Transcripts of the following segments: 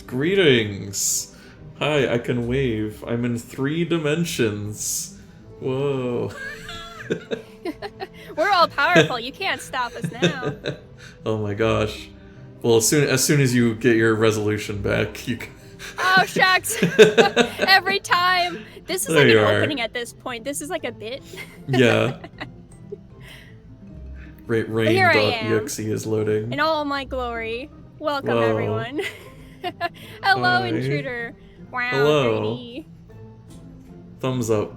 Greetings! Hi, I can wave. I'm in 3 dimensions. Whoa. We're all powerful. You can't stop us now. Oh my gosh. Well, as soon as you get your resolution back, you can... Oh, shucks. Every time. This is There like you an are. opening at this point. This is like a bit. Yeah. Here I am. Rain.exe is loading. In all my glory. Welcome, Whoa. everyone. Hello, Hi. intruder. Wow, Hello. Brady. Thumbs up.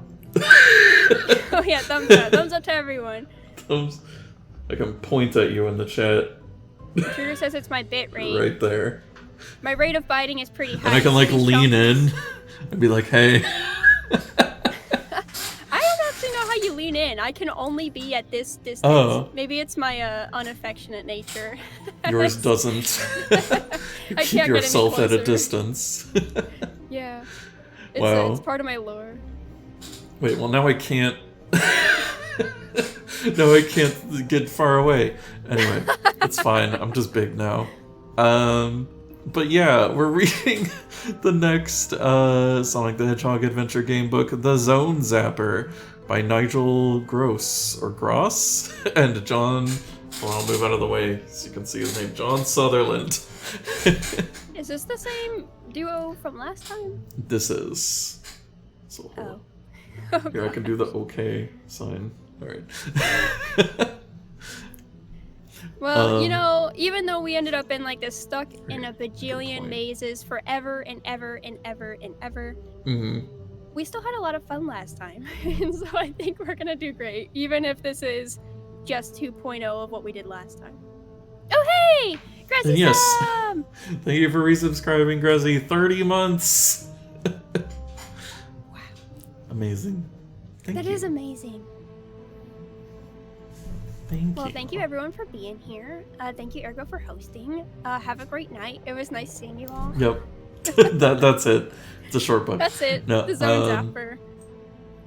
Oh yeah, thumbs up. Thumbs up to everyone. Thumbs. I can point at you in the chat. Intruder says it's my bit rate. Right there. My rate of biting is pretty high. And I can like Please lean don't- in and be like, hey. I don't actually know how you lean in. I can only be at this distance. Oh. Maybe it's my unaffectionate nature. Yours doesn't. I Keep can't get any yourself at a closer. distance. Yeah. It's, Wow. it's part of my lore. Wait, well now I can't... No, I can't get far away. Anyway, it's fine. I'm just big now. But yeah, we're reading the next Sonic the Hedgehog adventure game book, The Zone Zapper, by Nigel Gross and John. Well, I'll move out of the way so you can see his name. John Sutherland. Is this the same duo from last time? This is. So hold on. Oh. Here, I can do the okay sign. Alright. Well, you know, even though we ended up in like this stuck in a bajillion mazes forever and ever and ever and ever, we still had a lot of fun last time. And so I think we're gonna do great, even if this is just 2.0 of what we did last time. Oh hey! Grassy Yes. Sam! Thank you for resubscribing, Grezzy. 30 months! Wow. Amazing. Thank That you. is amazing. Thank you. Thank you everyone for being here. Thank you Ergo for hosting. Have a great night. It was nice seeing you all. Yep. That's it. It's a short book. That's it. No, The Zone Zapper.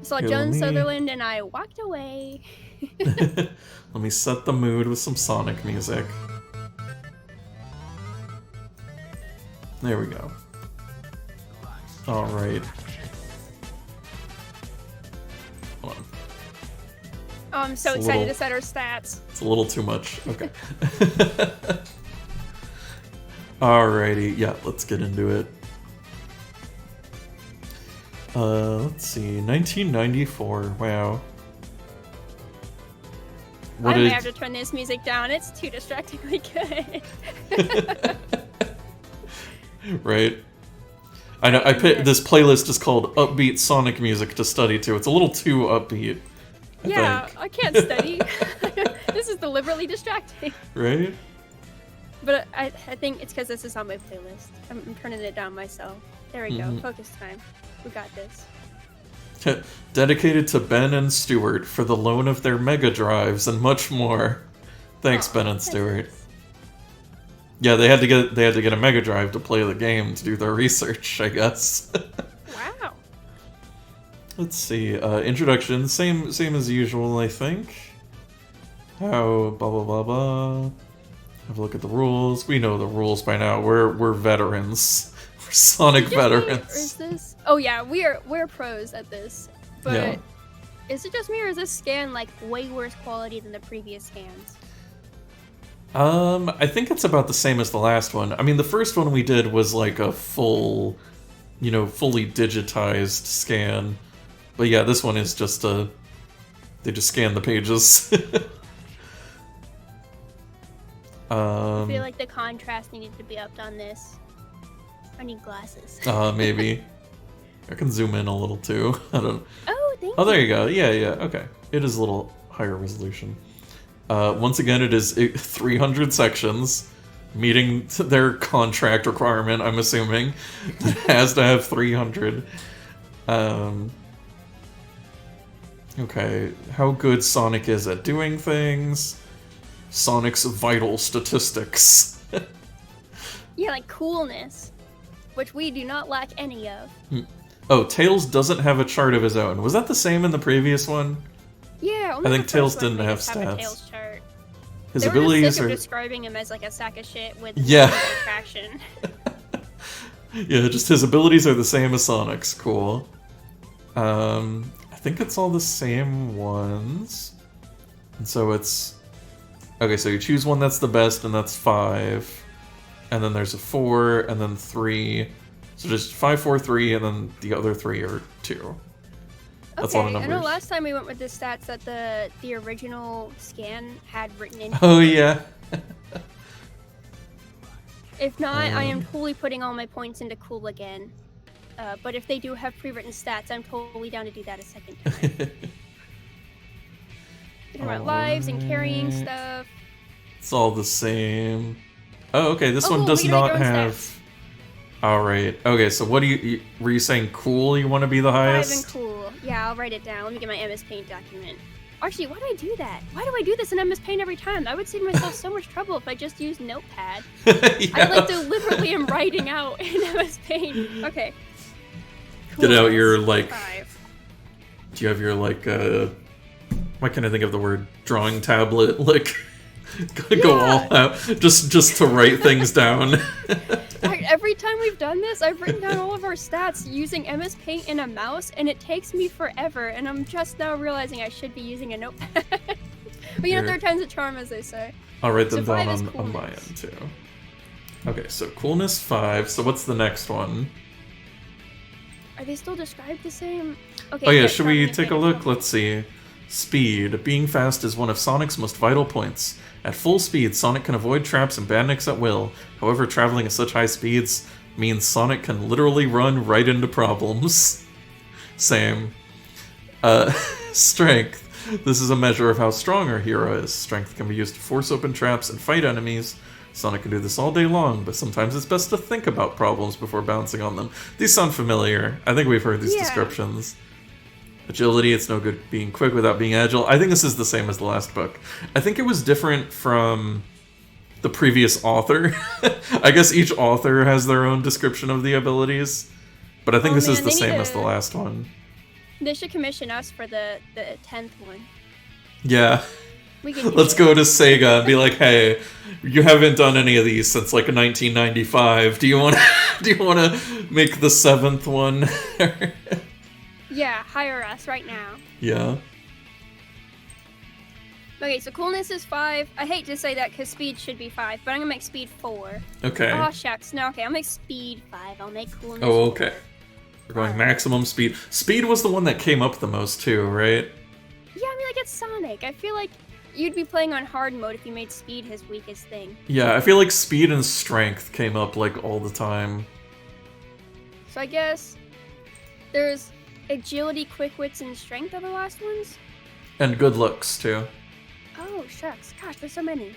Saw here, John let me- Sutherland and I walked away. Let me set the mood with some Sonic music. There we go. Alright. Hold on. Oh, I'm so It's a excited little- to set our stats. It's a little too much. Okay. Alrighty, yeah, let's get into it. Let's see, 1994, wow. I may have to turn this music down. It's too distractingly good. Right. I know, this playlist is called Upbeat Sonic Music to Study To. It's a little too upbeat, I think. I can't study. This is deliberately distracting. Right? But I think it's because this is on my playlist. I'm turning it down myself. There we go. Focus time. We got this. Dedicated to Ben and Stuart for the loan of their Mega Drives and much more. Thanks, Ben and Stuart. Yeah, they had to get a Mega Drive to play the game to do their research, I guess. Wow. Let's see. Introduction, same as usual, I think. How blah blah blah blah. Have a look at the rules. We know the rules by now. We're veterans. We're Sonic veterans. Or is this? Oh yeah, we're pros at this. But Yeah. is it just me or is this scan like way worse quality than the previous scans? I think it's about the same as the last one. I mean, the first one we did was like a full, fully digitized scan. But yeah, this one is just they just scan the pages. I feel like the contrast needed to be upped on this. I need glasses. Maybe. I can zoom in a little too. I don't. Oh, thank you. Oh, there you go. Yeah, okay. It is a little higher resolution. Once again, it is 300 sections, meeting their contract requirement, I'm assuming. It has to have 300. Okay, how good Sonic is at doing things. Sonic's vital statistics. Yeah, like coolness, which we do not lack any of. Oh, Tails doesn't have a chart of his own. Was that the same in the previous one? Yeah, I think Tails didn't have stats. A Tails chart. His They abilities were are... just describing him as like a sack of shit with Yeah. traction. Yeah, just his abilities are the same as Sonic's. Cool. I think it's all the same ones. And so it's... Okay, so you choose one that's the best, and that's 5. And then there's a 4, and then 3. So just 5, 4, 3, and then the other 3 are 2. That's a lot of numbers. I know last time we went with the stats that the original scan had written in. Oh, yeah. If not, I am totally putting all my points into cool again. But if they do have pre-written stats, I'm totally down to do that a second time. Talking about lives and carrying stuff. It's all the same. Oh, okay, this one does not have... Alright, okay, so what do you... Were you saying cool you want to be the highest? 5 and cool. Yeah, I'll write it down. Let me get my MS Paint document. Actually, why do I do that? Why do I do this in MS Paint every time? I would save myself so much trouble if I just used Notepad. Yeah. I like deliberately am writing out in MS Paint. Okay. Cool. Get out your, like... 5. Do you have your, like, why can't I think of the word? Drawing tablet, like... Go all out, just to write things down. Every time we've done this, I've written down all of our stats using MS Paint and a mouse, and it takes me forever, and I'm just now realizing I should be using a notepad. But you know, third time's a charm, as they say. I'll write them down on my end, too. Okay, so coolness 5, so what's the next one? Are they still described the same? Okay. Oh yeah, should we take a look? Let's see. Speed. Being fast is one of Sonic's most vital points. At full speed, Sonic can avoid traps and bandits at will. However, traveling at such high speeds means Sonic can literally run right into problems. Same. Strength. This is a measure of how strong our hero is. Strength can be used to force open traps and fight enemies. Sonic can do this all day long, but sometimes it's best to think about problems before bouncing on them. These sound familiar. I think we've heard these descriptions. Agility, it's no good being quick without being agile. I think this is the same as the last book. I think it was different from the previous author. I guess each author has their own description of the abilities. But I think this is the same as the last one. They should commission us for the 10th one. Yeah. Let's go to Sega and be like, hey, you haven't done any of these since like 1995. Do you want to make the 7th one? Yeah, hire us right now. Yeah. Okay, so coolness is 5. I hate to say that because speed should be 5, but I'm gonna make speed 4. Okay. Oh shucks. No, okay, I'll make speed 5. I'll make coolness. Oh, okay. We're going maximum speed. Speed was the one that came up the most too, right? Yeah, I mean, like, it's Sonic. I feel like you'd be playing on hard mode if you made speed his weakest thing. Yeah, I feel like speed and strength came up like all the time. So I guess there's agility, quick wits, and strength are the last ones? And good looks, too. Oh, shucks. Gosh, there's so many.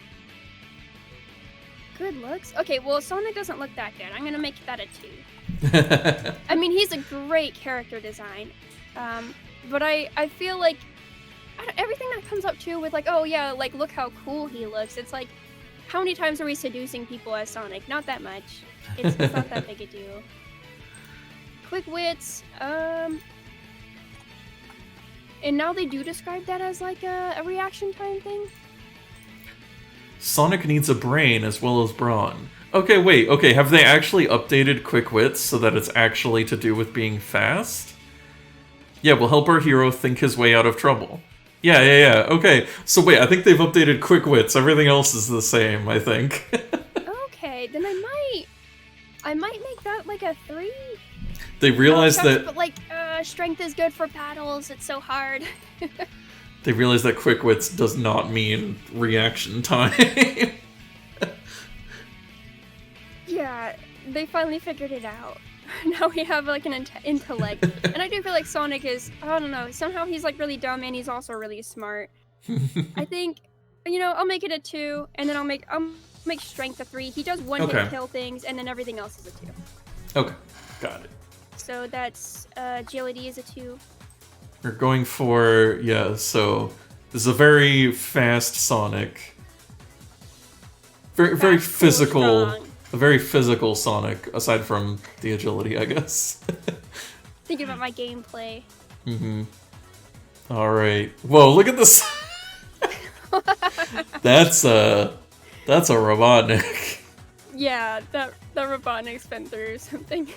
Good looks? Okay, well, Sonic doesn't look that good. I'm gonna make that a 2. I mean, he's a great character design. But I feel like everything that comes up, too, with like, oh, yeah, like, look how cool he looks. It's like, how many times are we seducing people as Sonic? Not that much. It's not that big a deal. Quick wits, and now they do describe that as like a reaction time thing? Sonic needs a brain as well as brawn. Okay, wait, okay, have they actually updated quick wits so that it's actually to do with being fast? Yeah, we'll help our hero think his way out of trouble. Yeah, okay. So wait, I think they've updated quick wits. Everything else is the same, I think. Okay, then I might make that like a 3? They realized that... But like, strength is good for battles, it's so hard. They realized that quick wits does not mean reaction time. Yeah, they finally figured it out. Now we have like an intellect. And I do feel like Sonic is, I don't know, somehow he's like really dumb and he's also really smart. I think, you know, I'll make it a 2, and then I'll make strength a 3. He does one-hit kill things, and then everything else is a 2. Okay, got it. So that's, agility is a 2. We're going for, yeah, so this is a very fast Sonic. Very physical, a very physical Sonic, aside from the agility, I guess. Thinking about my gameplay. Mm-hmm. Alright. Whoa, look at this! That's a Robotnik. Yeah, that Robotnik's been through something.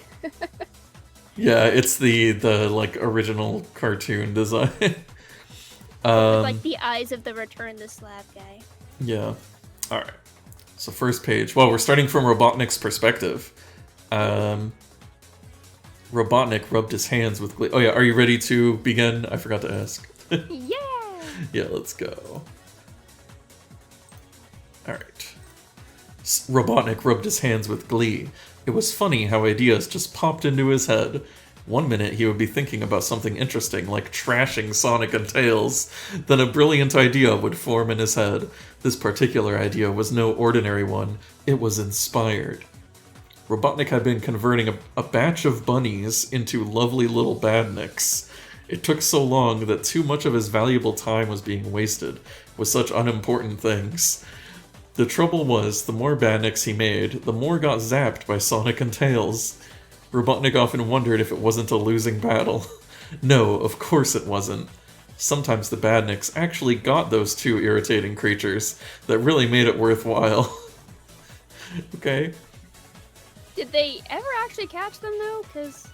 Yeah, it's the like original cartoon design. With like the eyes of the Return the Slab guy. Yeah. All right. So first page. Well, we're starting from Robotnik's perspective. Robotnik rubbed his hands with glee. Oh yeah, are you ready to begin? I forgot to ask. Yeah. Yeah, let's go. All right. Robotnik rubbed his hands with glee. It was funny how ideas just popped into his head. One minute he would be thinking about something interesting, like trashing Sonic and Tails. Then a brilliant idea would form in his head. This particular idea was no ordinary one. It was inspired. Robotnik had been converting a batch of bunnies into lovely little badniks. It took so long that too much of his valuable time was being wasted with such unimportant things. The trouble was, the more badniks he made, the more got zapped by Sonic and Tails. Robotnik often wondered if it wasn't a losing battle. No, of course it wasn't. Sometimes the badniks actually got those two irritating creatures that really made it worthwhile. Okay. Did they ever actually catch them though? Because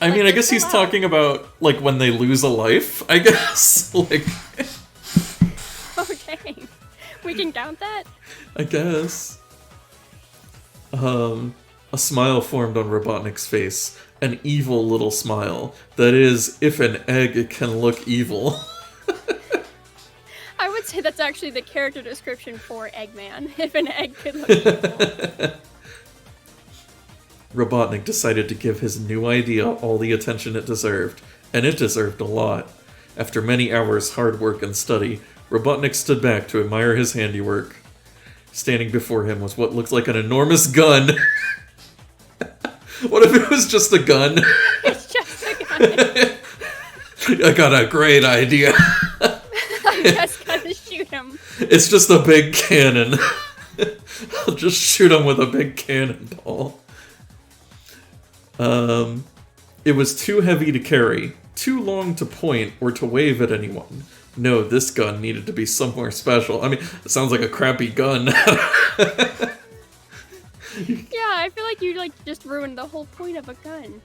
I mean, I guess he's talking about like when they lose a life, I guess. Like okay. We can count that? I guess. A smile formed on Robotnik's face. An evil little smile. That is, if an egg can look evil. I would say that's actually the character description for Eggman. If an egg could look evil. Robotnik decided to give his new idea all the attention it deserved, and it deserved a lot. After many hours' hard work and study, Robotnik stood back to admire his handiwork. Standing before him was what looked like an enormous gun. What if it was just a gun? It's just a gun. I got a great idea. I just gotta shoot him. It's just a big cannon. I'll just shoot him with a big cannonball. It was too heavy to carry, too long to point or to wave at anyone. No, this gun needed to be somewhere special. I mean, it sounds like a crappy gun. Yeah, I feel like you just ruined the whole point of a gun.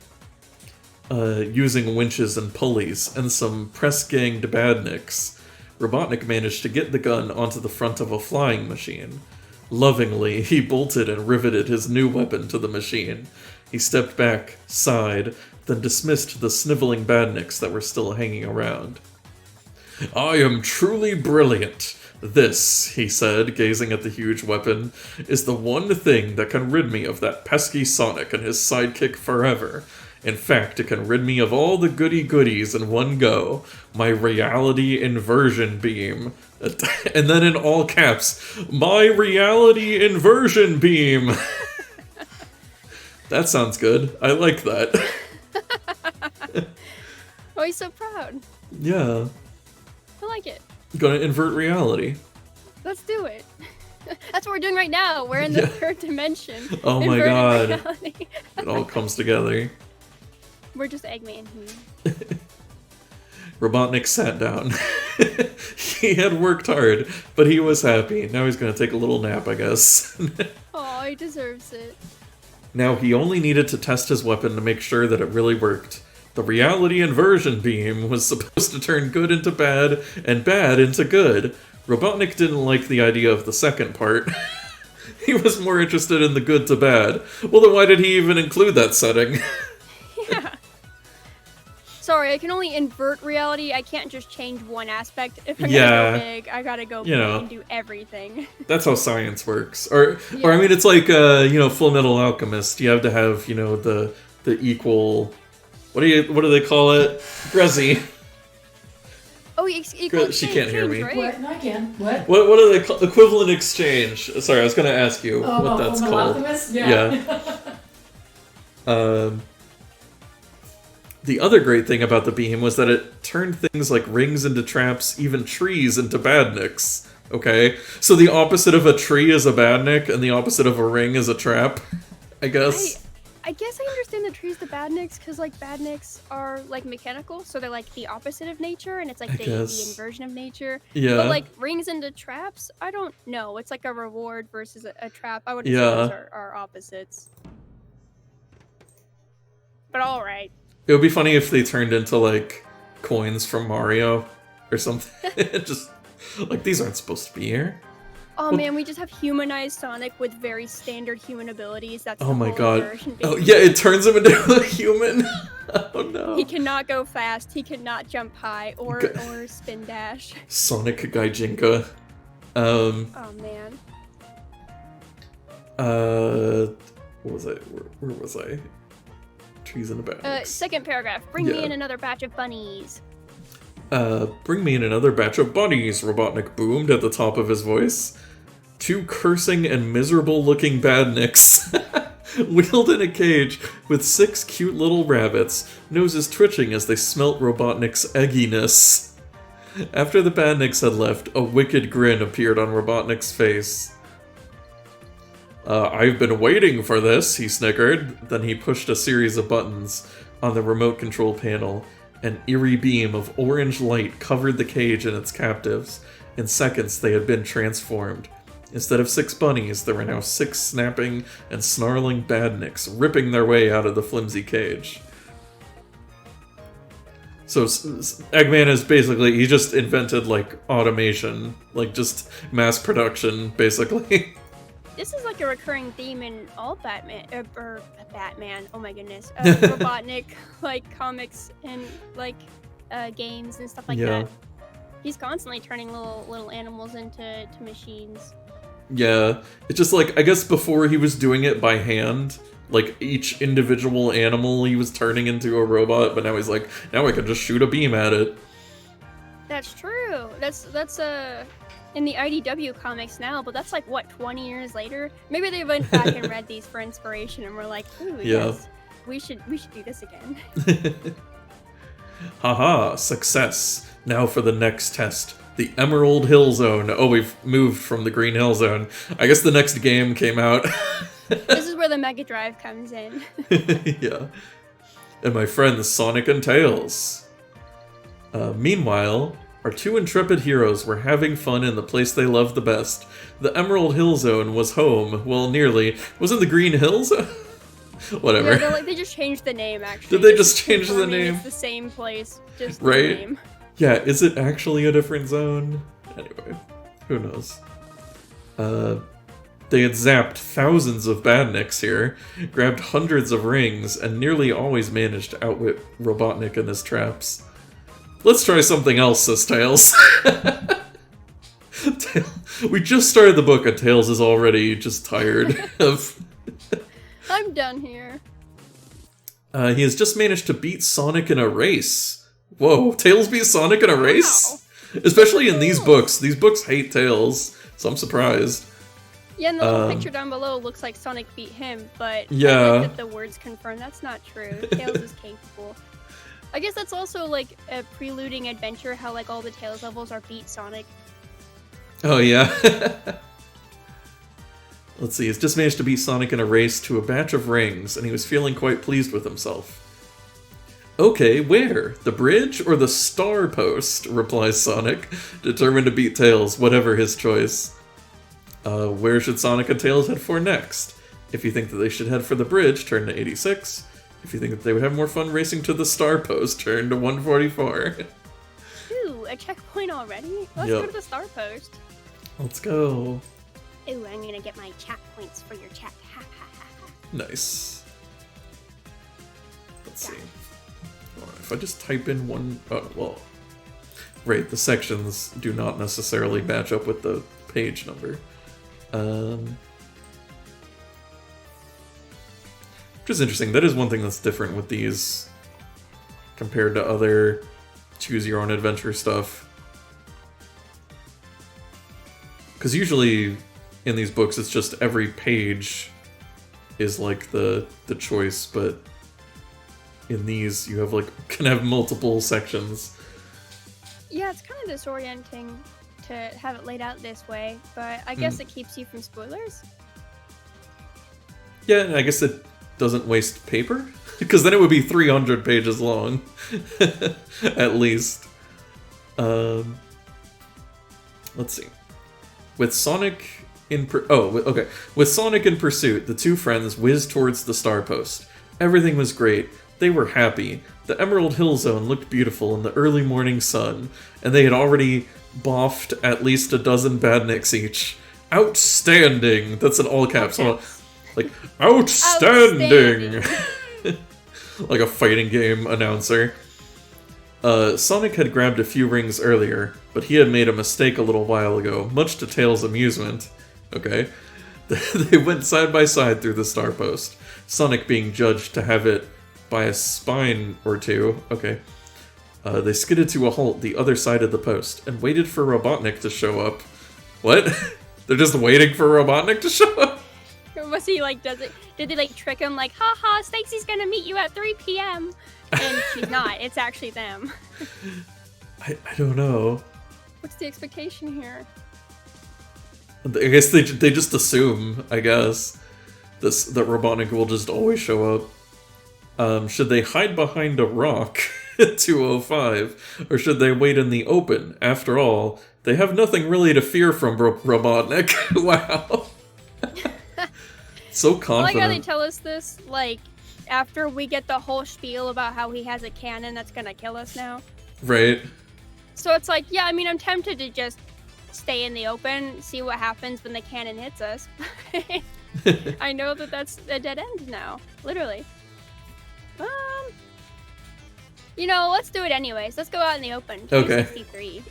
Using winches and pulleys and some press-ganged badniks, Robotnik managed to get the gun onto the front of a flying machine. Lovingly, he bolted and riveted his new weapon to the machine. He stepped back, sighed, then dismissed the sniveling badniks that were still hanging around. I am truly brilliant. This, he said, gazing at the huge weapon, is the one thing that can rid me of that pesky Sonic and his sidekick forever. In fact, it can rid me of all the goody-goodies in one go. My reality inversion beam. And then in all caps, my reality inversion beam. That sounds good. I like that. Oh, he's so proud. Yeah. I like it. Gonna invert reality. Let's do it. That's what we're doing right now. We're in the third dimension. Oh my god. Reality. It all comes together. We're just Eggman here. Robotnik sat down. He had worked hard, but he was happy. Now he's gonna take a little nap, I guess. Oh, he deserves it. Now he only needed to test his weapon to make sure that it really worked. The reality inversion beam was supposed to turn good into bad and bad into good. Robotnik didn't like the idea of the second part. He was more interested in the good to bad. Well, then why did he even include that setting? Yeah. Sorry, I can only invert reality. I can't just change one aspect. If I'm gonna go big, I gotta go big and do everything. That's how science works. Or I mean, it's like, Full Metal Alchemist. You have to have, the equal... What do they call it? Grezzy. Oh, equal she can't hear me. Right? What? No, I can. What? What do they call equivalent exchange? Sorry, I was going to ask you what that's Full called. Metal Alchemist? Yeah. The other great thing about the beam was that it turned things like rings into traps, even trees into badniks. Okay? So the opposite of a tree is a badnik, and the opposite of a ring is a trap, I guess. I guess I understand the trees, the badniks, because like badniks are like mechanical, so they're like the opposite of nature, and it's like the inversion of nature. Yeah. But like rings into traps, I don't know. It's like a reward versus a trap. I would say those are opposites. But all right. It would be funny if they turned into like coins from Mario or something. Just like these aren't supposed to be here. Oh man, we just have humanized Sonic with very standard human abilities. That's oh my god. Oh yeah, it turns him into a human. Oh no. He cannot go fast. He cannot jump high or spin dash. Sonic Gaijinka. Oh man. What was I? Where was I? Trees in a bag. Second paragraph. Bring me in another batch of bunnies. Bring me in another batch of bunnies, Robotnik boomed at the top of his voice. 2 cursing and miserable-looking badniks wheeled in a cage with 6 cute little rabbits, noses twitching as they smelt Robotnik's egginess. After the badniks had left, a wicked grin appeared on Robotnik's face. I've been waiting for this, he snickered. Then he pushed a series of buttons on the remote control panel. An eerie beam of orange light covered the cage and its captives. In seconds, they had been transformed. Instead of 6 bunnies, there were now 6 snapping and snarling badniks, ripping their way out of the flimsy cage. So Eggman is basically, he just invented, like, automation. Like, just mass production, basically. This is like a recurring theme in all Batman, oh my goodness, Robotnik, like, comics and, like, games and stuff like that. He's constantly turning little animals into machines. Yeah, it's just like, I guess before he was doing it by hand, like each individual animal he was turning into a robot, but now he's like, now I can just shoot a beam at it. That's true. That's in the IDW comics now, but that's like what, 20 years later? Maybe they went back and read these for inspiration and were like, ooh, yes, we should do this again. Haha, success. Now for the next test. The Emerald Hill Zone. Oh, we've moved from the Green Hill Zone. I guess the next game came out. This is where the Mega Drive comes in. Yeah. And my friends Sonic and Tails. Meanwhile, our 2 intrepid heroes were having fun in the place they loved the best. The Emerald Hill Zone was home. Well, nearly. Wasn't the Green Hills? Whatever. Yeah, they just changed the name, actually. Did they just change the name? It's the same place, just right? the name. Yeah, is it actually a different zone? Anyway, who knows? They had zapped thousands of badniks here, grabbed hundreds of rings, and nearly always managed to outwit Robotnik and his traps. Let's try something else, says Tails. We just started the book and Tails is already just tired of... I'm done here. He has just managed to beat Sonic in a race. Whoa, Tails beat Sonic in a race? Wow. Especially in these books. These books hate Tails, so I'm surprised. Yeah, and the little picture down below looks like Sonic beat him, but yeah. I like that the words confirm that's not true. Tails is capable. I guess that's also like a preluding adventure, how like all the Tails levels are beat Sonic. Oh yeah. Let's see, he's just managed to beat Sonic in a race to a batch of rings, and he was feeling quite pleased with himself. Okay, where? The bridge or the star post? Replies Sonic, determined to beat Tails, whatever his choice. Where should Sonic and Tails head for next? If you think that they should head for the bridge, turn to 86. If you think that they would have more fun racing to the star post, turn to 144. Ooh, a checkpoint already? Let's go to the star post. Let's go. Ooh, I'm gonna get my chat points for your chat. Ha ha ha ha. Nice. Let's see. If I just type in one... Oh, well... Right, the sections do not necessarily match up with the page number. Which is interesting. That is one thing that's different with these compared to other choose-your-own-adventure stuff. Because usually in these books it's just every page is like the choice, but in these you have can have multiple sections. Yeah, it's kind of disorienting to have it laid out this way, but I guess it keeps you from spoilers. Yeah, I guess it doesn't waste paper? Because then it would be 300 pages long. At least. Let's see. With Sonic in With Sonic in pursuit, the two friends whizzed towards the star post. Everything was great. They were happy. The Emerald Hill Zone looked beautiful in the early morning sun, and they had already boffed at least a dozen badniks each. Outstanding! That's in all caps. Like, outstanding! Like a fighting game announcer. Sonic had grabbed a few rings earlier, but he had made a mistake a little while ago, much to Tails' amusement. Okay. They went side by side through the star post, Sonic being judged to have it by a spine or two. Okay. They skidded to a halt the other side of the post, and waited for Robotnik to show up. What? They're just waiting for Robotnik to show up? Was he like, did they like trick him like, haha, Stacy's gonna meet you at 3 p.m. And she's not, it's actually them. I don't know. What's the expectation here? I guess they just assume, I guess, that Robotnik will just always show up. Should they hide behind a rock at 2:05, or should they wait in the open? After all, they have nothing really to fear from Robotnik. Wow. So confident. I like how they tell us this, like, after we get the whole spiel about how he has a cannon that's gonna kill us now. Right. So it's like, yeah, I mean, I'm tempted to just stay in the open, see what happens when the cannon hits us. I know that that's a dead end now, literally. You know, let's do it anyways. Let's go out in the open. Okay. 263.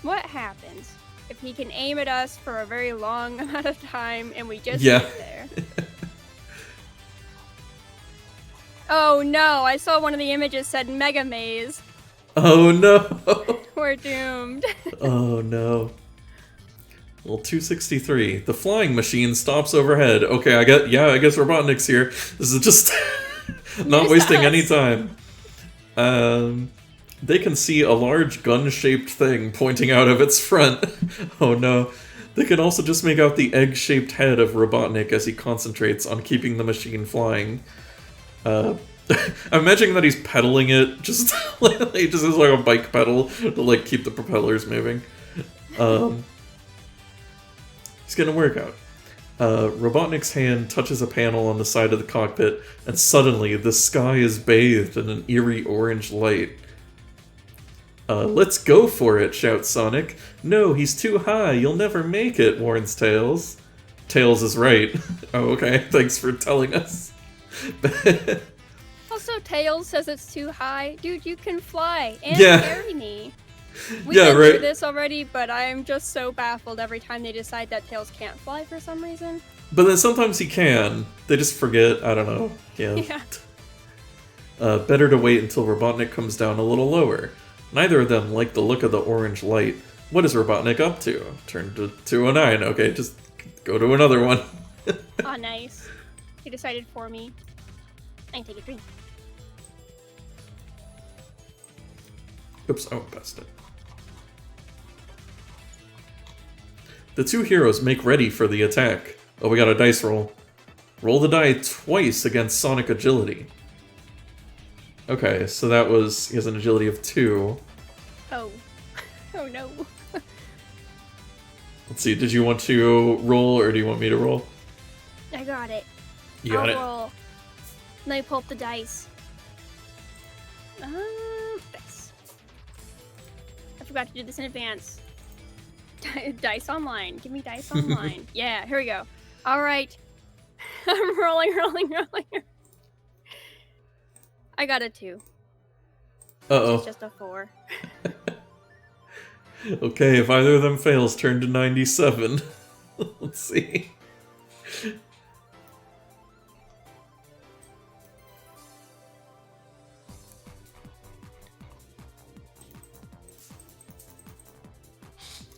What happens if he can aim at us for a very long amount of time and we just sit there? Oh no, I saw one of the images said Mega Maze. Oh no. We're doomed. Oh no. Well, 263. The flying machine stops overhead. Okay, I guess Robotnik's here. This is just not wasting any time. They can see a large gun-shaped thing pointing out of its front. Oh no. They can also just make out the egg-shaped head of Robotnik as he concentrates on keeping the machine flying. I'm imagining that he's pedaling it, just he just has like a bike pedal to like keep the propellers moving. He's getting a workout. Robotnik's hand touches a panel on the side of the cockpit, and suddenly the sky is bathed in an eerie orange light. Let's go for it, shouts Sonic. No, he's too high, you'll never make it, warns Tails. Tails is right. Oh, okay, thanks for telling us. Also, Tails says it's too high. Dude, you can fly and carry me. We've been through this already, but I'm just so baffled every time they decide that Tails can't fly for some reason. But then sometimes he can. They just forget. I don't know. Yeah. Better to wait until Robotnik comes down a little lower. Neither of them like the look of the orange light. What is Robotnik up to? Turn to 209. Okay, just go to another one. Aw, nice. He decided for me. I can take a drink. Oops, I went past it. The two heroes make ready for the attack. Oh, we got a dice roll. Roll the die twice against Sonic agility. Okay, so that was... he has an agility of 2. Oh. Oh no. Let's see, did you want to roll or do you want me to roll? I got it. You got it? Roll. Let me pull up the dice. Dice. I forgot to do this in advance. Dice Online. Give me Dice Online. Yeah, here we go. All right. I'm rolling. I got a 2. Uh-oh. It's just a 4. Okay, if either of them fails, turn to 97. Let's see.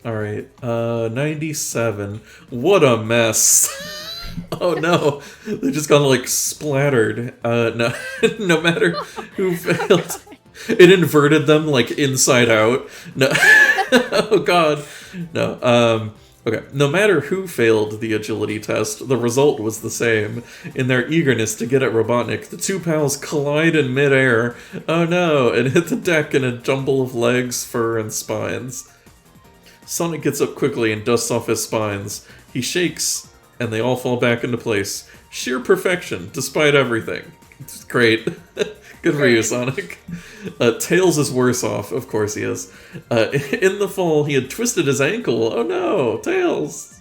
Alright, 97. What a mess. Oh no, they just got like splattered. No, no matter who failed. It inverted them like inside out. No. Oh god. No. Okay, no matter who failed the agility test, the result was the same. In their eagerness to get at Robotnik, the two pals collide in midair, oh no, and hit the deck in a jumble of legs, fur, and spines. Sonic gets up quickly and dusts off his spines. He shakes, and they all fall back into place. Sheer perfection, despite everything. It's great. Good for you, Sonic. Tails is worse off. Of course he is. In the fall, he had twisted his ankle. Oh no, Tails!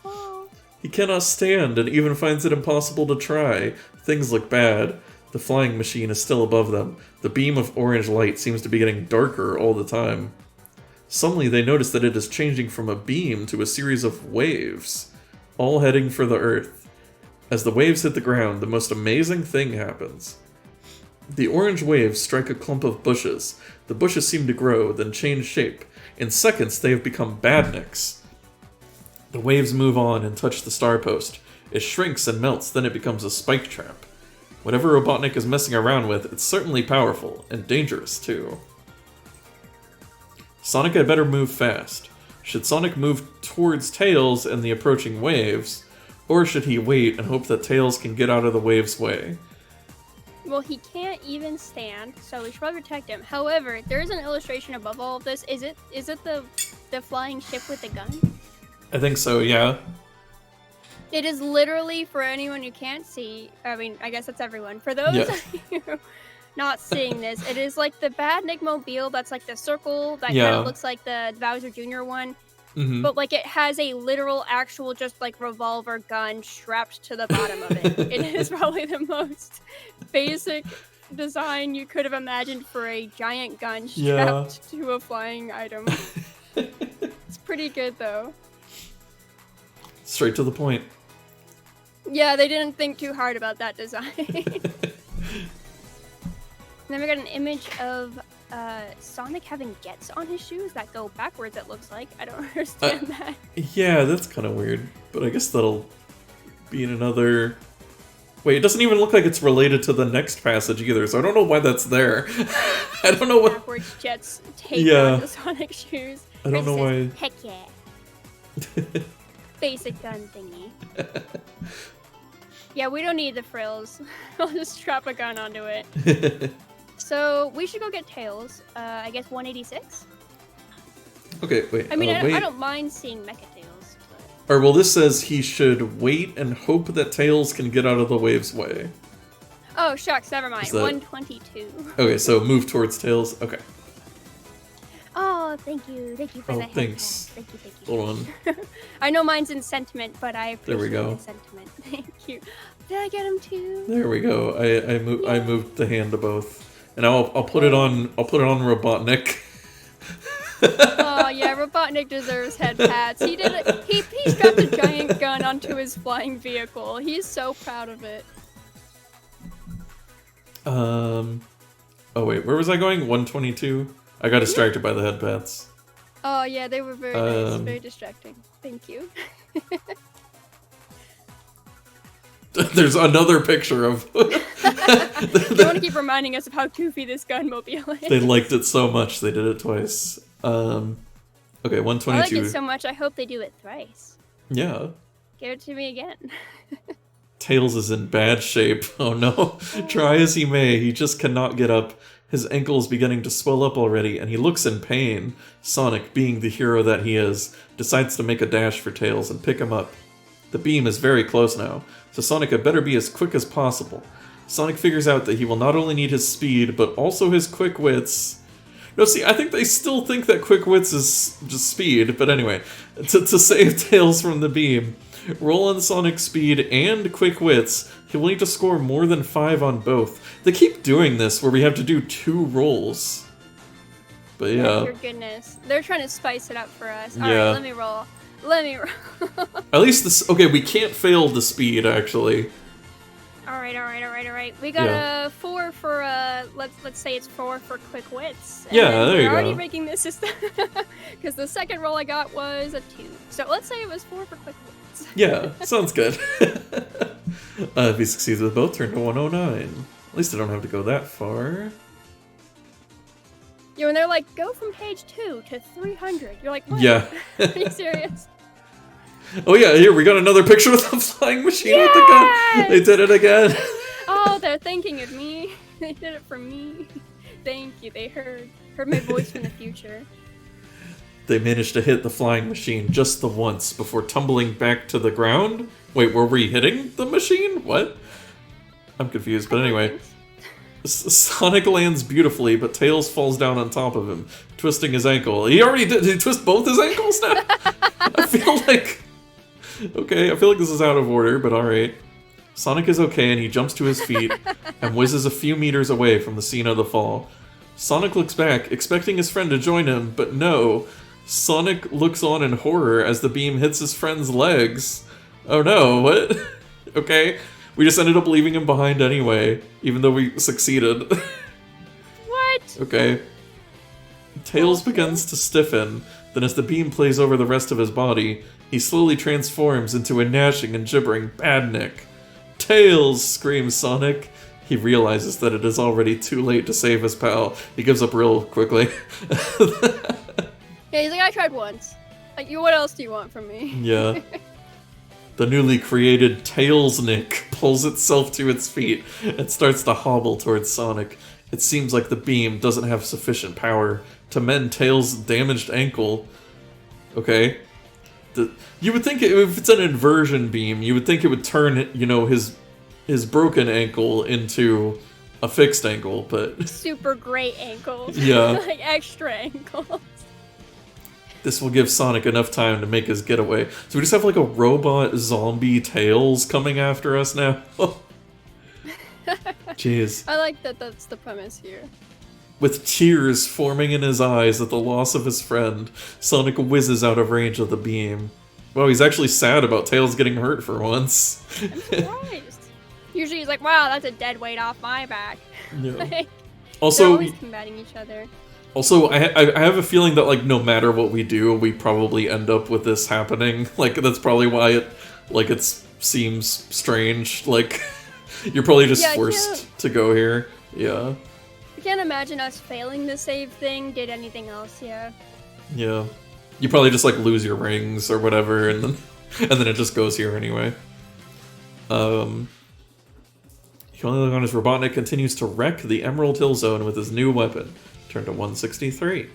Oh. He cannot stand and even finds it impossible to try. Things look bad. The flying machine is still above them. The beam of orange light seems to be getting darker all the time. Suddenly, they notice that it is changing from a beam to a series of waves, all heading for the Earth. As the waves hit the ground, the most amazing thing happens. The orange waves strike a clump of bushes. The bushes seem to grow, then change shape. In seconds, they have become badniks. The waves move on and touch the star post. It shrinks and melts, then it becomes a spike trap. Whatever Robotnik is messing around with, it's certainly powerful, and dangerous too. Sonic had better move fast. Should Sonic move towards Tails and the approaching waves, or should he wait and hope that Tails can get out of the waves' way? Well, he can't even stand, so we should probably protect him. However, there is an illustration above all of this. Is it the flying ship with the gun? I think so, yeah. It is literally, for anyone who can't see, I mean, I guess that's everyone. For those of you not seeing this, it is like the Badnik Mobile that's like the circle that kind of looks like the Bowser Jr. one. Mm-hmm. But like it has a literal actual just like revolver gun strapped to the bottom of it. It is probably the most basic design you could have imagined for a giant gun strapped to a flying item. It's pretty good though. Straight to the point. Yeah, they didn't think too hard about that design. Then we got an image of Sonic having gets on his shoes that go backwards, it looks like. I don't understand that. Yeah, that's kind of weird. But I guess that'll be in another... Wait, it doesn't even look like it's related to the next passage either, so I don't know why that's there. I don't know what... Backwards jets take on the Sonic shoes. I don't know why... Heck yeah. Basic gun thingy. Yeah, we don't need the frills. I'll just strap a gun onto it. So, we should go get Tails. I guess 186? Okay, wait. I mean, I don't mind seeing Mecha Tails. But... Or, well, this says he should wait and hope that Tails can get out of the wave's way. Oh, shucks, never mind. 122. Okay, so move towards Tails. Okay. Oh, thank you. Thank you for the hand thanks. Thank you. Hold on. I know mine's in sentiment, but I appreciate the sentiment. Thank you. Did I get him too? There we go. I moved the hand to both. And I'll put it on Robotnik. Oh yeah, Robotnik deserves head pats. He did it. He strapped a giant gun onto his flying vehicle. He's so proud of it. Oh wait, where was I going? 122? I got distracted by the head pats. Oh yeah, they were very nice, very distracting. Thank you. There's another picture of... They want to keep reminding us of how goofy this gun mobile is. They liked it so much, they did it twice. Okay, 122. I like it so much, I hope they do it thrice. Yeah. Give it to me again. Tails is in bad shape. Oh no. Try as he may, he just cannot get up. His ankle is beginning to swell up already, and he looks in pain. Sonic, being the hero that he is, decides to make a dash for Tails and pick him up. The beam is very close now, so Sonic had better be as quick as possible. Sonic figures out that he will not only need his speed, but also his quick wits. No, see, I think they still think that quick wits is just speed, but anyway, to save Tails from the beam, roll on Sonic's speed and quick wits. He will need to score more than 5 on both. They keep doing this where we have to do 2 rolls. But yeah. Oh, your goodness. They're trying to spice it up for us. Alright, let me roll. At least this... Okay, we can't fail the speed, actually. Alright. We got a 4 for, let's say it's 4 for quick wits. And yeah, there you go. We're already making this system. Because the second roll I got was a 2. So let's say it was 4 for quick wits. Yeah, sounds good. If he succeeds with both, turn to 109. At least I don't have to go that far. Yeah, when they're like, go from page 2 to 300. You're like, what? Yeah. Are you serious? Oh yeah, here, we got another picture with the flying machine with the gun. They did it again. Oh, they're thinking of me. They did it for me. Thank you, they heard my voice from the future. They managed to hit the flying machine just the once before tumbling back to the ground. Wait, were we hitting the machine? What? I'm confused, but anyway. Sonic lands beautifully, but Tails falls down on top of him, twisting his ankle. He already did he twist both his ankles now? I feel like... Okay, I feel like this is out of order, but alright. Sonic is okay, and he jumps to his feet and whizzes a few meters away from the scene of the fall. Sonic looks back, expecting his friend to join him, but no. Sonic looks on in horror as the beam hits his friend's legs. Oh no, what? Okay, we just ended up leaving him behind anyway, even though we succeeded. What? Okay. Tails begins to stiffen, then as the beam plays over the rest of his body, he slowly transforms into a gnashing and gibbering Badnik. Tails! Screams Sonic. He realizes that it is already too late to save his pal. He gives up real quickly. Yeah, he's like, I tried once. Like, what else do you want from me? Yeah. The newly created Tailsnik pulls itself to its feet and starts to hobble towards Sonic. It seems like the beam doesn't have sufficient power to mend Tails' damaged ankle. Okay. You would think if it's an inversion beam, you would think it would turn, you know, his broken ankle into a fixed ankle, but... Super great ankles. Yeah. Like, extra ankles. This will give Sonic enough time to make his getaway. So we just have like a robot zombie Tails coming after us now. Jeez. I like that that's the premise here. With tears forming in his eyes at the loss of his friend, Sonic whizzes out of range of the beam. Wow, he's actually sad about Tails getting hurt for once. I'm surprised. Usually he's like, wow, that's a dead weight off my back. Yeah. Like, Also, they're always combating each other. Also, I have a feeling that, like, no matter what we do, we probably end up with this happening. Like, that's probably why it seems strange. Like, you're probably just forced to go here. Yeah. I can't imagine us failing the save thing, did anything else, yeah. Yeah. You probably just, like, lose your rings or whatever, and then it just goes here anyway. He only look on his Robotnik continues to wreck the Emerald Hill Zone with his new weapon. Turn to 163.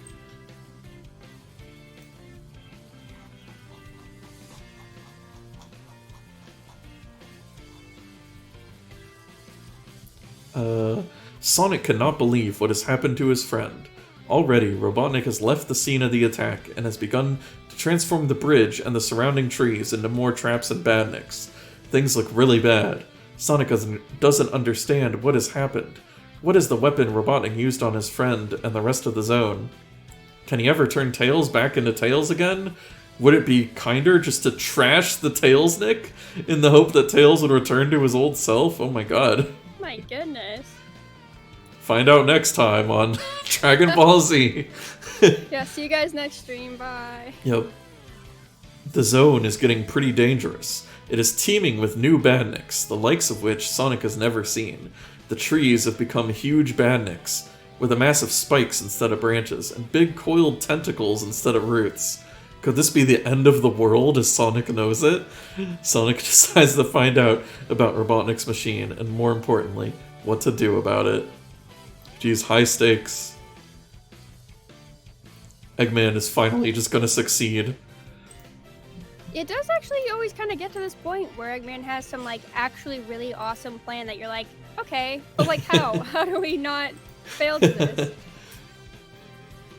Sonic cannot believe what has happened to his friend. Already, Robotnik has left the scene of the attack and has begun to transform the bridge and the surrounding trees into more traps and badniks. Things look really bad. Sonic doesn't understand what has happened. What is the weapon Robotnik used on his friend and the rest of the zone? Can he ever turn Tails back into Tails again? Would it be kinder just to trash the Tailsnik in the hope that Tails would return to his old self? Oh my god. My goodness. Find out next time on Dragon Ball Z. Yeah, see you guys next stream. Bye. Yep. The zone is getting pretty dangerous. It is teeming with new badniks, the likes of which Sonic has never seen. The trees have become huge badniks, with a massive spikes instead of branches, and big coiled tentacles instead of roots. Could this be the end of the world as Sonic knows it? Sonic decides to find out about Robotnik's machine, and more importantly, what to do about it. Geez, high stakes. Eggman is finally just gonna succeed. It does actually always kind of get to this point where Eggman has some, like, actually really awesome plan that you're like, okay, but, like, how? How do we not fail to this?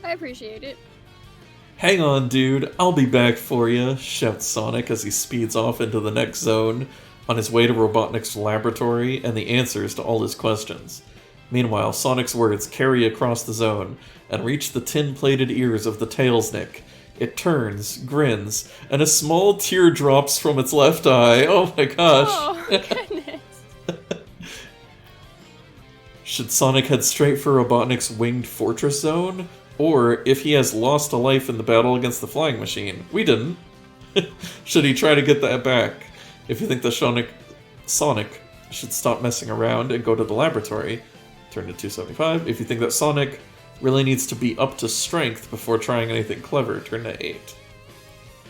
I appreciate it. Hang on, dude. I'll be back for you, shouts Sonic as he speeds off into the next zone, on his way to Robotnik's laboratory and the answers to all his questions. Meanwhile, Sonic's words carry across the zone and reach the tin-plated ears of the Tailsnik. It turns, grins, and a small tear drops from its left eye. Oh my gosh. Oh, goodness. Should Sonic head straight for Robotnik's winged fortress zone? Or, if he has lost a life in the battle against the flying machine? We didn't. Should he try to get that back? If you think that Sonic should stop messing around and go to the laboratory, turn to 275. If you think that Sonic really needs to be up to strength before trying anything clever, turn to 8.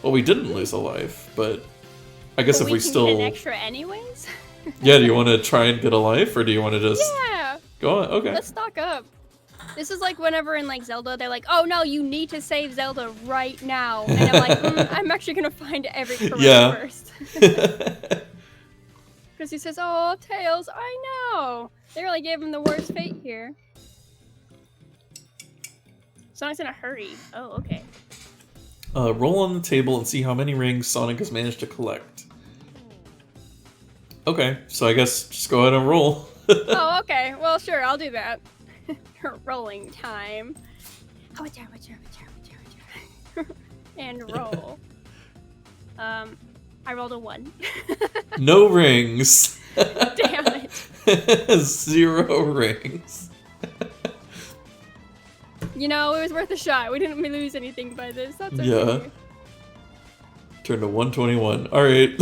Well, we didn't lose a life, but I guess if we still get an extra anyways. Yeah, do you want to try and get a life, or do you want to just go on? Okay. Let's stock up. This is like whenever in like Zelda, they're like, "Oh no, you need to save Zelda right now," and I'm like, "I'm actually gonna find every correct first." Because he says, "Oh, Tails, I know." They really gave him the worst fate here. Sonic's in a hurry. Oh, okay. Roll on the table and see how many rings Sonic has managed to collect. Okay, so I guess just go ahead and roll. Oh, okay. Well, sure, I'll do that. Rolling time. And roll. I rolled a 1. No rings. Damn it. 0 rings. You know, it was worth a shot. We didn't lose anything by this. That's okay. Yeah. Turned to 121. Alright.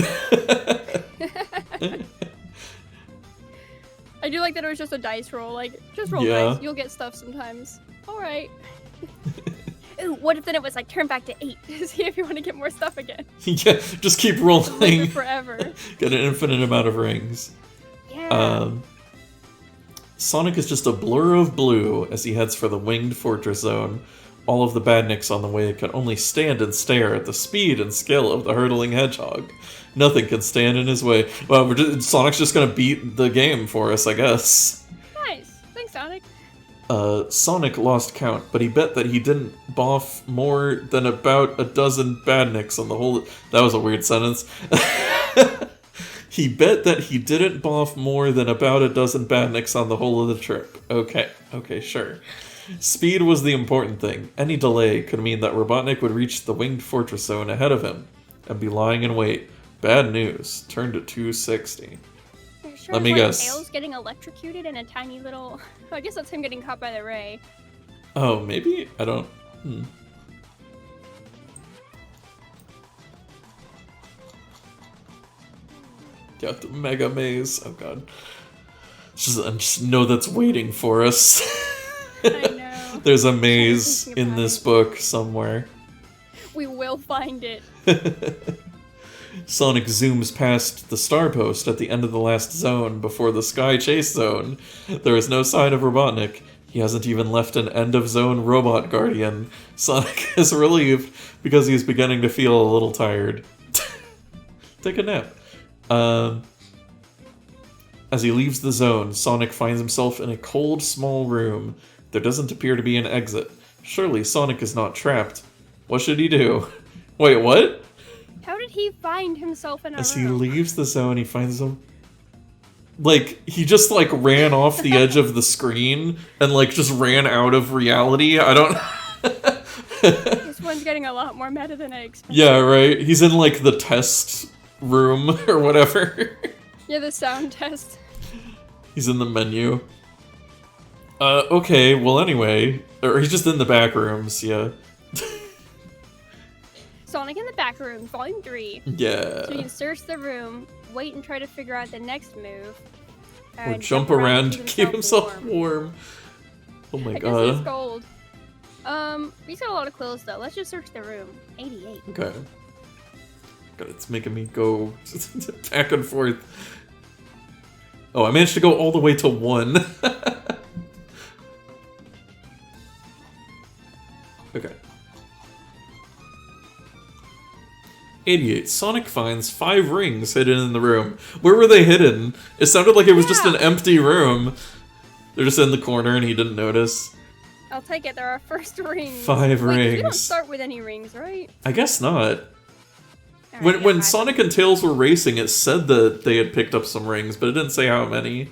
I do like that it was just a dice roll. Like, just roll dice. You'll get stuff sometimes. Alright. Ooh, what if then it was like turn back to 8 to see if you want to get more stuff again? Yeah, just keep rolling. Forever. Get an infinite amount of rings. Yeah. Sonic is just a blur of blue as he heads for the winged fortress zone. All of the badniks on the way can only stand and stare at the speed and skill of the hurtling Hedgehog. Nothing can stand in his way. Well, Sonic's just gonna beat the game for us, I guess. Nice. Thanks, Sonic. Sonic lost count, but he bet that he didn't boff more than about a dozen badniks on the whole... That was a weird sentence. He bet that he didn't boff more than about a dozen badniks on the whole of the trip. Okay, sure. Speed was the important thing. Any delay could mean that Robotnik would reach the winged fortress zone ahead of him and be lying in wait. Bad news. Turn to 260. Sure, let me guess. Tails getting electrocuted in a tiny little... I guess that's him getting caught by the ray. Oh, maybe? I don't... Yeah, the mega maze. Oh god. I just know that's waiting for us. I know. There's a maze in this book somewhere. We will find it. Sonic zooms past the star post at the end of the last zone before the Sky Chase Zone. There is no sign of Robotnik. He hasn't even left an end-of-zone robot guardian. Sonic is relieved because he's beginning to feel a little tired. Take a nap. As he leaves the zone, Sonic finds himself in a cold, small room. There doesn't appear to be an exit. Surely Sonic is not trapped. What should he do? Wait, what? How did he find himself in a room? As he leaves the zone, he finds him... Like, he just, like, ran off the edge of the screen and, like, just ran out of reality. I don't... This one's getting a lot more meta than I expected. Yeah, right? He's in, like, the test room or whatever. Yeah, the sound test. He's in the menu. Okay, well, anyway. Or he's just in the back rooms, yeah. Sonic in the back room, volume 3. Yeah. So you can search the room, wait and try to figure out the next move. Or jump around to keep himself warm. Oh my god. I guess it's gold. He's got a lot of quills though. Let's just search the room. 88. Okay. God, it's making me go back and forth. Oh, I managed to go all the way to 1. Okay. 88. Sonic finds 5 rings hidden in the room. Where were they hidden? It sounded like it was just an empty room. They're just in the corner and he didn't notice. I'll take it. They're our first rings. 5 rings. We don't start with any rings, right? I guess not. Right, When Sonic and Tails were racing, it said that they had picked up some rings, but it didn't say how many.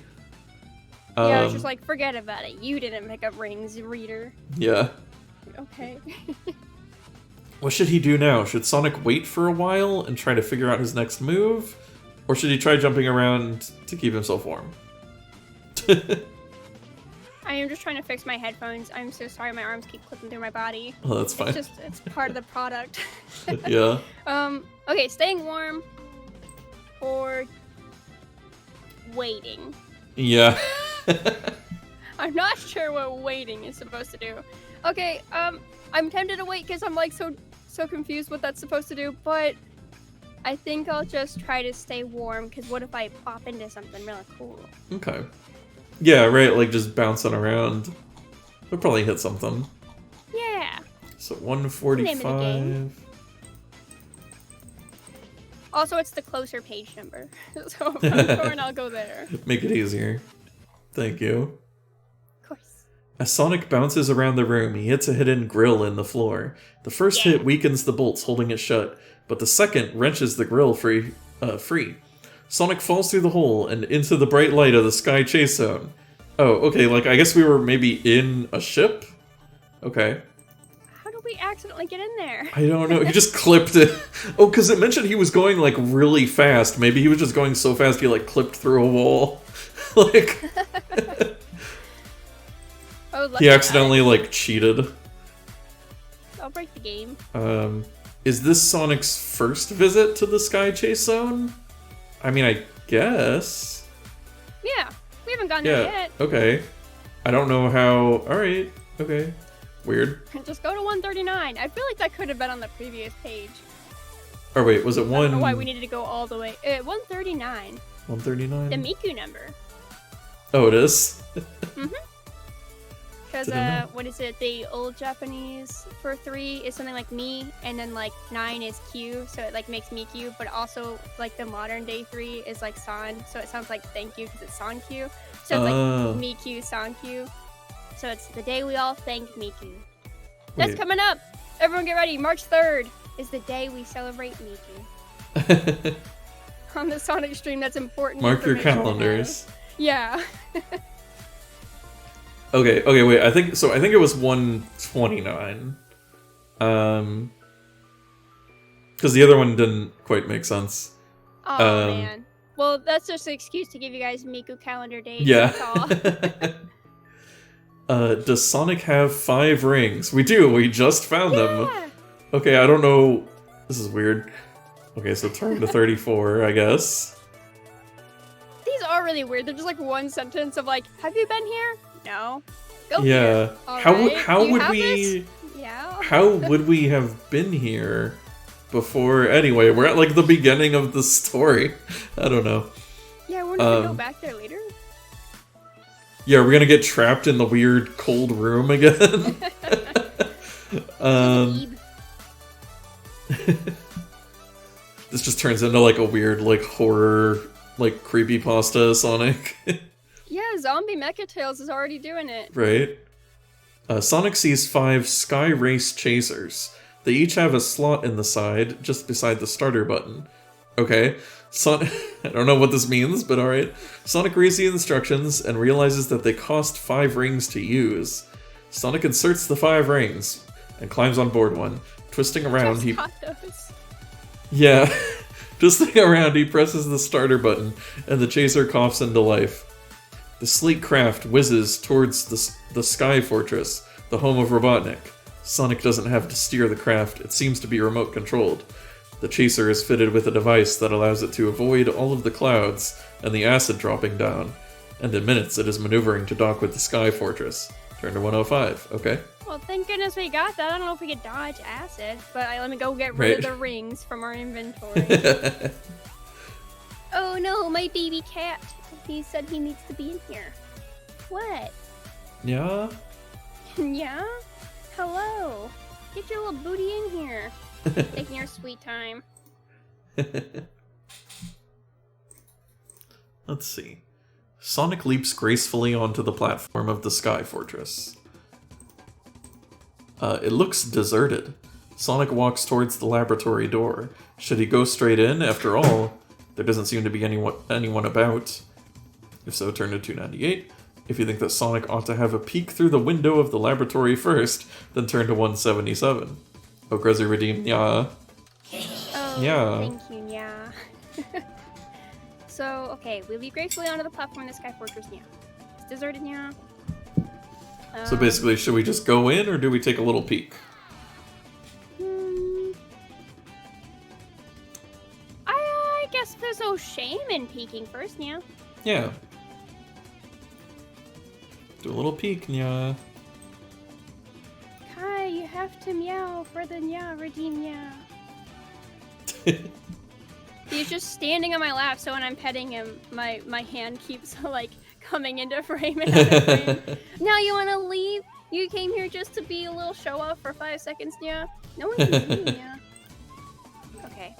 Yeah, it's just like, forget about it. You didn't pick up rings, reader. Yeah. Okay. What should he do now? Should Sonic wait for a while and try to figure out his next move? Or should he try jumping around to keep himself warm? I am just trying to fix my headphones. I'm so sorry, my arms keep clipping through my body. Oh, that's fine. It's part of the product. Yeah. Okay, staying warm or waiting. Yeah. I'm not sure what waiting is supposed to do. Okay, I'm tempted to wait because I'm like so so confused what that's supposed to do, but I think I'll just try to stay warm, because what if I pop into something really cool? Okay. Yeah, right, like just bouncing around. We'll probably hit something. Yeah. So 145. Also, it's the closer page number. So if I'm torn, I'll go there. Make it easier. Thank you. Of course. As Sonic bounces around the room, he hits a hidden grill in the floor. The first hit weakens the bolts holding it shut, but the second wrenches the grill free. Sonic falls through the hole and into the bright light of the Sky Chase Zone. Oh, okay, like I guess we were maybe in a ship? Okay. How did we accidentally get in there? I don't know, he just clipped it. Oh, because it mentioned he was going like really fast. Maybe he was just going so fast he like clipped through a wall. Like... he accidentally like cheated. I'll break the game. Is this Sonic's first visit to the Sky Chase Zone? I mean, I guess. Yeah, we haven't gotten there yet. Okay. I don't know how... Alright, okay. Weird. Just go to 139. I feel like that could have been on the previous page. Oh wait, was it one... I don't know why we needed to go all the way. 139. 139? The Miku number. Oh, it is? Mm-hmm. Because, what is it? The old Japanese for 3 is something like mi, and then, like, 9 is Q, so it, like, makes Miku, but also, like, the modern day 3 is, like, San, so it sounds like thank you because it's San Q. So it's, like, Miku, San Q. So it's the day we all thank Miku. That's coming up! Everyone get ready! March 3rd is the day we celebrate Miku. On the Sonic stream, that's important. Mark your calendars. Yeah. Okay, wait, I think it was 129. Because the other one didn't quite make sense. Oh, man. Well, that's just an excuse to give you guys Miku calendar dates. Yeah. That's all. Does Sonic have 5 rings? We do, we just found them. Okay, I don't know. This is weird. Okay, so turn to 34, I guess. These are really weird. They're just like one sentence of like, have you been here? No. Go here. How would we... This? Yeah. How would we have been here before? Anyway, we're at like the beginning of the story. I don't know. Yeah, we're gonna go back there later. Yeah, we're gonna get trapped in the weird cold room again. This just turns into like a weird like horror like creepypasta Sonic. Yeah, Zombie Mecha Tales is already doing it. Right. Sonic sees 5 Sky Race Chasers. They each have a slot in the side, just beside the starter button. Okay. I don't know what this means, but alright. Sonic reads the instructions and realizes that they cost 5 rings to use. Sonic inserts the 5 rings and climbs on board one. Twisting around, he... Yeah. Twisting around, he presses the starter button, and the chaser coughs into life. The sleek craft whizzes towards the Sky Fortress, the home of Robotnik. Sonic doesn't have to steer the craft, it seems to be remote controlled. The chaser is fitted with a device that allows it to avoid all of the clouds and the acid dropping down, and in minutes it is maneuvering to dock with the Sky Fortress. Turn to 105, okay? Well, thank goodness we got that. I don't know if we could dodge acid, but let me go get rid of the rings from our inventory. Oh no, my baby cat. He said he needs to be in here. What? Yeah? Yeah? Hello. Get your little booty in here. Taking your sweet time. Let's see. Sonic leaps gracefully onto the platform of the Sky Fortress. It looks deserted. Sonic walks towards the laboratory door. Should he go straight in? After all, there doesn't seem to be anyone about. If so, turn to 298. If you think that Sonic ought to have a peek through the window of the laboratory first, then turn to 177. Oh, Grezzy redeemed, yeah. Oh, yeah. Thank you, yeah. So, okay, we leap gracefully onto the platform in the Sky Fortress, yeah. It's deserted, yeah. So basically, should we just go in, or do we take a little peek? I guess there's no shame in peeking first, yeah. Yeah. Do a little peek, yeah. Hi. have to meow for the redeem meow. He's just standing on my lap, so when I'm petting him, my hand keeps like coming into frame and out of frame. Now you wanna leave? You came here just to be a little show off for 5 seconds, yeah? No one can see me, yeah. Okay.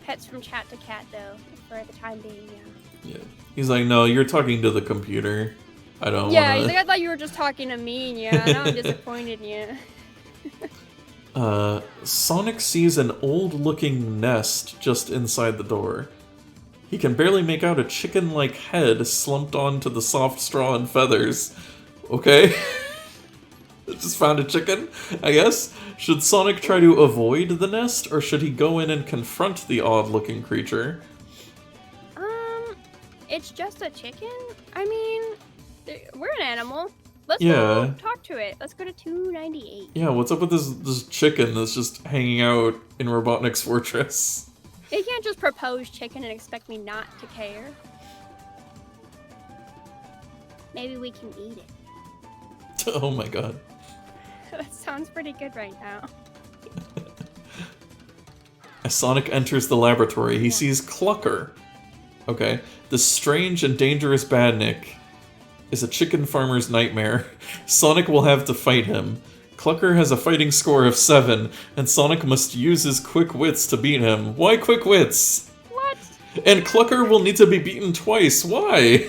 Pets from chat to cat, though, for the time being, yeah. Yeah. He's like, no, you're talking to the computer. I don't Yeah, wanna... he's like, I thought you were just talking to me, yeah. Now I'm disappointed, yeah. Sonic sees an old-looking nest just inside the door. He can barely make out a chicken-like head slumped onto the soft straw and feathers. Okay. Just found a chicken, I guess. Should Sonic try to avoid the nest, or should he go in and confront the odd-looking creature? It's just a chicken? I mean, we're an animal. Let's go talk to it. Let's go to 298. Yeah, what's up with this chicken that's just hanging out in Robotnik's fortress? You can't just propose chicken and expect me not to care. Maybe we can eat it. Oh my god. That sounds pretty good right now. As Sonic enters the laboratory, he sees Clucker. Okay. This strange and dangerous badnik is a chicken farmer's nightmare. Sonic will have to fight him. Clucker has a fighting score of 7, and Sonic must use his quick wits to beat him. Why quick wits? What? And Clucker will need to be beaten twice. Why?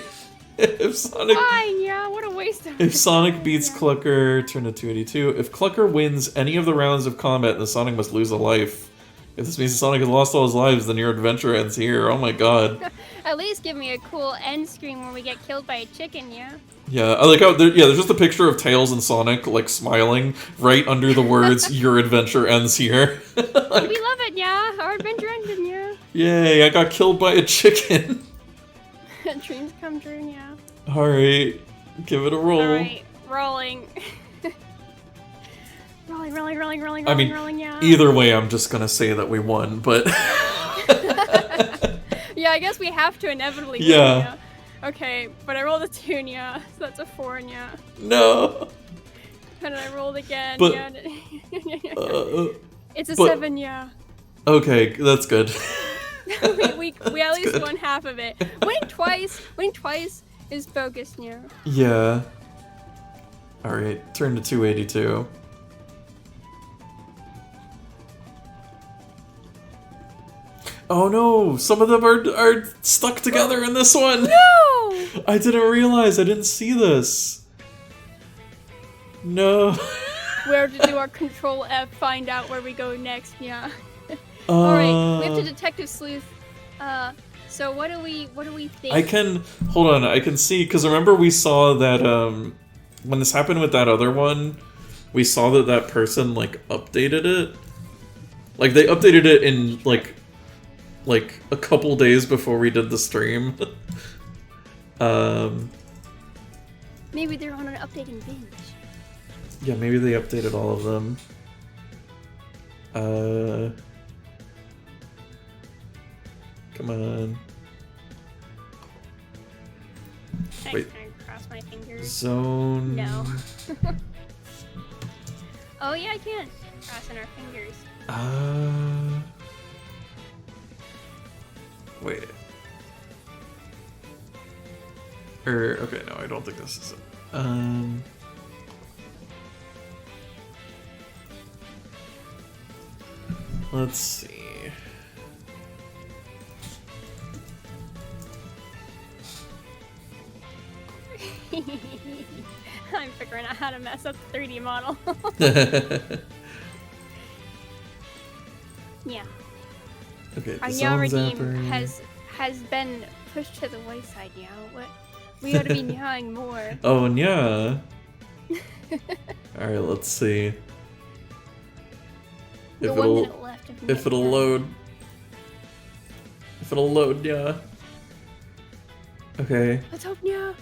If Sonic... Why? Yeah, what a waste of... If Sonic beats Clucker, turn to 282. If Clucker wins any of the rounds of combat, then Sonic must lose a life. If this means Sonic has lost all his lives, then your adventure ends here. Oh my god. At least give me a cool end screen where we get killed by a chicken, yeah? Yeah, I like how there's just a picture of Tails and Sonic, like, smiling right under the words, your adventure ends here. Like, we love it, yeah? Our adventure ended, yeah? Yay, I got killed by a chicken. Dreams come true, yeah. Alright, give it a roll. Alright, rolling. rolling, I mean, rolling, yeah. Either way, I'm just gonna say that we won, but... Yeah, I guess we have to inevitably win, yeah. yeah. Okay, but I rolled a 2, yeah, so that's a 4, yeah. No! And then I rolled again, but, yeah. It's a but, 7, yeah. Okay, that's good. we at least good. Won half of it. Winning twice is bogus, yeah. Yeah. Alright, turn to 282. Oh no! Some of them are stuck together in this one! No! I didn't realize, I didn't see this. No. We have to do our Control F, find out where we go next, yeah. Alright, we have to Detective Sleuth. So what do we think? I can see, because remember we saw that, when this happened with that other one, we saw that person, like, updated it. Like, they updated it in, like a couple days before we did the stream. Maybe they're on an updating binge. Yeah, maybe they updated all of them. Come on. Wait. Can I cross my fingers? Zone... No. Oh yeah, I can. Crossing our fingers. Wait. Okay, no, I don't think this is it. Let's see. I'm figuring out how to mess up the 3D model. Yeah. Okay, our Zone redeem Zapper has been pushed to the wayside, yeah. What? We ought to be meowing more. Oh, yeah. Alright, let's see. The 1 minute left of if it'll load. If it'll load, yeah. Okay. Let's hope, yeah.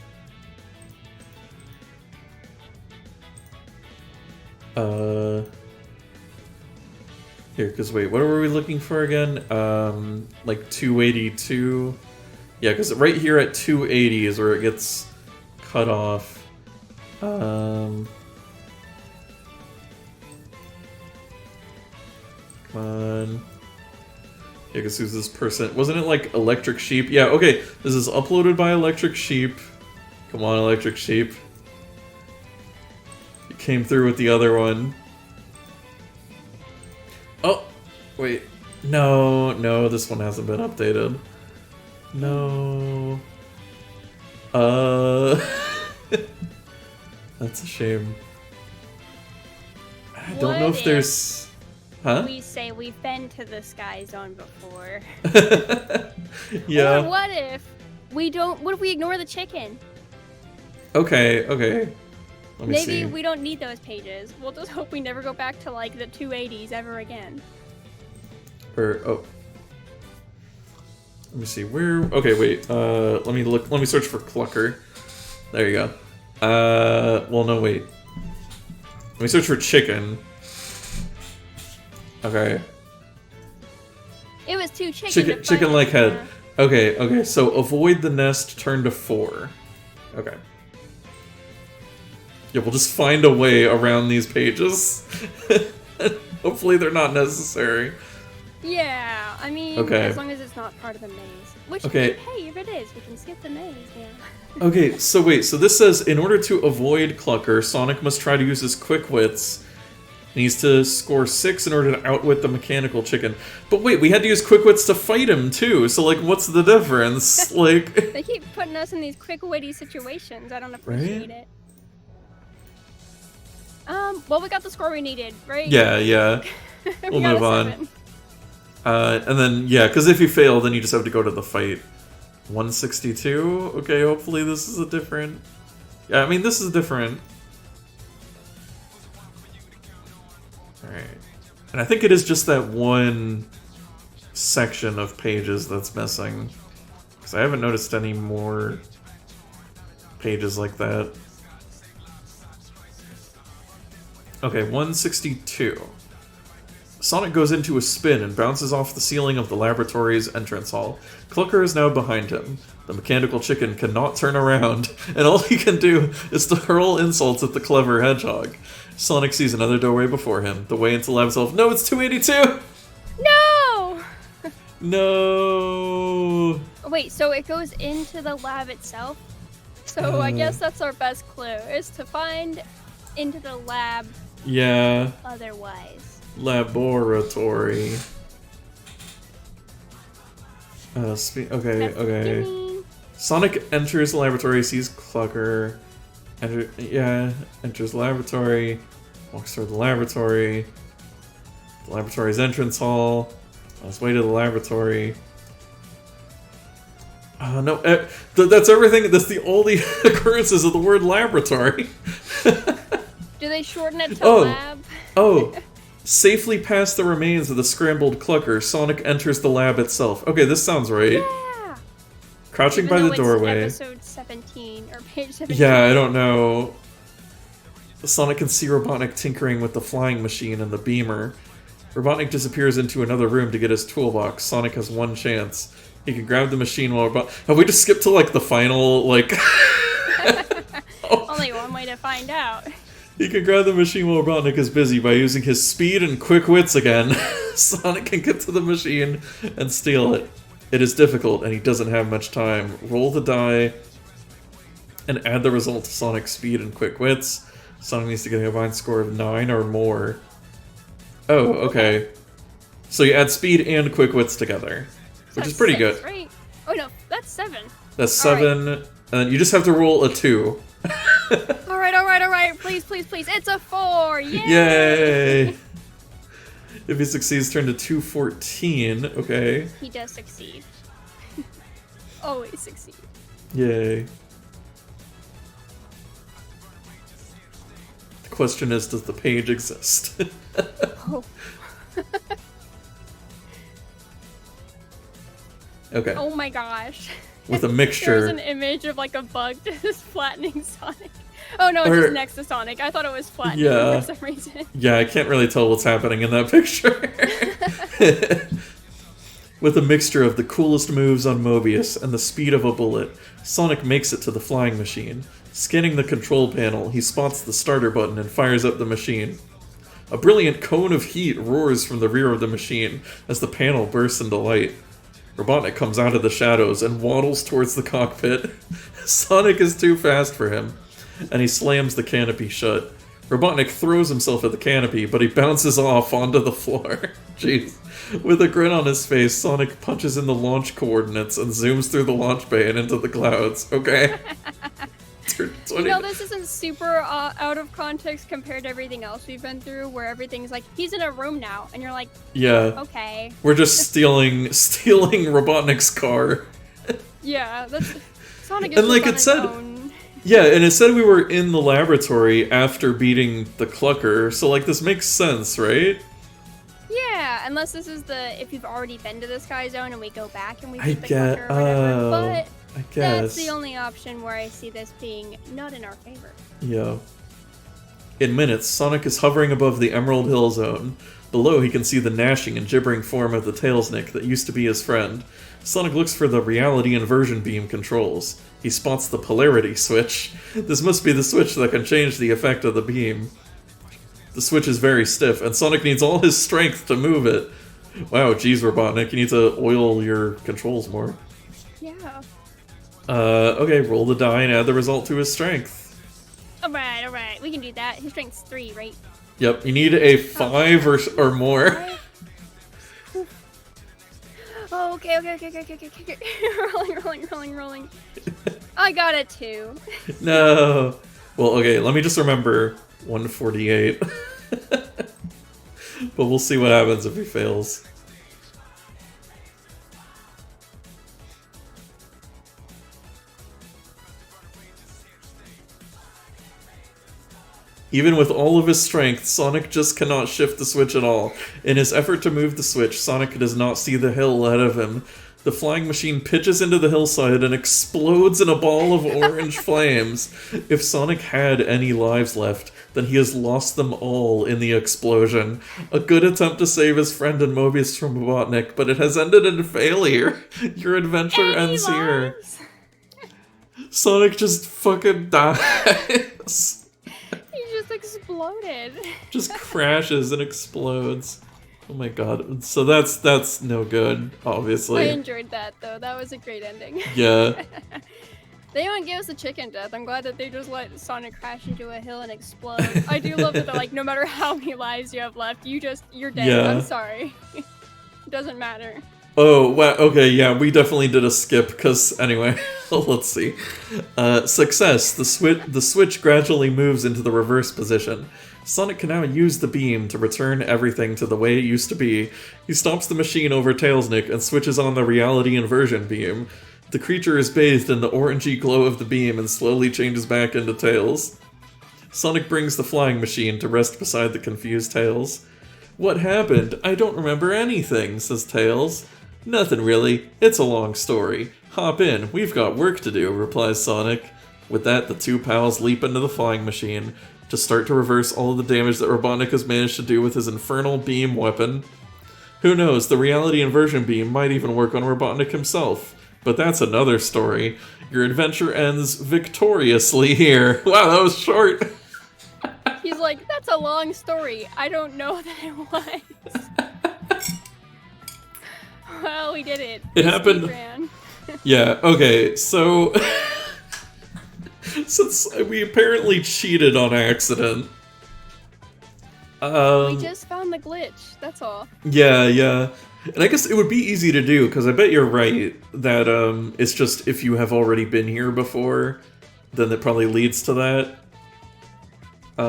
Here, because wait, what were we looking for again? Like 282. Yeah, because right here at 280 is where it gets cut off. Come on. Yeah, because who's this person? Wasn't it like Electric Sheep? Yeah, okay. This is uploaded by Electric Sheep. Come on, Electric Sheep. You came through with the other one. Oh, wait. No, this one hasn't been updated. No. That's a shame. I don't know if there's... Huh? We say we've been to the Sky Zone before. Yeah. Or what if we don't... What if we ignore the chicken? Okay. Let me see. Maybe we don't need those pages. We'll just hope we never go back to, like, the 280s ever again. Let me see, where... Okay, wait, let me search for Clucker. There you go. Well, no, wait. Let me search for chicken. Okay. It was too chicken. Chicken-like head. Okay, so avoid the nest, turn to 4. Okay. Yeah, we'll just find a way around these pages. Hopefully they're not necessary. Yeah, I mean, okay. As long as it's not part of the maze. Which, okay. Hey, if it is, we can skip the maze, yeah. Okay, so wait, so this says, in order to avoid Clucker, Sonic must try to use his quick wits. He needs to score 6 in order to outwit the mechanical chicken. But wait, we had to use quick wits to fight him, too, so, like, what's the difference? Like... They keep putting us in these quick witty situations, I don't appreciate it. Well, we got the score we needed, right? Yeah. We'll move on. And then, yeah, because if you fail, then you just have to go to the fight. 162? Okay, hopefully this is a different... Yeah, I mean, this is different. Alright. And I think it is just that one section of pages that's missing. Because I haven't noticed any more pages like that. Okay, 162. Sonic goes into a spin and bounces off the ceiling of the laboratory's entrance hall. Clucker is now behind him. The mechanical chicken cannot turn around, and all he can do is to hurl insults at the clever Hedgehog. Sonic sees another doorway before him, the way into Lab itself. No, it's 282! No! No! Wait, so it goes into the lab itself? So I guess that's our best clue, is to find into the lab. Yeah. Otherwise. Laboratory. Okay. Sonic enters the laboratory, sees Clucker. Enters the laboratory. Walks toward the laboratory. The laboratory's entrance hall. On his way to the laboratory. No, that's everything. That's the only occurrences of the word laboratory. Do they shorten it to lab? Safely past the remains of the scrambled Clucker, Sonic enters the lab itself. Okay, this sounds right. Yeah. Crouching Even by the doorway. It's episode 17 or page 17. Yeah, I don't know. Sonic can see Robotnik tinkering with the flying machine and the beamer. Robotnik disappears into another room to get his toolbox. Sonic has one chance. He can grab the machine while Have we just skipped to, like, the final, like... Only one way to find out. He can grab the machine while Robotnik is busy by using his speed and quick wits again. Sonic can get to the machine and steal it. It is difficult, and he doesn't have much time. Roll the die and add the result to Sonic's speed and quick wits. Sonic needs to get a combined score of 9 or more. Oh, okay. So you add speed and quick wits together, which is pretty 6, good. Right? Oh no, that's 7. That's 7, right. And then you just have to roll a 2. Alright, please. It's a 4! Yay! Yay! If he succeeds, turn to 214. Okay. He does succeed. Always succeed. Yay. The question is, does the page exist? Oh. Okay. Oh my gosh. With a mixture. There's an image of like a bug just flattening Sonic. Oh no, it's just next to Sonic. I thought it was flattening for some reason. Yeah, I can't really tell what's happening in that picture. With a mixture of the coolest moves on Mobius and the speed of a bullet, Sonic makes it to the flying machine. Scanning the control panel, he spots the starter button and fires up the machine. A brilliant cone of heat roars from the rear of the machine as the panel bursts into light. Robotnik comes out of the shadows and waddles towards the cockpit. Sonic is too fast for him, and he slams the canopy shut. Robotnik throws himself at the canopy, but he bounces off onto the floor. Jeez. With a grin on his face, Sonic punches in the launch coordinates and zooms through the launch bay and into the clouds. Okay. You know, this isn't super out of context compared to everything else we've been through, where everything's like, he's in a room now, and you're like, yeah, okay. We're just stealing Robotnik's car. Yeah, that's Sonic is and like on it said, own. Yeah, and it said we were in the laboratory after beating the Clucker, so like this makes sense, right? Yeah, unless this is if you've already been to the Sky Zone and we go back and we beat the get, Clucker or whatever, but I guess. that's the only option where I see this being not in our favor. Yeah. In minutes, Sonic is hovering above the Emerald Hill Zone. Below, he can see the gnashing and gibbering form of the Tailsnick that used to be his friend. Sonic looks for the reality inversion beam controls. He spots the polarity switch. This must be the switch that can change the effect of the beam. The switch is very stiff, and Sonic needs all his strength to move it. Wow, geez, Robotnik, you need to oil your controls more. Yeah. Okay, roll the die and add the result to his strength. Alright, we can do that. His strength's 3, right? Yep, you need a 5 or more. Oh, okay. rolling. I got a 2. No. Well, okay, let me just remember 148. But we'll see what happens if he fails. Even with all of his strength, Sonic just cannot shift the switch at all. In his effort to move the switch, Sonic does not see the hill ahead of him. The flying machine pitches into the hillside and explodes in a ball of orange flames. If Sonic had any lives left, then he has lost them all in the explosion. A good attempt to save his friend and Mobius from Robotnik, but it has ended in failure. Your adventure ends here. Sonic just fucking dies. Exploded. Just crashes and explodes. Oh my god. So that's no good, obviously. I enjoyed that though. That was a great ending. Yeah. They don't give us a chicken death. I'm glad that they just let Sonic crash into a hill and explode. I do love that they're like, no matter how many lives you have left, you're dead. Yeah. I'm sorry. It doesn't matter. Oh, wow, okay, yeah, we definitely did a skip, because, anyway, let's see. Success. The switch gradually moves into the reverse position. Sonic can now use the beam to return everything to the way it used to be. He stops the machine over Tailsnick and switches on the reality inversion beam. The creature is bathed in the orangey glow of the beam and slowly changes back into Tails. Sonic brings the flying machine to rest beside the confused Tails. What happened? I don't remember anything, says Tails. Nothing really. It's a long story. Hop in, we've got work to do, replies Sonic. With that, the two pals leap into the flying machine to start to reverse all of the damage that Robotnik has managed to do with his infernal beam weapon. Who knows, the reality inversion beam might even work on Robotnik himself. But that's another story. Your adventure ends victoriously here. Wow, that was short. He's like, that's a long story. I don't know that it was. Well, we did it. It happened. Yeah, okay, so since we apparently cheated on accident. We just found the glitch, that's all. Yeah. And I guess it would be easy to do, because I bet you're right that it's just if you have already been here before, then it probably leads to that. I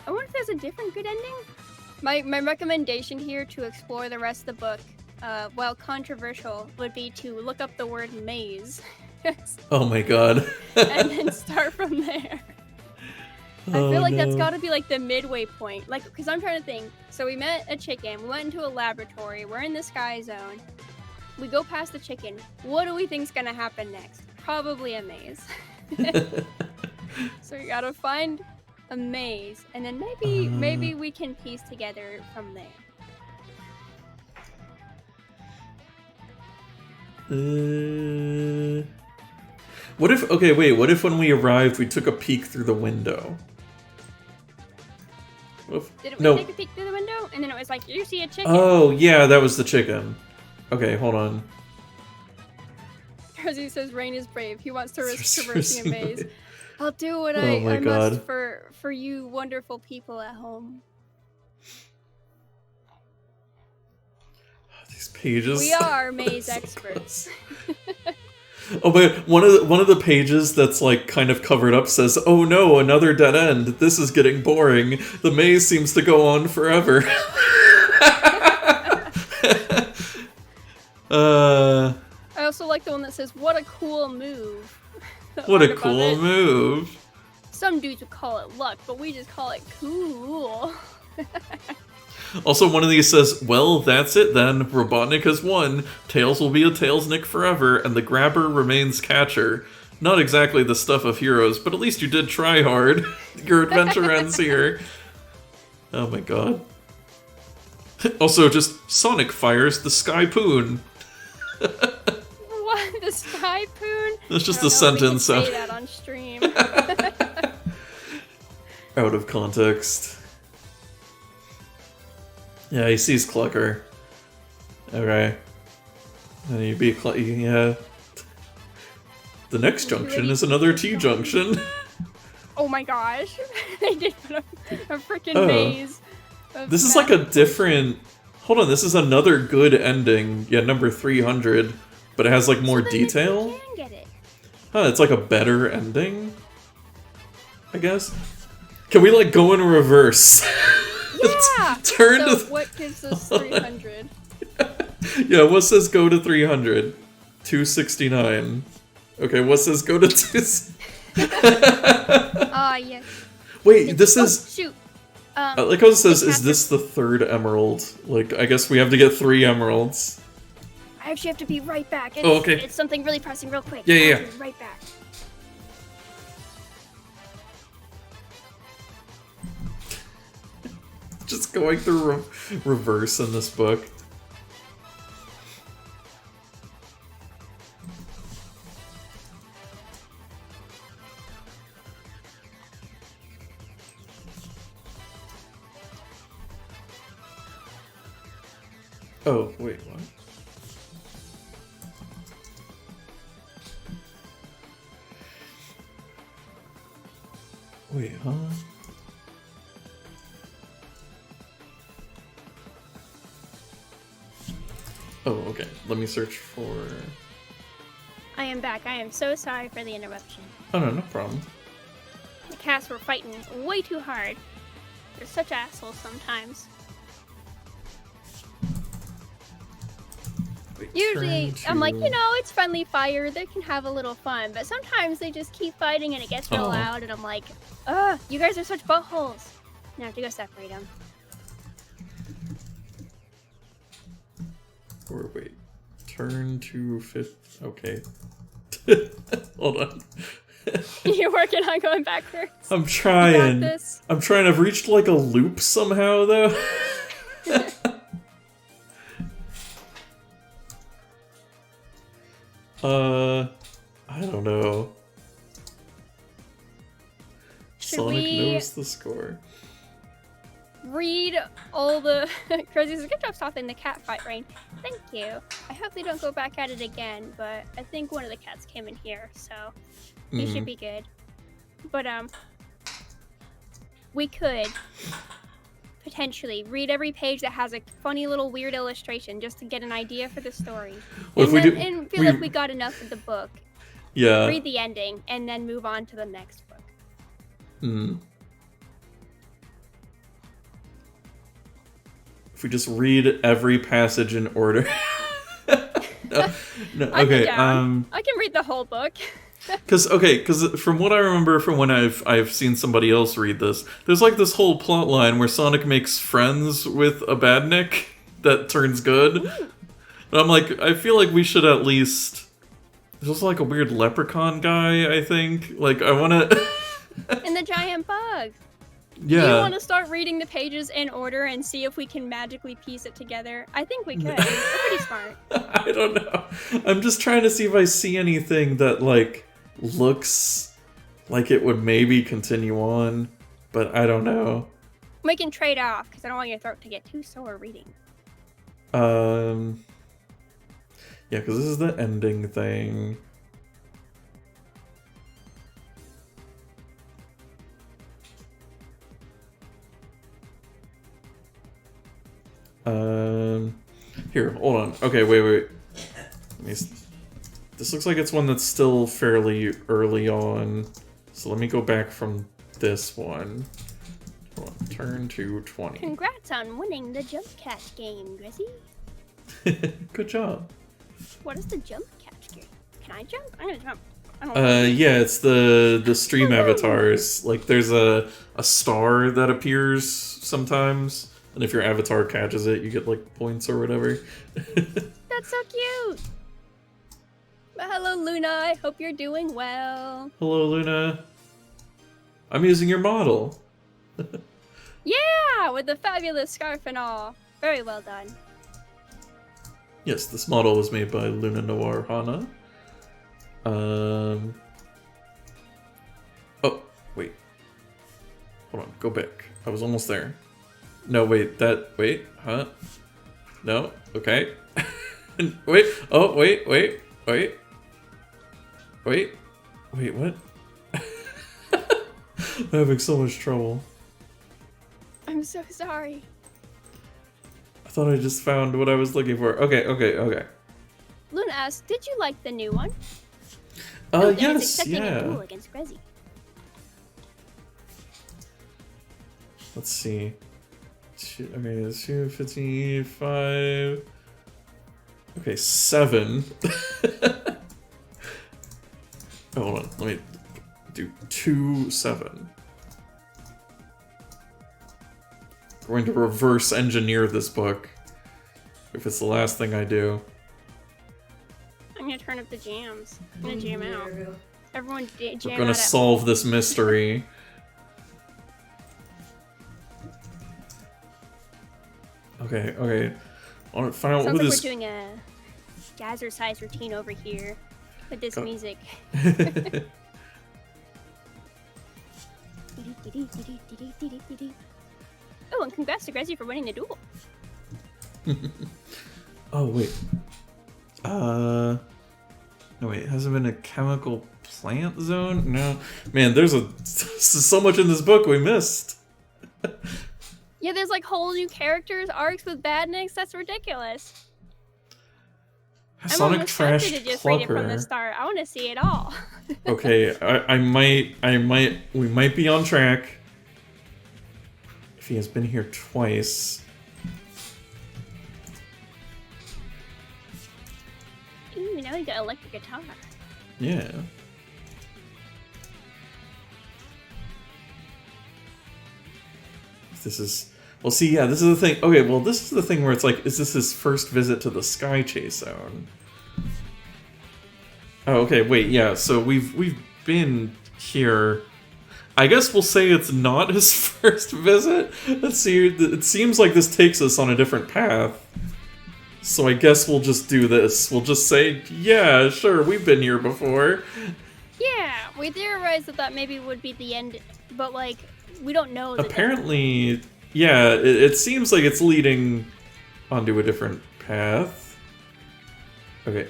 wonder if there's a different good ending? My recommendation here to explore the rest of the book, while controversial, would be to look up the word maze. Oh my god. And then start from there. I feel like that's gotta be like the midway point. Like, because I'm trying to think. So we met a chicken, we went into a laboratory, we're in the Sky Zone. We go past the chicken. What do we think's gonna happen next? Probably a maze. So we gotta find a maze, and then maybe we can piece together from there. What if when we arrived we took a peek through the window? Didn't we No. take a peek through the window? And then it was like, you see a chicken. Oh, yeah, that was the chicken. Okay, hold on. Rosie says Rain is brave. He wants to risk traversing a maze. I'll do what Oh my I God. must for you wonderful people at home. These pages. We are maze experts. Oh, but one of the pages that's like kind of covered up says, "Oh no, another dead end. This is getting boring. The maze seems to go on forever." I also like the one that says, "What a cool move." What a cool move. Some dudes would call it luck, but we just call it cool. Also, one of these says, "Well, that's it then. Robotnik has won. Tails will be a Tailsnik forever, and the grabber remains catcher. Not exactly the stuff of heroes, but at least you did try hard. Your adventure ends here." Oh my god. Also, just Sonic fires the Sky Poon. What? The Sky Poon? That's just I a don't know if we can sentence. say that on stream. Out of context. Yeah, he sees Clucker. Okay. And you beat yeah. The next junction is another T-junction. Oh my gosh. They did put a freaking maze. This is like a different... Hold on, this is another good ending. Yeah, number 300. But it has like more detail? You can get it. Huh, it's like a better ending? I guess? Can we like go in reverse? Yeah! Turn so to... what gives us 300? Yeah, what says go to 300? 269. Okay, what says go to 2... Ah, yes. Wait, this is... Shoot. like how it says, is this the third emerald? Like, I guess we have to get 3 emeralds. I actually have to be right back. It's, Oh, okay. It's something really pressing real quick. Yeah. I'll be right back. Just going through reverse in this book. Oh, wait, what? Wait, huh? Oh, okay. Let me search for... I am back. I am so sorry for the interruption. Oh, no problem. The cats were fighting way too hard. They're such assholes sometimes. Wait, Usually, I'm like, you know, it's friendly fire. They can have a little fun. But sometimes they just keep fighting and it gets real loud. And I'm like, ugh, you guys are such buttholes. Now I have to go separate them. Or wait. Turn to 5th. Okay. Hold on. You're working on going backwards. I'm trying. You got this. I'm trying. I've reached like a loop somehow, though. I don't know. Sonic knows the score. Read all the Crazy says, good job stopping the cat fight, Rain. Thank you. I hope they don't go back at it again, but I think one of the cats came in here, so he should be good. But we could potentially read every page that has a funny little weird illustration just to get an idea for the story. Well, and, then, and feel like we got enough of the book. Yeah. Read the ending and then move on to the next book. If we just read every passage in order. no, okay. I can read the whole book. Because from what I remember from when I've seen somebody else read this, there's like this whole plot line where Sonic makes friends with a badnik that turns good. And I'm like, I feel like we should at least... There's also like a weird leprechaun guy, I think. Like, I want to... And the giant bug. Yeah. Do you want to start reading the pages in order and see if we can magically piece it together? I think we could. We're pretty smart. I don't know. I'm just trying to see if I see anything that, like, looks like it would maybe continue on, but I don't know. We can trade off, because I don't want your throat to get too sore reading. Yeah, because this is the ending thing. Here, hold on. Okay, wait. This looks like it's one that's still fairly early on. So let me go back from this one. Hold on, turn to 20. Congrats on winning the jump catch game, Grizzy. Good job. What is the jump catch game? Can I jump? I'm gonna jump. I don't Yeah, it's the stream avatars. Like, there's a star that appears sometimes, and if your avatar catches it, you get, like, points or whatever. That's so cute! Hello, Luna. I hope you're doing well. Hello, Luna. I'm using your model. Yeah! With the fabulous scarf and all. Very well done. Yes, this model was made by Luna Noir Hana. Oh, wait. Hold on, go back. I was almost there. No, wait, huh? No, okay. Wait, oh, wait, what? I'm having so much trouble. I'm so sorry. I thought I just found what I was looking for. Okay. Luna asked, did you like the new one? Yes, A yeah. duel against Grezzy. Let's see. Okay, it's 2, 15, 5. Okay, 7. Oh, hold on, let me do 2, 7. Going to reverse engineer this book. If it's the last thing I do. I'm gonna turn up the jams. I'm gonna jam out. Everyone jam out. We're gonna solve this mystery. Okay. I want to find out Sounds who like this. we're doing a jazzercise routine over here with this music. Oh, and congrats to Grezzy for winning the duel. Oh wait. No wait, hasn't been a chemical plant zone? No. Man, there's so much in this book we missed. Yeah, there's like whole new characters, arcs with badniks. That's ridiculous. Sonic I'm Trash tempted to just read it from the Clucker. start. I want to see it all. Okay, we might be on track. If he has been here twice. Ooh, now we got electric guitar. Yeah. This is... Well, see, yeah, this is the thing. Okay, well, this is the thing where it's like, is this his first visit to the Sky Chase Zone? Oh, okay, wait, yeah, so we've been here. I guess we'll say it's not his first visit. Let's see, it seems like this takes us on a different path. So I guess we'll just do this. We'll just say, yeah, sure, we've been here before. Yeah, we theorized that maybe would be the end, but like, we don't know. Apparently, yeah, it seems like it's leading onto a different path. Okay.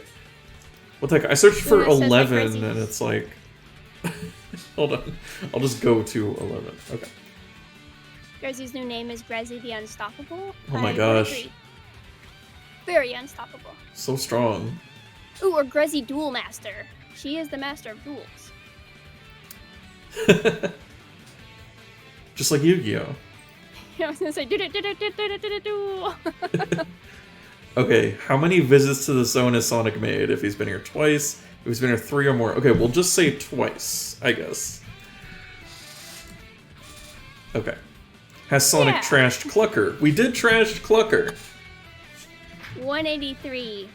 What the heck? I searched for 11 and it's like... Hold on. I'll just go to 11. Okay. Grezzy's new name is Grezzy the Unstoppable. Oh my I would gosh. agree. Very unstoppable. So strong. Ooh, or Grezzy Duel Master. She is the master of duels. Just like Yu-Gi-Oh! I was gonna say do. Okay, how many visits to the zone has Sonic made? If he's been here twice, if he's been here 3 or more. Okay, we'll just say twice, I guess. Okay. Has Sonic trashed Clucker? We did trash Clucker. 183.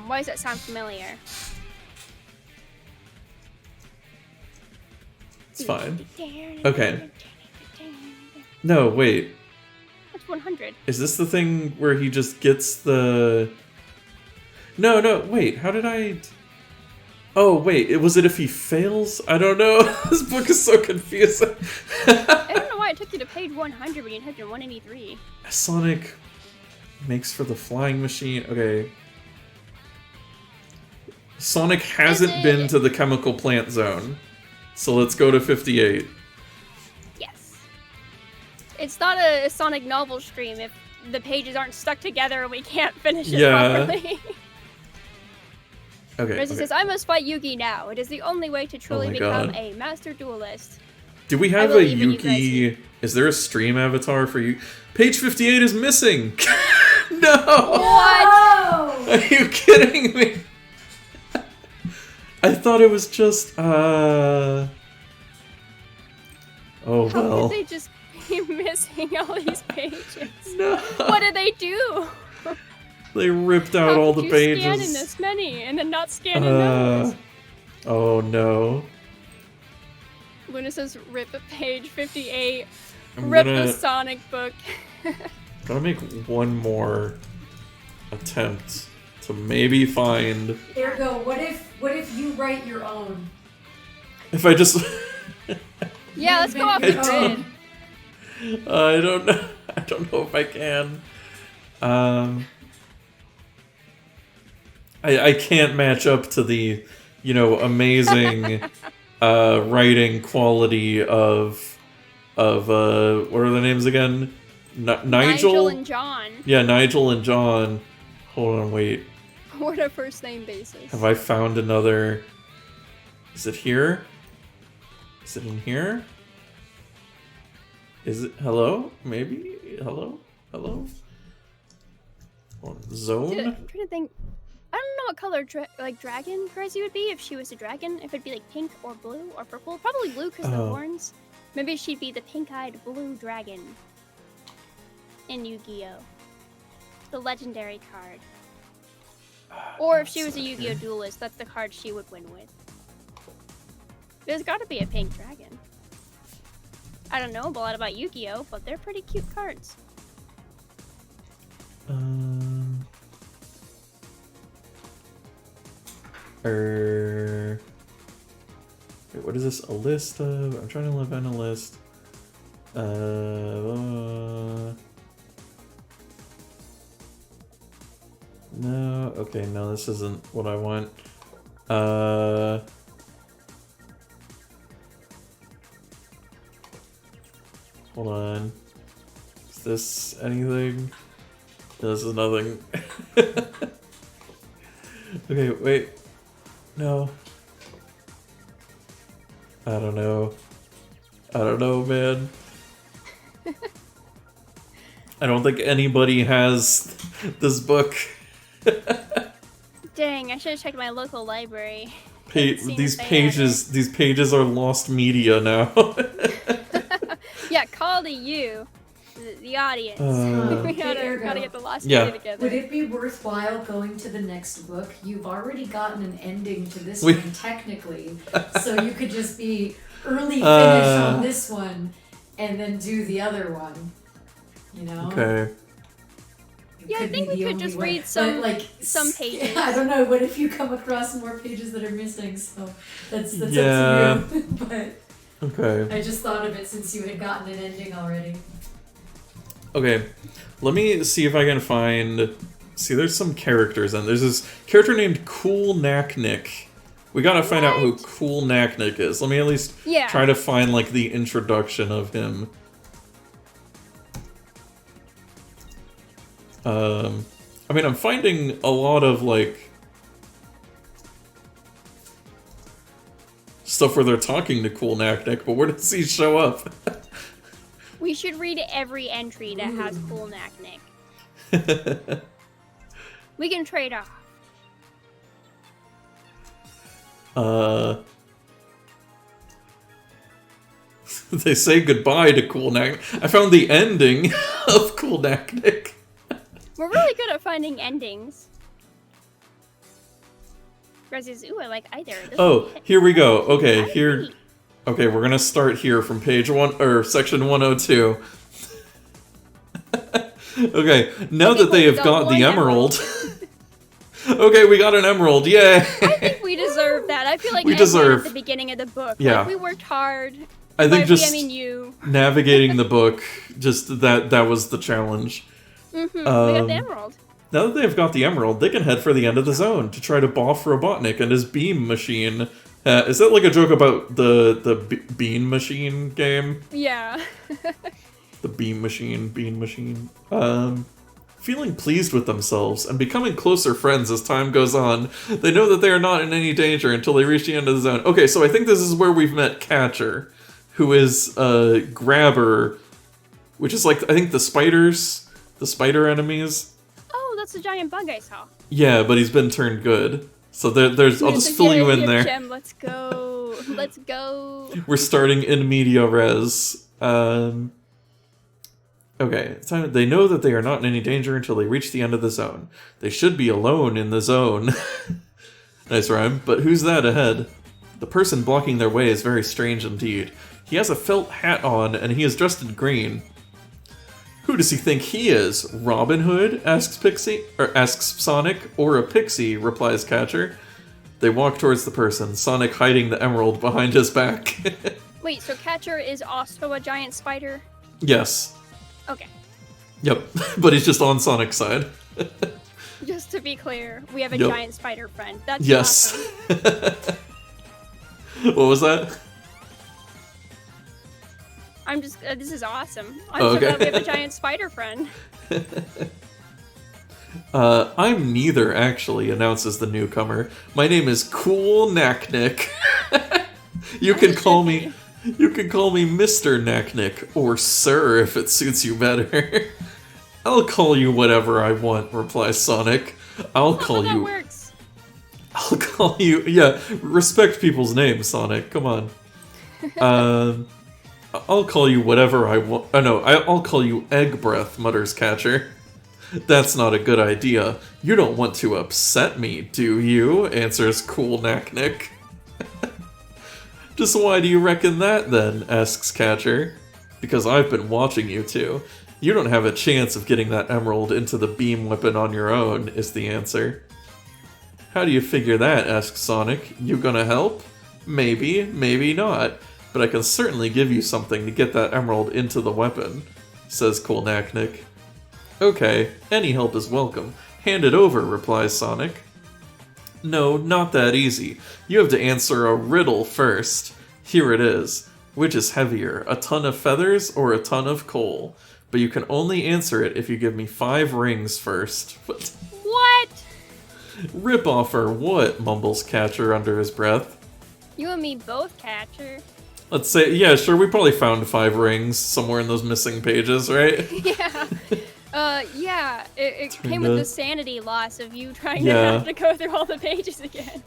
Why does that sound familiar? It's fine. Okay. No, wait. What's 100? Is this the thing where he just gets the... No, wait, how did I... Oh, wait, was it if he fails? I don't know. This book is so confusing. I don't know why why it took you to page 100 when you typed in 183. Sonic makes for the flying machine. Okay. Sonic hasn't been to the chemical plant zone. So let's go to 58. Yes. It's not a Sonic novel stream if the pages aren't stuck together and we can't finish it properly. Okay. Resi says, I must fight Yugi now. It is the only way to truly become a master duelist. Do we have a Yugi? Is there a stream avatar for you? Page 58 is missing! No! What? Are you kidding me? I thought it was just, Oh, well. How could they just be missing all these pages? No. What did they do? They ripped out all the pages. How could you scan in this many and then not scan in those? Oh no. Luna says, rip page 58. Rip the Sonic book. I'm gonna make one more attempt to maybe find... Ergo, what if you write your own? If I just... Yeah, let's go off the grid. I don't know. I don't know if I can. I can't match up to the, you know, amazing writing quality of what are the names again? Nigel and John. Yeah, Nigel and John. Hold on, wait. What a first name basis. Have I found another? Is it here? Is it in here? Is it? Hello? Maybe? Hello? Hello? Zone? I'm trying to think. I don't know what color dragon Crazy would be if she was a dragon. If it'd be like pink or blue or purple. Probably blue because of the horns. Maybe she'd be the pink-eyed blue dragon in Yu-Gi-Oh! The legendary card. Or if she was a Yu-Gi-Oh! Duelist, that's the card she would win with. There's gotta be a pink dragon. I don't know a lot about Yu-Gi-Oh! But they're pretty cute cards. Wait, what is this? A list of... I'm trying to find a list. No, okay, no, this isn't what I want. Hold on. Is this anything? No, this is nothing. Okay, wait. No. I don't know. I don't know, man. I don't think anybody has this book. Dang, I should have checked my local library. These pages are lost media now. Yeah, call to you, the audience. We gotta get the lost media together. Would it be worthwhile going to the next book? You've already gotten an ending to this one, technically, so you could just be early finish on this one, and then do the other one. You know? Okay. Yeah, I think we could just read some pages. Yeah, I don't know. What if you come across more pages that are missing? So that's up to you. But okay. I just thought of it since you had gotten an ending already. Okay, let me see if I can find... See, there's some characters, and there's this character named Cool Knack-Nick. We gotta find out who Cool Knack-Nick is. Let me at least try to find, like, the introduction of him. I mean, I'm finding a lot of, like... stuff where they're talking to Cool Knack-Nick, but where does he show up? We should read every entry that has Cool Knack-Nick. We can trade off. They say goodbye to Cool Knack. I found the ending of Cool Knack-Nick. We're really good at finding endings. Grezzy's, ooh, I like either. Here we go. Okay, here. Okay, we're gonna start here from page 1 or section 102. Okay, now that they have got the emerald. Okay, we got an emerald. Yay! I think we deserve that. I feel like we deserve deserve at the beginning of the book. Yeah. Like, we worked hard. I think just I mean you. navigating the book, just that was the challenge. We got the emerald. Now that they've got the emerald, they can head for the end of the zone to try to boff Robotnik and his beam machine. Is that like a joke about the bean machine game? Yeah. The bean machine. Feeling pleased with themselves and becoming closer friends as time goes on, they know that they are not in any danger until they reach the end of the zone. Okay, so I think this is where we've met Catcher, who is Grabber, which is like, I think the spider enemies. Oh, that's the giant bug I saw. Yeah, but he's been turned good. So there's I'll just fill you in there. Gem, let's go. Let's go. We're starting in media res. Okay, they know that they are not in any danger until they reach the end of the zone. They should be alone in the zone. Nice rhyme, but who's that ahead? The person blocking their way is very strange indeed. He has a felt hat on, and he is dressed in green. Who does he think he is? Robin Hood? Asks Sonic, or a pixie, replies Catcher. They walk towards the person, Sonic hiding the emerald behind his back. Wait, so Catcher is also a giant spider? Yes. Okay. Yep, but he's just on Sonic's side. Just to be clear, we have a giant spider friend. That's yes. Awesome. What was that? I'm just, this is awesome. I'm so glad we have a giant spider friend. I'm neither, actually, announces the newcomer. My name is Cool Knacknick. You can call me Mr. Knacknick, or Sir if it suits you better. I'll call you whatever I want, replies Sonic. I'll call you, yeah, respect people's names, Sonic, come on. I'll call you whatever I want. Oh no, I'll call you Egg Breath, mutters Catcher. That's not a good idea. You don't want to upset me, do you? Answers Cool Knacknick. Just why do you reckon that, then? Asks Catcher. Because I've been watching you two. You don't have a chance of getting that emerald into the beam weapon on your own, is the answer. How do you figure that? Asks Sonic. You gonna help? Maybe, maybe not. But I can certainly give you something to get that emerald into the weapon, says Cool Knacknick. Okay, any help is welcome. Hand it over, replies Sonic. No, not that easy. You have to answer a riddle first. Here it is. Which is heavier, a ton of feathers or a ton of coal? But you can only answer it if you give me 5 rings first. What? Rip off or what? Mumbles Catcher under his breath. You and me both, Catcher. Let's say, yeah, sure, we probably found 5 rings somewhere in those missing pages, right? Yeah. Yeah, it came with the sanity loss of you trying to have to go through all the pages again.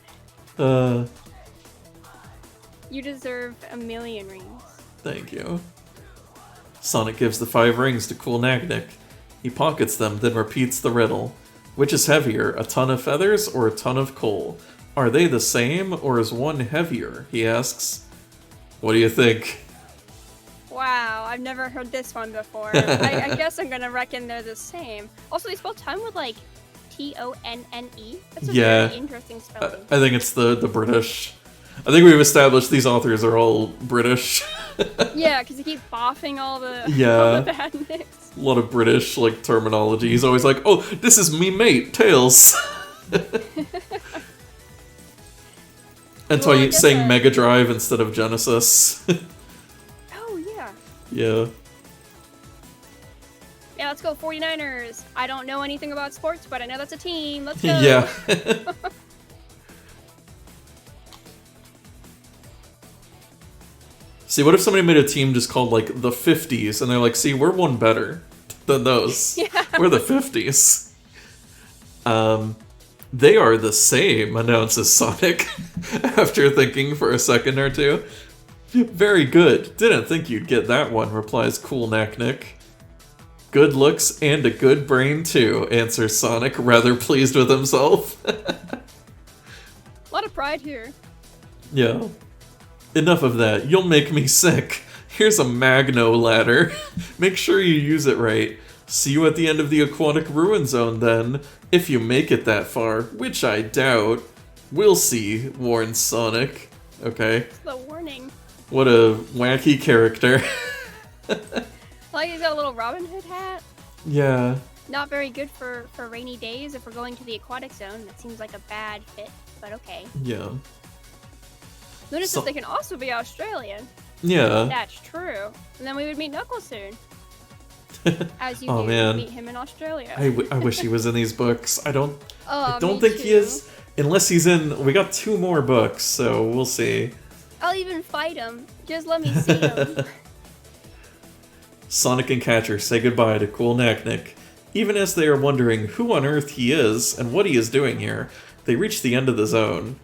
You deserve 1,000,000 rings. Thank you. Sonic gives the 5 rings to Cool Knacknick. He pockets them, then repeats the riddle. Which is heavier, a ton of feathers or a ton of coal? Are they the same, or is one heavier? He asks. What do you think? Wow, I've never heard this one before. I guess I'm gonna reckon they're the same. Also, they spell ton with like T-O-N-N-E. That's a very interesting spelling. I think it's the British. I think we've established these authors are all British. Yeah, because you keep boffing all the badness. A lot of British like terminology. He's always like, "Oh, this is me mate, Tails." That's why you're saying Mega Drive instead of Genesis. Oh, yeah. Yeah. Yeah, let's go 49ers. I don't know anything about sports, but I know that's a team. Let's go. Yeah. See, what if somebody made a team just called, like, the 50s, and they're like, see, we're one better than those. Yeah. We're the 50s. They are the same, announces Sonic, after thinking for a second or two. Very good. Didn't think you'd get that one, replies Cool Knacknick. Good looks and a good brain, too, answers Sonic, rather pleased with himself. A lot of pride here. Yeah. Enough of that. You'll make me sick. Here's a Magno ladder. Make sure you use it right. See you at the end of the aquatic ruin zone, then. If you make it that far, which I doubt. We'll see, warns Sonic. Okay. It's the warning. What a wacky character. Like he's got a little Robin Hood hat. Yeah. Not very good for rainy days if we're going to the aquatic zone. That seems like a bad fit, but okay. Yeah. Notice that they can also be Australian. Yeah. That's true. And then we would meet Knuckles soon. As you meet him in Australia. I wish he was in these books. I don't think too. he is. Unless he's in... We got 2 more books, so we'll see. I'll even fight him. Just let me see him. Sonic and Catcher say goodbye to Cool Knack-Nick. Even as they are wondering who on earth he is and what he is doing here, they reach the end of the zone.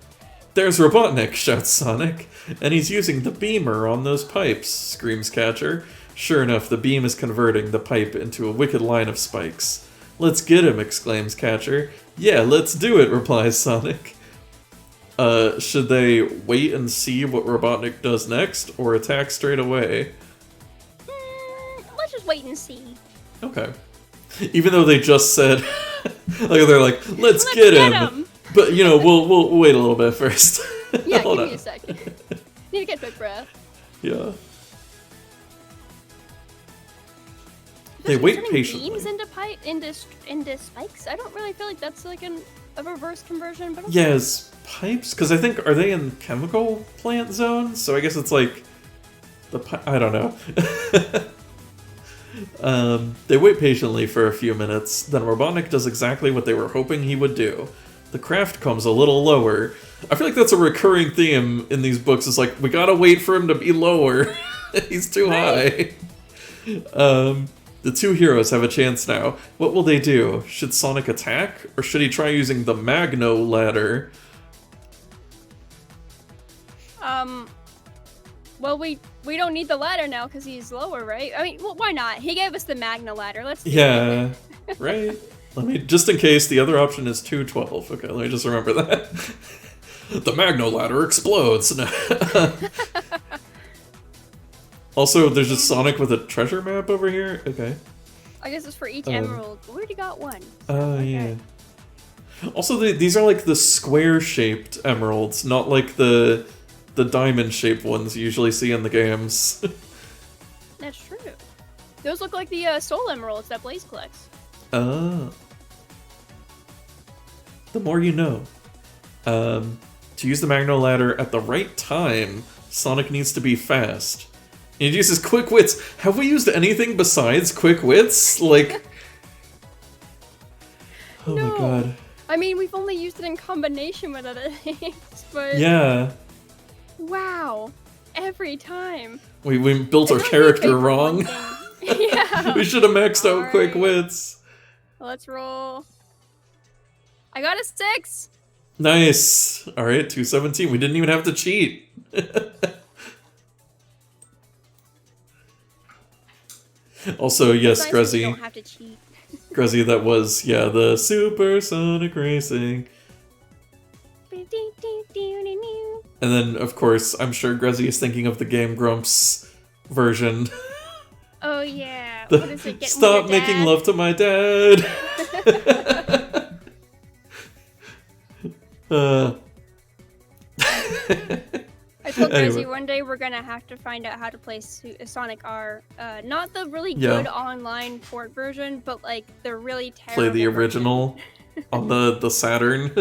"There's Robotnik," shouts Sonic, "and he's using the beamer on those pipes," screams Catcher. Sure enough, the beam is converting the pipe into a wicked line of spikes. "Let's get him," exclaims Catcher. "Yeah, let's do it," replies Sonic. Should they wait and see what Robotnik does next, or attack straight away? Let's just wait and see. Okay. Even though they just said, they're like, let's get him. But we'll wait a little bit first. Yeah, give me a second. Need to get a breath. Yeah. They wait patiently. Beams into spikes. I don't really feel like that's like a reverse conversion, but okay. Yes, pipes. Because I think are they in chemical plant zones? So I guess it's like I don't know. They wait patiently for a few minutes, then Robotnik does exactly what they were hoping he would do. The craft comes a little lower. I feel like that's a recurring theme in these books, is like, we gotta wait for him to be lower. He's too high. The 2 heroes have a chance now. What will they do? Should Sonic attack? Or should he try using the Magno ladder? Well, we don't need the ladder now because he's lower, right? I mean, well, why not? He gave us the Magna ladder. Let's do it. Right? Let me, just in case, the other option is 212. Okay, let me just remember that. The Magno ladder explodes. Also, there's just Sonic with a treasure map over here. Okay. I guess it's for each emerald. We already got one. Yeah. Also, these are like the square-shaped emeralds, not like the diamond-shaped ones you usually see in the games. That's true. Those look like the soul emeralds that Blaze collects. The more you know. To use the Magno ladder at the right time, Sonic needs to be fast. He uses Quick Wits. Have we used anything besides Quick Wits? Like... Oh no. my god. I mean, we've only used it in combination with other things, but... Yeah. Wow. Every time. We built our character wrong. Yeah. We should have maxed out Quick Wits. Let's roll. I got a 6. Nice. Alright, 217. We didn't even have to cheat. Also, yes, nice Grezzy. You don't have to cheat. Grezzy, that was, the Supersonic Racing. And then, of course, I'm sure Grezzy is thinking of the Game Grumps version. Oh, yeah. What is it? Stop making love to my dad! I told Grezzy one day we're gonna have to find out how to play Sonic R. Not the really good online port version, but like the really terrible Play the original on the Saturn.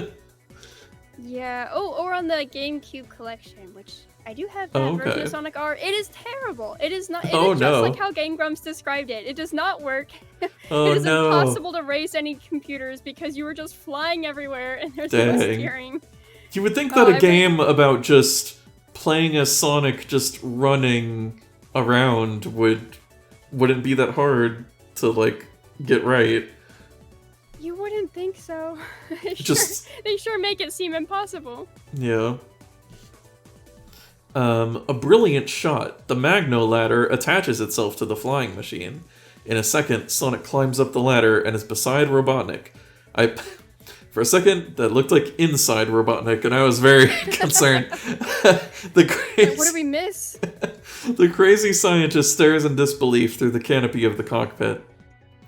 Yeah. Oh, or on the GameCube collection, which I do have that version of Sonic R. It is terrible. It is not. It is just like how Game Grumps described it. It does not work. It is impossible to race any computers because you were just flying everywhere and there's no steering. You would think that a game about just playing as Sonic just running around wouldn't be that hard to like get right. You wouldn't think so. They sure make it seem impossible. Yeah. A brilliant shot. The Magno ladder attaches itself to the flying machine. In a second, Sonic climbs up the ladder and is beside Robotnik. For a second, that looked like inside Robotnik, and I was very concerned. What did we miss? The crazy scientist stares in disbelief through the canopy of the cockpit.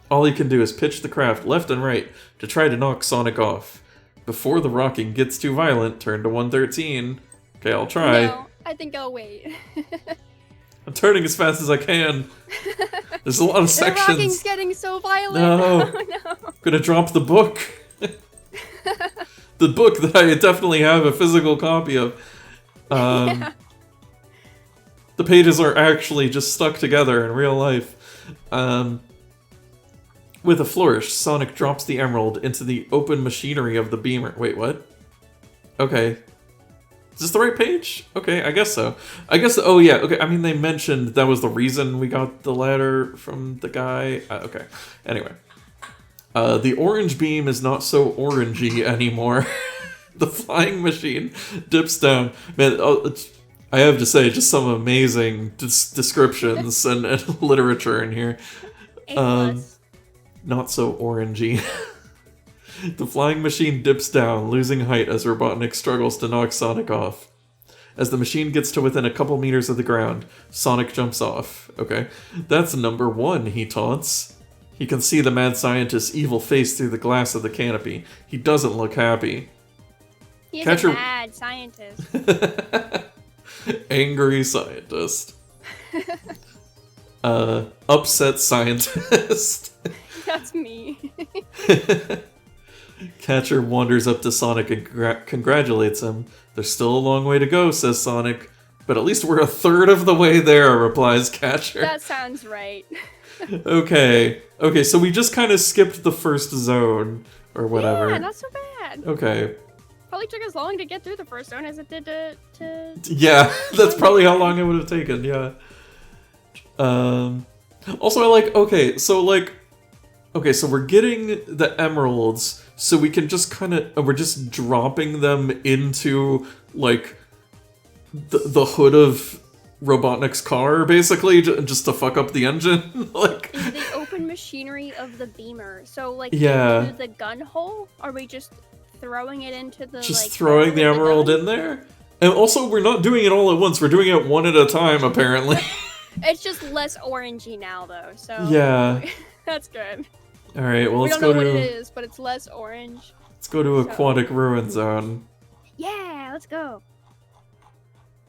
All he can do is pitch the craft left and right to try to knock Sonic off. Before the rocking gets too violent, turn to 113. Okay, I'll try. No, I think I'll wait. I'm turning as fast as I can. There's a lot of sections. The rocking's getting so violent. No. Oh, no. I'm gonna drop the book. The book that I definitely have a physical copy of. Yeah. The pages are actually just stuck together in real life. With a flourish, Sonic drops the emerald into the open machinery of the beamer. Wait, what? Okay. Is this the right page? Okay, I guess so. Oh yeah, okay, I mean, they mentioned that was the reason we got the ladder from the guy. Okay, anyway. The orange beam is not so orangey anymore. The flying machine dips down. Man, I have to say, just some amazing descriptions and literature in here. Not so orangey. The flying machine dips down, losing height as Robotnik struggles to knock Sonic off. As the machine gets to within a couple meters of the ground, Sonic jumps off. Okay, that's number 1, he taunts. He can see the mad scientist's evil face through the glass of the canopy. He doesn't look happy. He's a mad scientist. Angry scientist. Upset scientist. That's me. Catcher wanders up to Sonic and congratulates him. There's still a long way to go, says Sonic. But at least we're a third of the way there, replies Catcher. That sounds right. Okay, so we just kind of skipped the first zone, or whatever. Yeah, not so bad. Okay. Probably took as long to get through the first zone as it did to... Yeah, that's probably how long it would have taken, yeah. Also, I like, okay, so we're getting the emeralds, so we can just kind of, we're just dropping them into, like, the hood of Robotnik's car, basically, just to fuck up the engine. Like, is the open machinery of the beamer, so, like, yeah. into the gun hole? Are we just throwing it into the, just like, throwing the emerald in there? And also, we're not doing it all at once, we're doing it one at a time, apparently. It's just less orangey now, though, so... Yeah. That's good. Alright, well, let's go to... We go don't know to... what it is, but it's less orange. Let's go to Aquatic Ruin Zone. Yeah, let's go.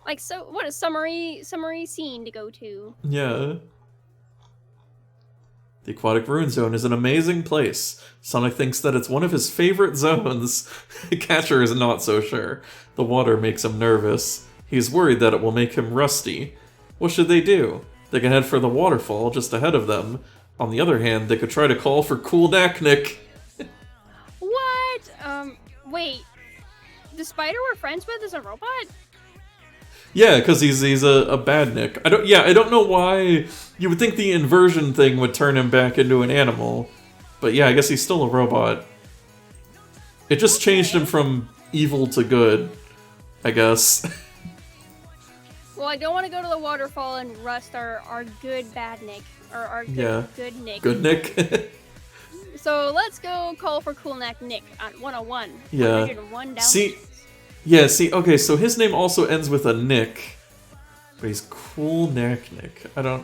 Like, so, what a summary scene to go to. Yeah. The Aquatic Ruin Zone is an amazing place. Sonic thinks that it's one of his favorite zones. Catcher is not so sure. The water makes him nervous. He's worried that it will make him rusty. What should they do? They can head for the waterfall just ahead of them. On the other hand, they could try to call for Cool Naknik. What? Wait. The spider we're friends with is a robot? Yeah, because he's a badnik. I don't know why you would think the inversion thing would turn him back into an animal. But yeah, I guess he's still a robot. It just changed him from evil to good, I guess. Well, I don't want to go to the waterfall and rust our good badnik. Or our good Nick. Good Nick. So let's go call for Cool Nick on 101. Yeah. 101 down. See, okay, so his name also ends with a Nick. But he's Cool Nick. I'm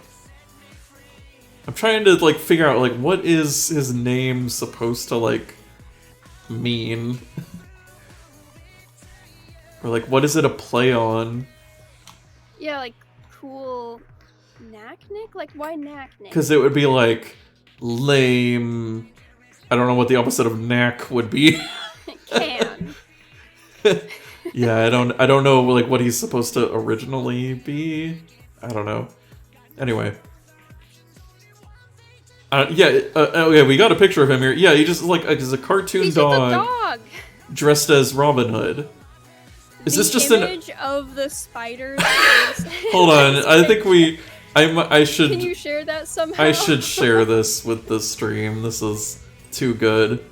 trying to, like, figure out, like, what is his name supposed to, like, mean? Or, like, what is it a play on? Yeah, like, Cool Nick? Like, why Nick? Because it would be, like, lame... I don't know what the opposite of knack would be. Can. Yeah, I don't know, like, what he's supposed to originally be. I don't know. Anyway. Okay, we got a picture of him here. Yeah, he just, like, is a cartoon He's dog, just a dog dressed as Robin Hood. Is this just an image of the spider? Hold on, I think I should... Can you share that somehow? I should share this with the stream. This is too good.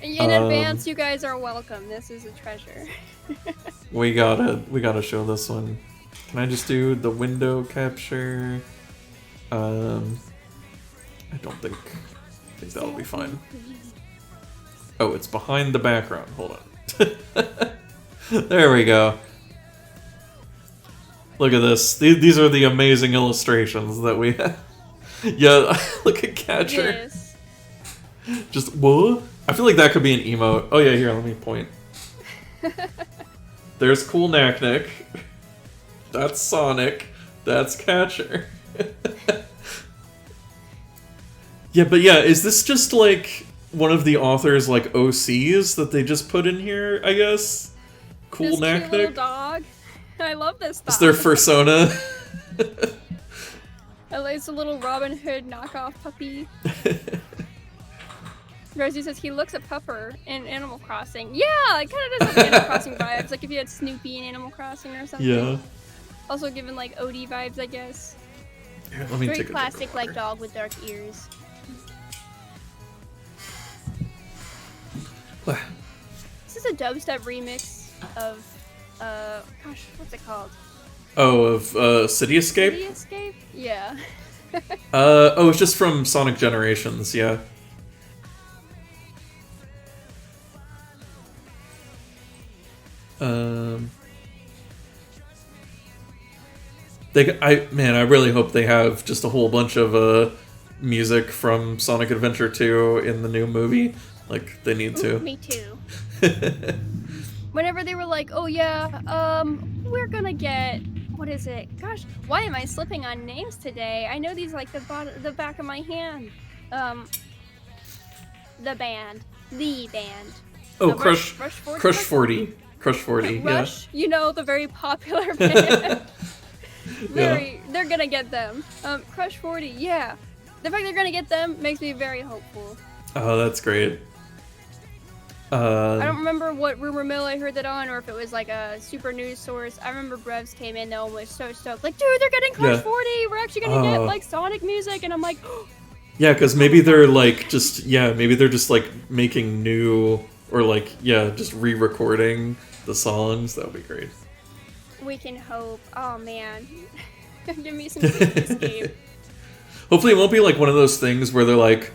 In advance, you guys are welcome. This is a treasure. we gotta show this one. Can I just do the window capture? I don't think that'll be fine. Oh, it's behind the background. Hold on. There we go. Look at this. These are the amazing illustrations that we have. Yeah, look at Catcher. Yes. Just, what? I feel like that could be an emote. Oh yeah, here, let me point. There's Cool Nick. That's Sonic. That's Catcher. Yeah, but yeah, is this just like one of the author's like OCs that they just put in here, I guess? Cool this Knack cute little Nick? dog. I love this dog. It's their fursona. It's a little Robin Hood knockoff puppy. Rosie says he looks a pupper in Animal Crossing. Yeah, it kind of does have Animal Crossing vibes. Like if you had Snoopy in Animal Crossing or something. Yeah. Also given like Odie vibes, I guess. Here, let me Very take a classic drink like of dog with dark ears. water. This is a dubstep remix of gosh, what's it called? Oh, of City Escape? City Escape? Yeah. Oh, it's just from Sonic Generations, yeah. I really hope they have just a whole bunch of music from Sonic Adventure 2 in the new movie. Like, they need to. Ooh, me too. Whenever they were like, oh yeah, we're gonna get, what is it? Gosh, why am I slipping on names today? I know these like the back of my hand. The band. Oh, The Crush 40. Crush 40. Crush 40, Rush, you know, the very popular band. They're gonna get them. Crush 40, yeah. The fact they're gonna get them makes me very hopeful. Oh, that's great. I don't remember what rumor mill I heard that on, or if it was like a super news source. I remember Brevs came in though and was so stoked, like, dude, they're getting Crush 40. We're actually gonna get like Sonic music, and I'm like, yeah, because maybe they're like maybe they're just like making new or like just re-recording the songs. That would be great. we can hope. Oh man, give me some Escape. Hopefully, it won't be like one of those things where they're like.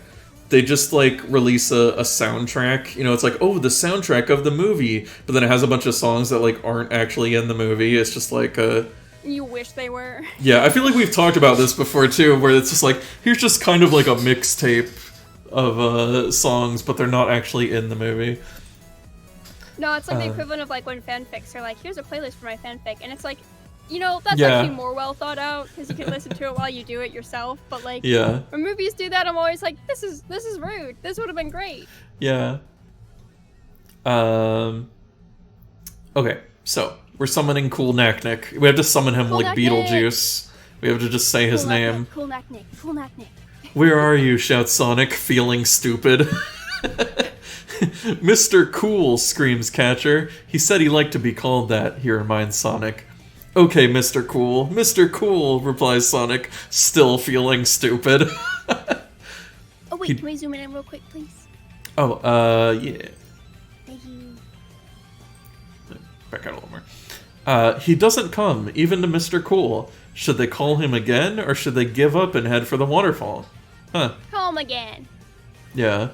They just, like, release a soundtrack. You know, it's like, oh, the soundtrack of the movie. But then it has a bunch of songs that, like, aren't actually in the movie. It's just like You wish they were. Yeah, I feel like we've talked about this before, too, where it's just like, here's just kind of like a mixtape of songs, but they're not actually in the movie. No, it's like the equivalent of, like, when fanfics are like, here's a playlist for my fanfic. And it's like, you know, that's actually more well thought out, because you can listen to it while you do it yourself. But, like, when movies do that, I'm always like, this is rude. This would have been great. Yeah. Okay, so we're summoning Cool Knack Nick. We have to summon him like Beetlejuice. We have to just say his name. Cool Knack Nick. Cool Knack Nick. Where are you? Shouts Sonic, feeling stupid. Mr. Cool, screams Catcher. He said he liked to be called that, he reminds Sonic. Okay, Mr. Cool. Mr. Cool, replies Sonic, still feeling stupid. Oh, wait, can we zoom in real quick, please? Oh, yeah. Thank you. Back out a little more. He doesn't come, even to Mr. Cool. Should they call him again, or should they give up and head for the waterfall? Huh. Call him again. Yeah.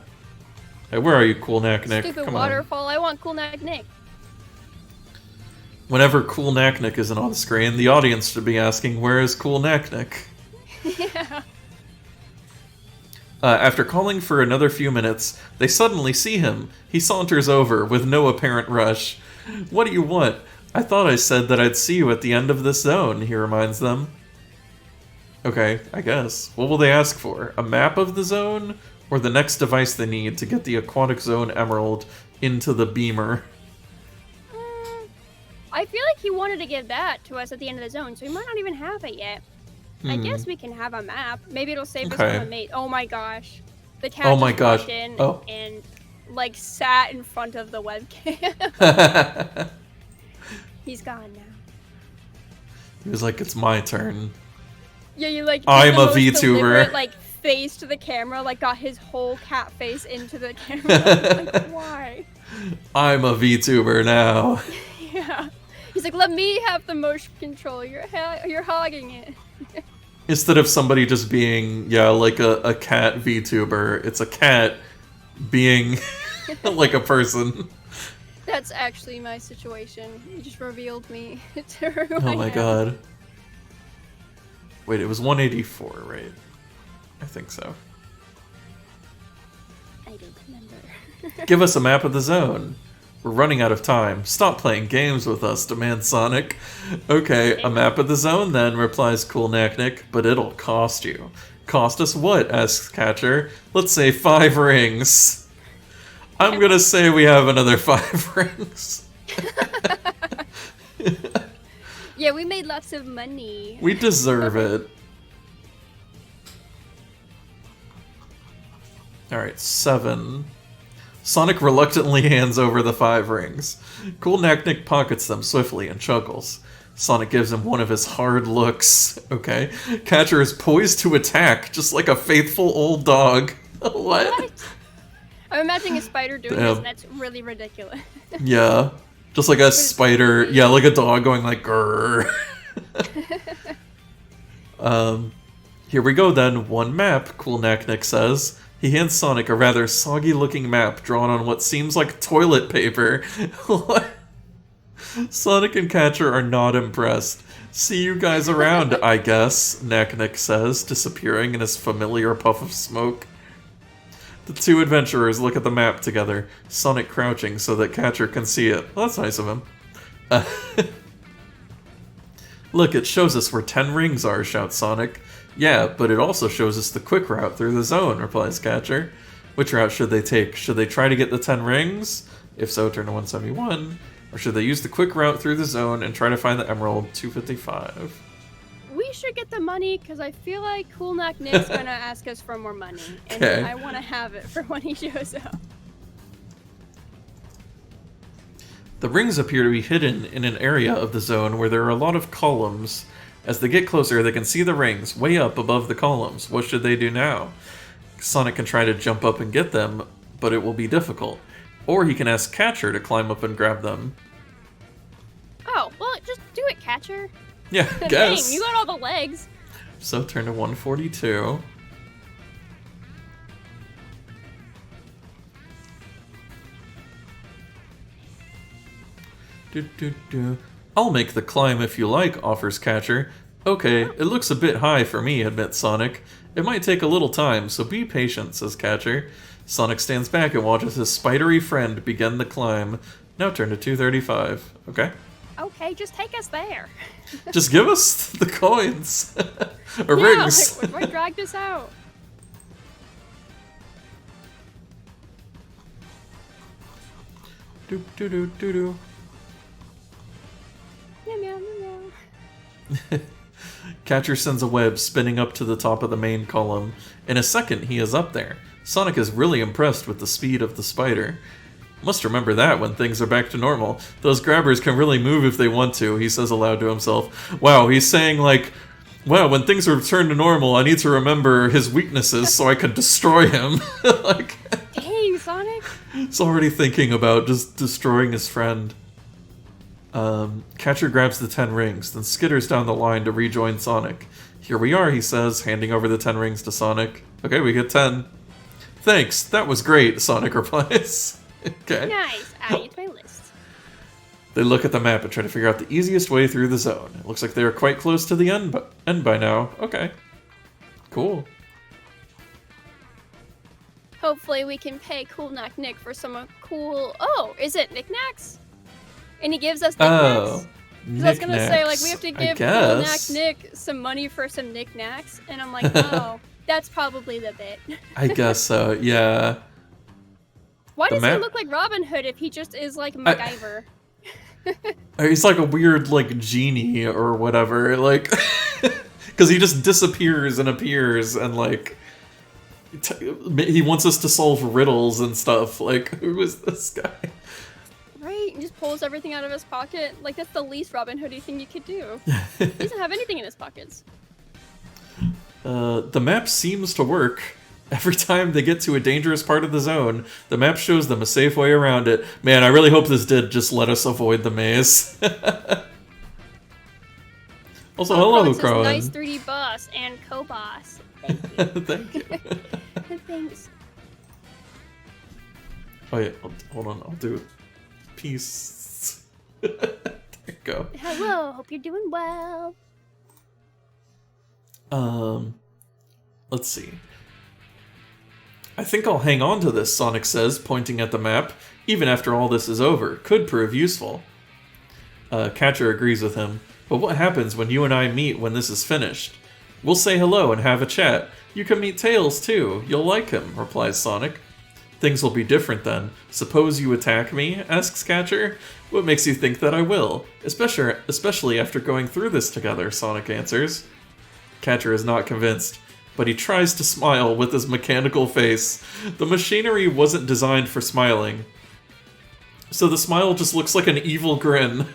Hey, where are you, Cool Knack Nick? Stupid Come waterfall. on. I want Cool Knack Nick. Whenever Cool Knack Nick isn't on the screen, the audience should be asking, where is Cool Knack Nick? Yeah. After calling for another few minutes, they suddenly see him. He saunters over, with no apparent rush. What do you want? I thought I said that I'd see you at the end of this zone, he reminds them. Okay, I guess. What will they ask for? A map of the zone? Or the next device they need to get the Aquatic Zone Emerald into the beamer? I feel like he wanted to give that to us at the end of the zone, so we might not even have it yet. I guess we can have a map. Maybe it'll save us from a mate. Oh my gosh. The cat just walked in and, like, sat in front of the webcam. He's gone now. He was like, it's my turn. Yeah, you like. I'm a VTuber. Like face to the camera, like got his whole cat face into the camera. Like, why? I'm a VTuber now. Yeah. He's like, let me have the motion control. You're hogging it. Instead of somebody just being, like a cat VTuber, it's a cat being like a person. That's actually my situation. You just revealed me to who Oh my god. Wait, it was 184, right? I think so. I don't remember. Give us a map of the zone. We're running out of time. Stop playing games with us, demands Sonic. Okay, a map of the zone then, replies Cool Knack-Nick, but it'll cost you. Cost us what? Asks Catcher. Let's say 5 rings. I'm gonna say we have another 5 rings. Yeah, we made lots of money. We deserve it. Alright, 7. Sonic reluctantly hands over the 5 rings. Cool Knack-Nick pockets them swiftly and chuckles. Sonic gives him one of his hard looks. Okay. Catcher is poised to attack, just like a faithful old dog. What? I'm imagining a spider doing this, and that's really ridiculous. Yeah. Just like a spider. Yeah, like a dog going like, grrr. Here we go then. One map, Cool Knack-Nick says. He hands Sonic a rather soggy-looking map drawn on what seems like toilet paper. What? Sonic and Catcher are not impressed. See you guys around, I guess, Knack-Nick says, disappearing in his familiar puff of smoke. The two adventurers look at the map together, Sonic crouching so that Catcher can see it. Well, that's nice of him. Look, it shows us where 10 rings are, shouts Sonic. Yeah, but it also shows us the quick route through the zone, replies Catcher. Which route should they take? Should they try to get the 10 rings? If so, turn to 171. Or should they use the quick route through the zone and try to find the Emerald 255? We should get the money, because I feel like Cool Knack-Nick's gonna ask us for more money. And Okay. I want to have it for when he shows up. The rings appear to be hidden in an area of the zone where there are a lot of columns. As they get closer, they can see the rings way up above the columns. What should they do now? Sonic can try to jump up and get them, but it will be difficult. Or he can ask Catcher to climb up and grab them. Oh, well, just do it, Catcher. Yeah, I guess. Dang, you got all the legs. So turn to 142. I'll make the climb if you like, offers Catcher. Okay, it looks a bit high for me, admits Sonic. It might take a little time, so be patient, says Catcher. Sonic stands back and watches his spidery friend begin the climb. Now turn to 235. Okay? Okay, just take us there. Just give us the coins. Or rings. Like, why drag this out? Doop doo doo doo doo. Meow, meow, meow, meow. Catcher sends a web spinning up to the top of the main column. In a second, he is up there. Sonic is really impressed with the speed of the spider. Must remember that when things are back to normal. Those grabbers can really move if they want to, he says aloud to himself. Wow, he's saying like, wow, when things return to normal, I need to remember his weaknesses so I can destroy him. Like, Dang, Sonic. he's already thinking about just destroying his friend. Catcher grabs the 10 rings, then skitters down the line to rejoin Sonic. Here we are, he says, handing over the 10 rings to Sonic. Okay, we get 10. Thanks, that was great, Sonic replies. Okay. Nice, add you to my list. They look at the map and try to figure out the easiest way through the zone. It looks like they are quite close to the end by now. Okay. Cool. Hopefully we can pay Cool Knack-Nick for some cool... Oh, is it knickknacks? And he gives us knickknacks? Oh. 'Cause I was gonna say, like, we have to give Cool Knack-Nick some money for some knickknacks. And I'm like, oh, that's probably the bit. I guess so, yeah. Why does he look like Robin Hood if he just is like MacGyver? He's like a weird, like, genie or whatever, like... Because he just disappears and appears and, like... he wants us to solve riddles and stuff. Like, who is this guy? Right, he just pulls everything out of his pocket. Like, that's the least Robin Hoody thing you could do. He doesn't have anything in his pockets. The map seems to work. Every time they get to a dangerous part of the zone, the map shows them a safe way around it. Man, I really hope this did just let us avoid the maze. Also, hello, Crowan. Nice 3D boss and co-boss. Thank you. Thank you. Thanks. Oh yeah, hold on, I'll do it. Peace. There you go. Hello, hope you're doing well. Let's see. I think I'll hang on to this, Sonic says, pointing at the map. even after all this is over, could prove useful. Catcher agrees with him. But what happens when you and I meet when this is finished? We'll say hello and have a chat. You can meet Tails too. You'll like him, replies Sonic. Things will be different then. Suppose you attack me? Asks Catcher. What makes you think that I will? Especially after going through this together, Sonic answers. Catcher is not convinced, but he tries to smile with his mechanical face. The machinery wasn't designed for smiling, so the smile just looks like an evil grin.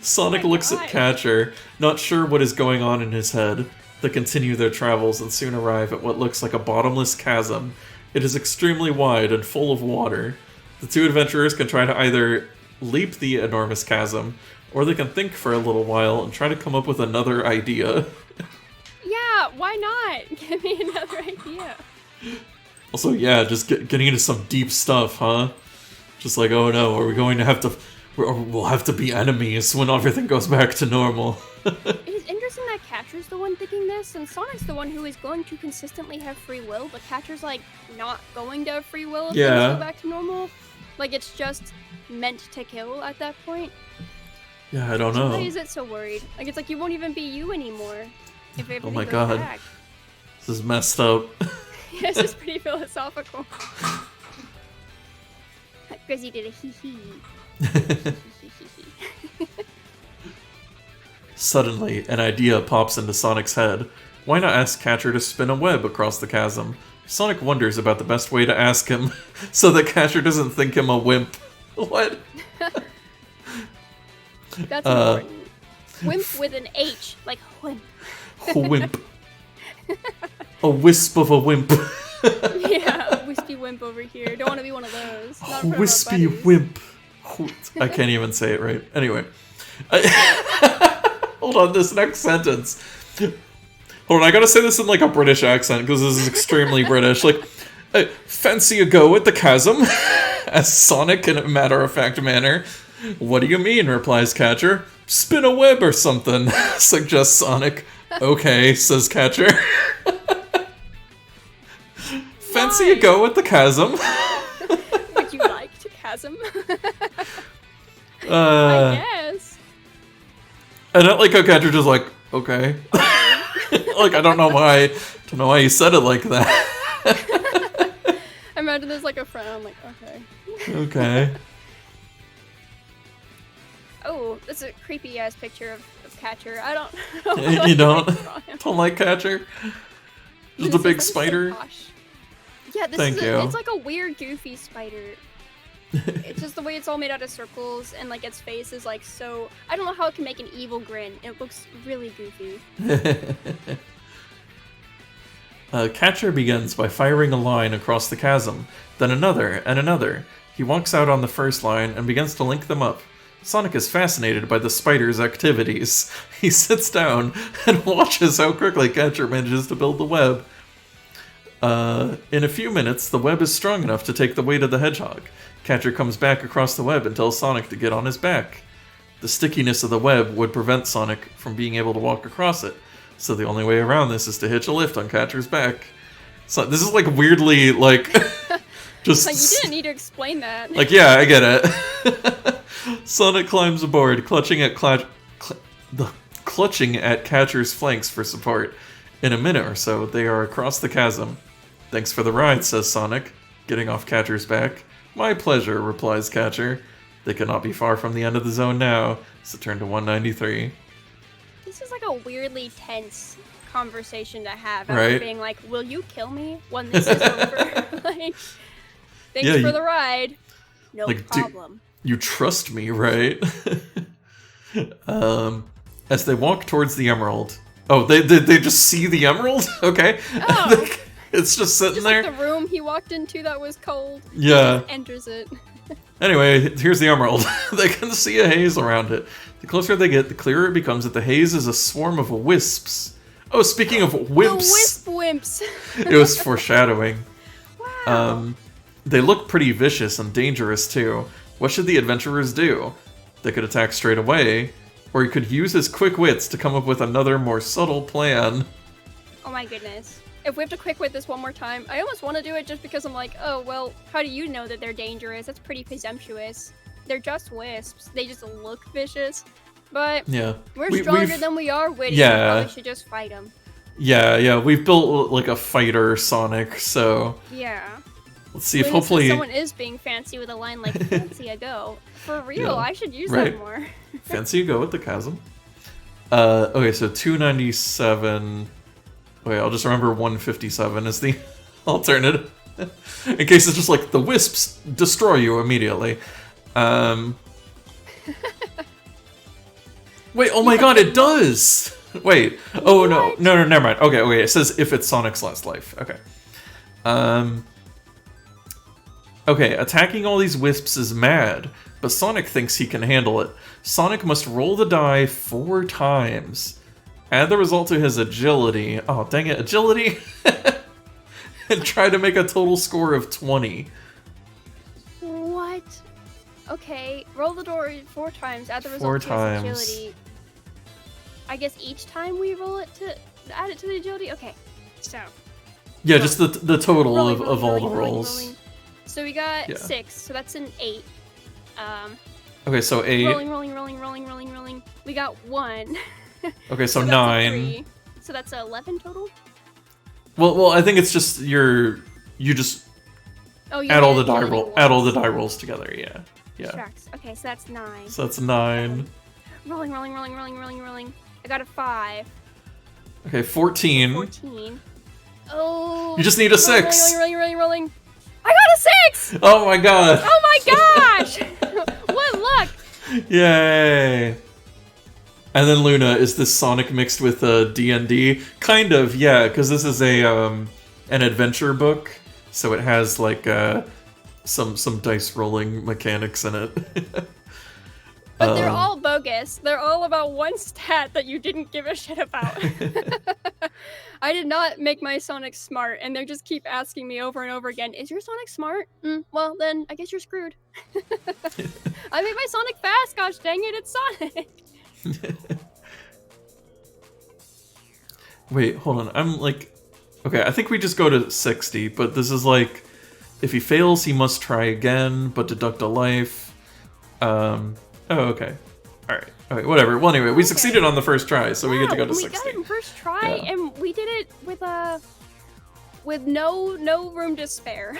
Sonic looks at Catcher, not sure what is going on in his head. They continue their travels and soon arrive at what looks like a bottomless chasm. It is extremely wide and full of water. The two adventurers can try to either leap the enormous chasm, or they can think for a little while and try to come up with another idea. Yeah, why not? Give me another idea. Also, yeah, just getting into some deep stuff, huh? Just like, oh no, are we going to have to... We'll have to be enemies when everything goes back to normal. It is interesting that Catcher's the one thinking this, and Sonic's the one who is going to consistently have free will, but Catcher's, like, not going to have free will if things go back to normal. Like, it's just meant to kill at that point. Yeah, I don't know. Why is it so worried? Like, it's like you won't even be you anymore if everything Oh my goes god. back. This is messed up. Yeah, this is pretty philosophical. Grizzy did a hee-hee. Suddenly, an idea pops into Sonic's head. Why not ask Catcher to spin a web across the chasm? Sonic wonders about the best way to ask him, so that Catcher doesn't think him a wimp. What? That's important. Wimp with an H, like wimp. Wimp. A wisp of a wimp. Yeah, a wispy wimp over here. Don't want to be one of those. Not in front of our Wispy buddies. wimp. I can't even say it right. Anyway. Hold on, this next sentence. Hold on, I gotta say this in like a British accent, because this is extremely British. Like, fancy a go at the chasm? Asks Sonic in a matter-of-fact manner. What do you mean, replies Catcher. Spin a web or something, suggests Sonic. Okay, says Catcher. Fancy a go at the chasm? Would you like to chasm? I guess. And I like how Catcher just like, okay. Like, I don't know why you said it like that. I imagine there's like a frown, like, okay. Okay. Oh, that's a creepy ass picture of Catcher. I don't You don't like Catcher? Just a big This is spider? so posh. Yeah, Thank you. It's like a weird, goofy spider. It's just the way it's all made out of circles, and like its face is like so. I don't know how it can make an evil grin. It looks really goofy. Catcher begins by firing a line across the chasm, then another and another. He walks out on the first line and begins to link them up. Sonic is fascinated by the spider's activities. He sits down and watches how quickly Catcher manages to build the web. In a few minutes, the web is strong enough to take the weight of the Hedgehog. Catcher comes back across the web and tells Sonic to get on his back. The stickiness of the web would prevent Sonic from being able to walk across it, so the only way around this is to hitch a lift on Catcher's back. So this is like weirdly like just Like, you didn't need to explain that. like, yeah, I get it. Sonic climbs aboard, clutching at Catcher's flanks for support. In a minute or so, they are across the chasm. Thanks for the ride, says Sonic, getting off Catcher's back. My pleasure, replies Catcher. They cannot be far from the end of the zone now, so turn to 193. This is like a weirdly tense conversation to have after Right? being like, will you kill me when this is over? Like, thanks Yeah, for the ride. No like, problem. You trust me, right? As they walk towards the emerald... Oh, they just see the emerald? Okay. Oh. It's just sitting Just there. like the room he walked into that was cold. Yeah. He just enters it. Anyway, here's the emerald. They can see a haze around it. The closer they get, the clearer it becomes that the haze is a swarm of wisps. Oh, speaking of The wimps, wisp wimps. it was foreshadowing. Wow. They look pretty vicious and dangerous too. What should the adventurers do? They could attack straight away, or he could use his quick wits to come up with another, more subtle plan. Oh my goodness. if we have to quick whip this one more time, I almost want to do it just because I'm like, oh, well, how do you know that they're dangerous? That's pretty presumptuous. They're just wisps. They just look vicious. But yeah, we're stronger than we are witty. Yeah. So we should just fight them. Yeah, we've built like a fighter Sonic, so... Yeah. Let's see if hopefully... someone is being fancy with a line like, fancy a go. For real, I should use that more. Fancy a go with the chasm. Okay, so 297... Wait, I'll just remember 157 is the alternative. In case it's just like, the wisps destroy you immediately. Wait, oh my god, it does! Wait, oh no, never mind. Okay, it says if it's Sonic's last life. Okay. Okay, attacking all these wisps is mad, but Sonic thinks he can handle it. Sonic must roll the die 4 times. Add the result to his agility. Oh, dang it, agility! And try to make a total score of 20. What? Okay, roll the door 4 times, add the result 4 to times. his agility. I guess each time we roll it to add it to the agility? Okay, so. Yeah, just the total rolling, of all the rolling, rolls. rolling. So we got 6, so that's an 8. Okay, so 8. Rolling. We got 1. Okay, so that's 9. 3. So that's 11 total? Well, I think it's just you just add all the die rolls together. Yeah. Shucks. Okay, so that's 9. So that's 9. Rolling. I got a 5. Okay, 14. 14. Oh. You just need a 6. Rolling. I got a 6! Oh my god. Oh my gosh! What luck! Yay. And then Luna, is this Sonic mixed with D&D? Kind of, yeah, because this is a an adventure book, so it has like some dice rolling mechanics in it. But they're all bogus. They're all about one stat that you didn't give a shit about. I did not make my Sonic smart, and they just keep asking me over and over again, is your Sonic smart? Well, then I guess you're screwed. I made my Sonic fast, gosh dang it, it's Sonic! Wait, hold on, I'm like... Okay, I think we just go to 60, but this is like... If he fails, he must try again, but deduct a life. Oh, okay. Alright. Okay, whatever. Well, anyway, we succeeded on the first try, so we get to go to 60. We got it in first try, and we did it with no room to spare.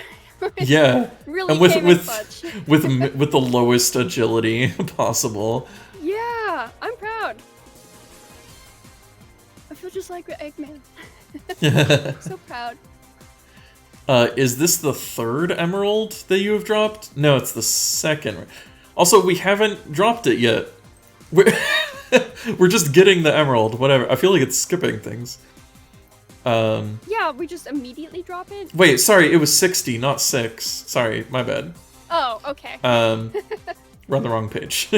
Yeah. Really and with the lowest agility possible. Yeah, I'm proud. I feel just like Eggman. So proud. Is this the 3rd emerald that you have dropped? No, it's the 2nd. Also, we haven't dropped it yet. We're just getting the emerald, whatever. I feel like it's skipping things. Yeah, we just immediately drop it? Wait, sorry, it was 60, not 6. Sorry, my bad. Oh, okay. We're on the wrong page.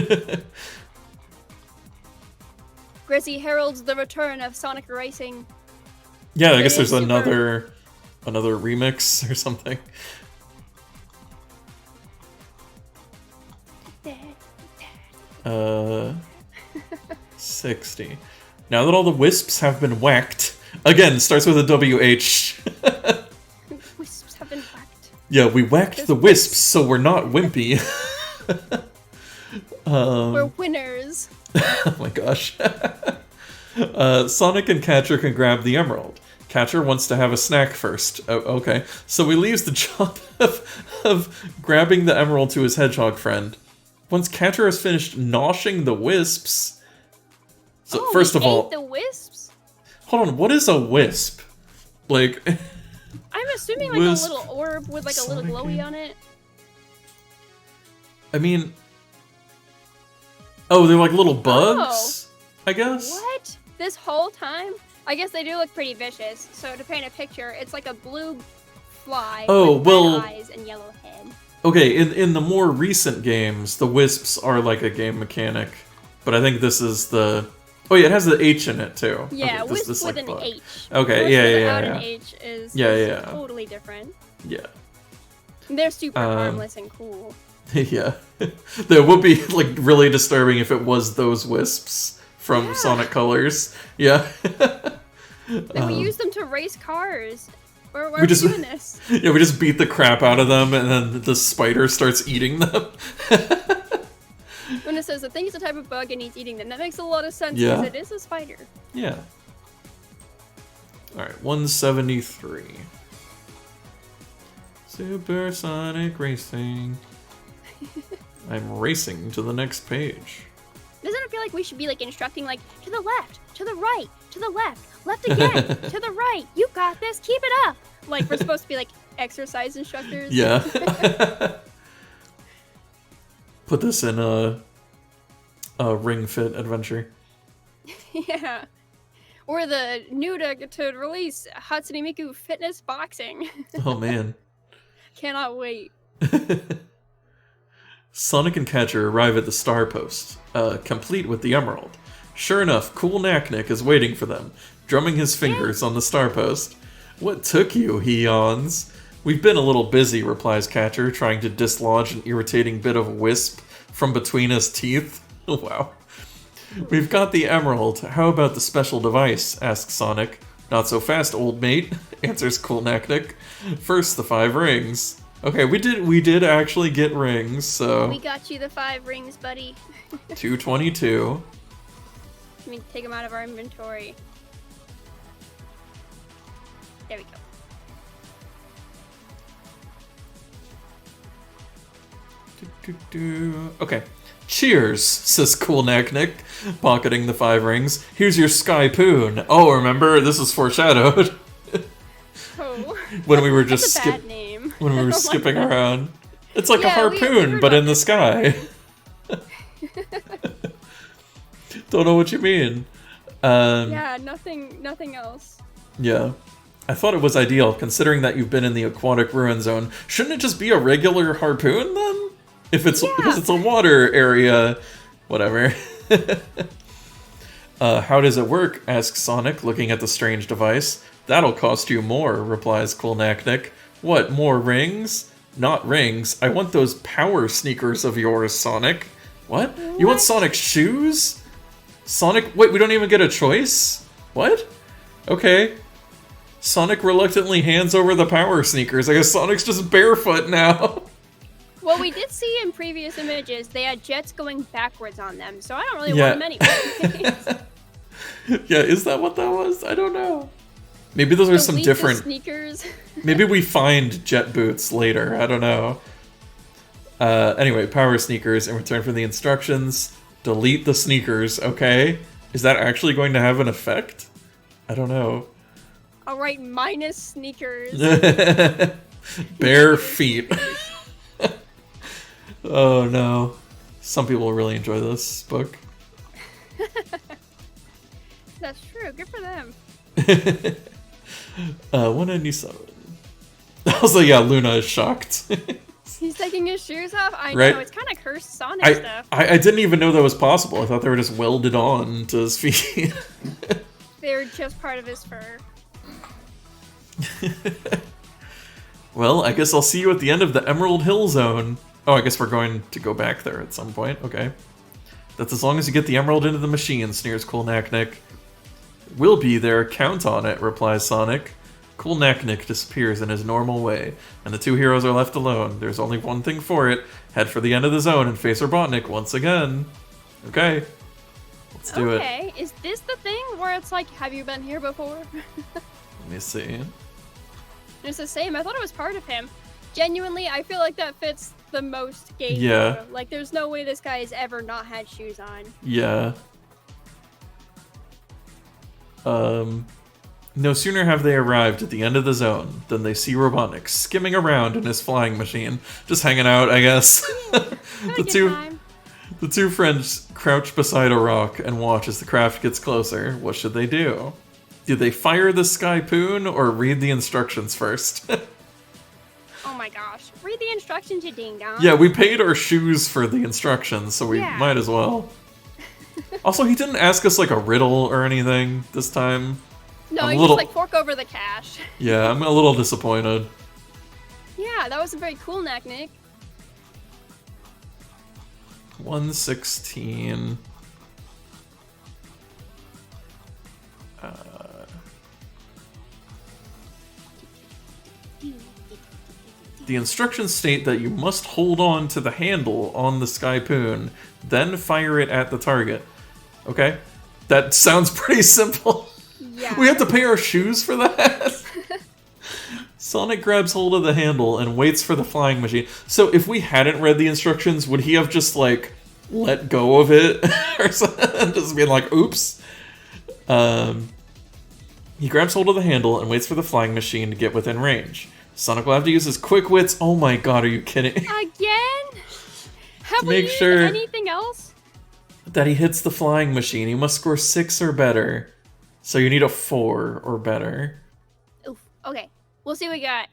Grizzy heralds the return of Sonic Racing. Yeah, I guess there's another remix or something. 60. Now that all the wisps have been whacked, again, starts with a WH. Wisps have been whacked. Yeah, we whacked the wisps, so we're not wimpy. We're winners. Oh my gosh. Sonic and Catcher can grab the emerald. Catcher wants to have a snack first. Oh, okay. So he leaves the job of grabbing the emerald to his hedgehog friend. Once Catcher has finished noshing the wisps... So first of all... the wisps? Hold on, what is a wisp? Like... I'm assuming like wisp, a little orb with like a little glowy on it. I mean... Oh, they're like little bugs? I guess? What? This whole time? I guess they do look pretty vicious. So to paint a picture, it's like a blue fly with red eyes and yellow head. Okay, in the more recent games, the wisps are like a game mechanic. But I think this is the... Oh yeah, it has the H in it too. Yeah, okay, wisp this with like an bug. H. Okay, wisp yeah. Without an H is totally different. Yeah. They're super harmless and cool. Yeah. That would be like really disturbing if it was those wisps from Sonic Colors. Yeah. Then we use them to race cars. Why are we just doing this? Yeah, we just beat the crap out of them, and then the spider starts eating them. When it says the thing is a type of bug and he's eating them, that makes a lot of sense Yeah. because it is a spider. Yeah. All right, 173. Supersonic racing. I'm racing to the next page. Doesn't it feel like we should be like instructing like to the left, to the right, to the left again, to the right. You got this. Keep it up. Like we're supposed to be like exercise instructors. Yeah. Put this in a Ring Fit adventure. Yeah. Or the new to release Hatsune Miku Fitness Boxing. Oh man. Cannot wait. Sonic and Catcher arrive at the Star Post, complete with the Emerald. Sure enough, Cool Knack-Nick is waiting for them, drumming his fingers on the Star Post. What took you? He yawns. We've been a little busy, replies Catcher, trying to dislodge an irritating bit of wisp from between his teeth. Wow. We've got the Emerald. How about the special device? Asks Sonic. Not so fast, old mate, answers Cool Knack-Nick. First, the 5 rings. Okay, we did actually get rings, so... We got you the 5 rings, buddy. 222. Let me take them out of our inventory. There we go. Okay. Cheers, says Cool Knack-Nick, pocketing the 5 rings. Here's your Sky Poon. Oh, remember, this is foreshadowed. Oh. When we were just when we were skipping around. It's like a harpoon, but in the sky. Don't know what you mean. Yeah, nothing else. Yeah. I thought it was ideal, considering that you've been in the aquatic ruin zone. Shouldn't it just be a regular harpoon, then? Because it's a water area. Whatever. How does it work? Asks Sonic, looking at the strange device. That'll cost you more, replies Cool Knack-Nick. What, more rings? Not rings. I want those power sneakers of yours, Sonic. What? You want Sonic's shoes? Sonic? Wait, we don't even get a choice? What? Okay. Sonic reluctantly hands over the power sneakers. I guess Sonic's just barefoot now. Well, we did see in previous images they had jets going backwards on them, so I don't really want them anyway. Yeah, is that what that was? I don't know. Maybe those are some different sneakers. Maybe we find jet boots later. I don't know. Anyway, power sneakers in return for the instructions. Delete the sneakers, okay? Is that actually going to have an effect? I don't know. Alright, minus sneakers. Bare feet. Oh no. Some people will really enjoy this book. That's true. Good for them. 197. Also, yeah, Luna is shocked. He's taking his shoes off? I right? know, it's kind of cursed Sonic stuff. I didn't even know that was possible. I thought they were just welded on to his feet. They're just part of his fur. Well, I guess I'll see you at the end of the Emerald Hill Zone. Oh, I guess we're going to go back there at some point. Okay. That's as long as you get the emerald into the machine, sneers Cool Knack-Nick. We'll be there, count on it, replies Sonic. Cool Knack-Nick disappears in his normal way, and the two heroes are left alone. There's only one thing for it. Head for the end of the zone and face Robotnik once again. Okay. Let's do it. Okay, is this the thing where it's like, have you been here before? Let me see. It's the same. I thought it was part of him. Genuinely, I feel like that fits the most game. Yeah. Like, there's no way this guy has ever not had shoes on. Yeah. No sooner have they arrived at the end of the zone than they see Robotnik skimming around in his flying machine, just hanging out, I guess. The two friends crouch beside a rock and watch as the craft gets closer. What should they do? Do they fire the Sky Poon or read the instructions first? Oh my gosh. Read the instructions, you ding dong. Yeah, we paid our shoes for the instructions, so we might as well. Also, he didn't ask us like a riddle or anything this time. No, he just like fork over the cash. Yeah, I'm a little disappointed. Yeah, that wasn't very cool, Knack-Nick. 116. The instructions state that you must hold on to the handle on the Skypoon, then fire it at the target. Okay? That sounds pretty simple. Yeah. We have to pay our shoes for that? Sonic grabs hold of the handle and waits for the flying machine. So if we hadn't read the instructions, would he have just, like, let go of it? Or something? Just been like, oops. He grabs hold of the handle and waits for the flying machine to get within range. Sonic will have to use his quick wits. Oh my god, are you kidding? Again? Have we make used sure anything else? that he hits the flying machine. He must score 6 or better. So you need a 4 or better. Oof. Okay. We'll see what we got.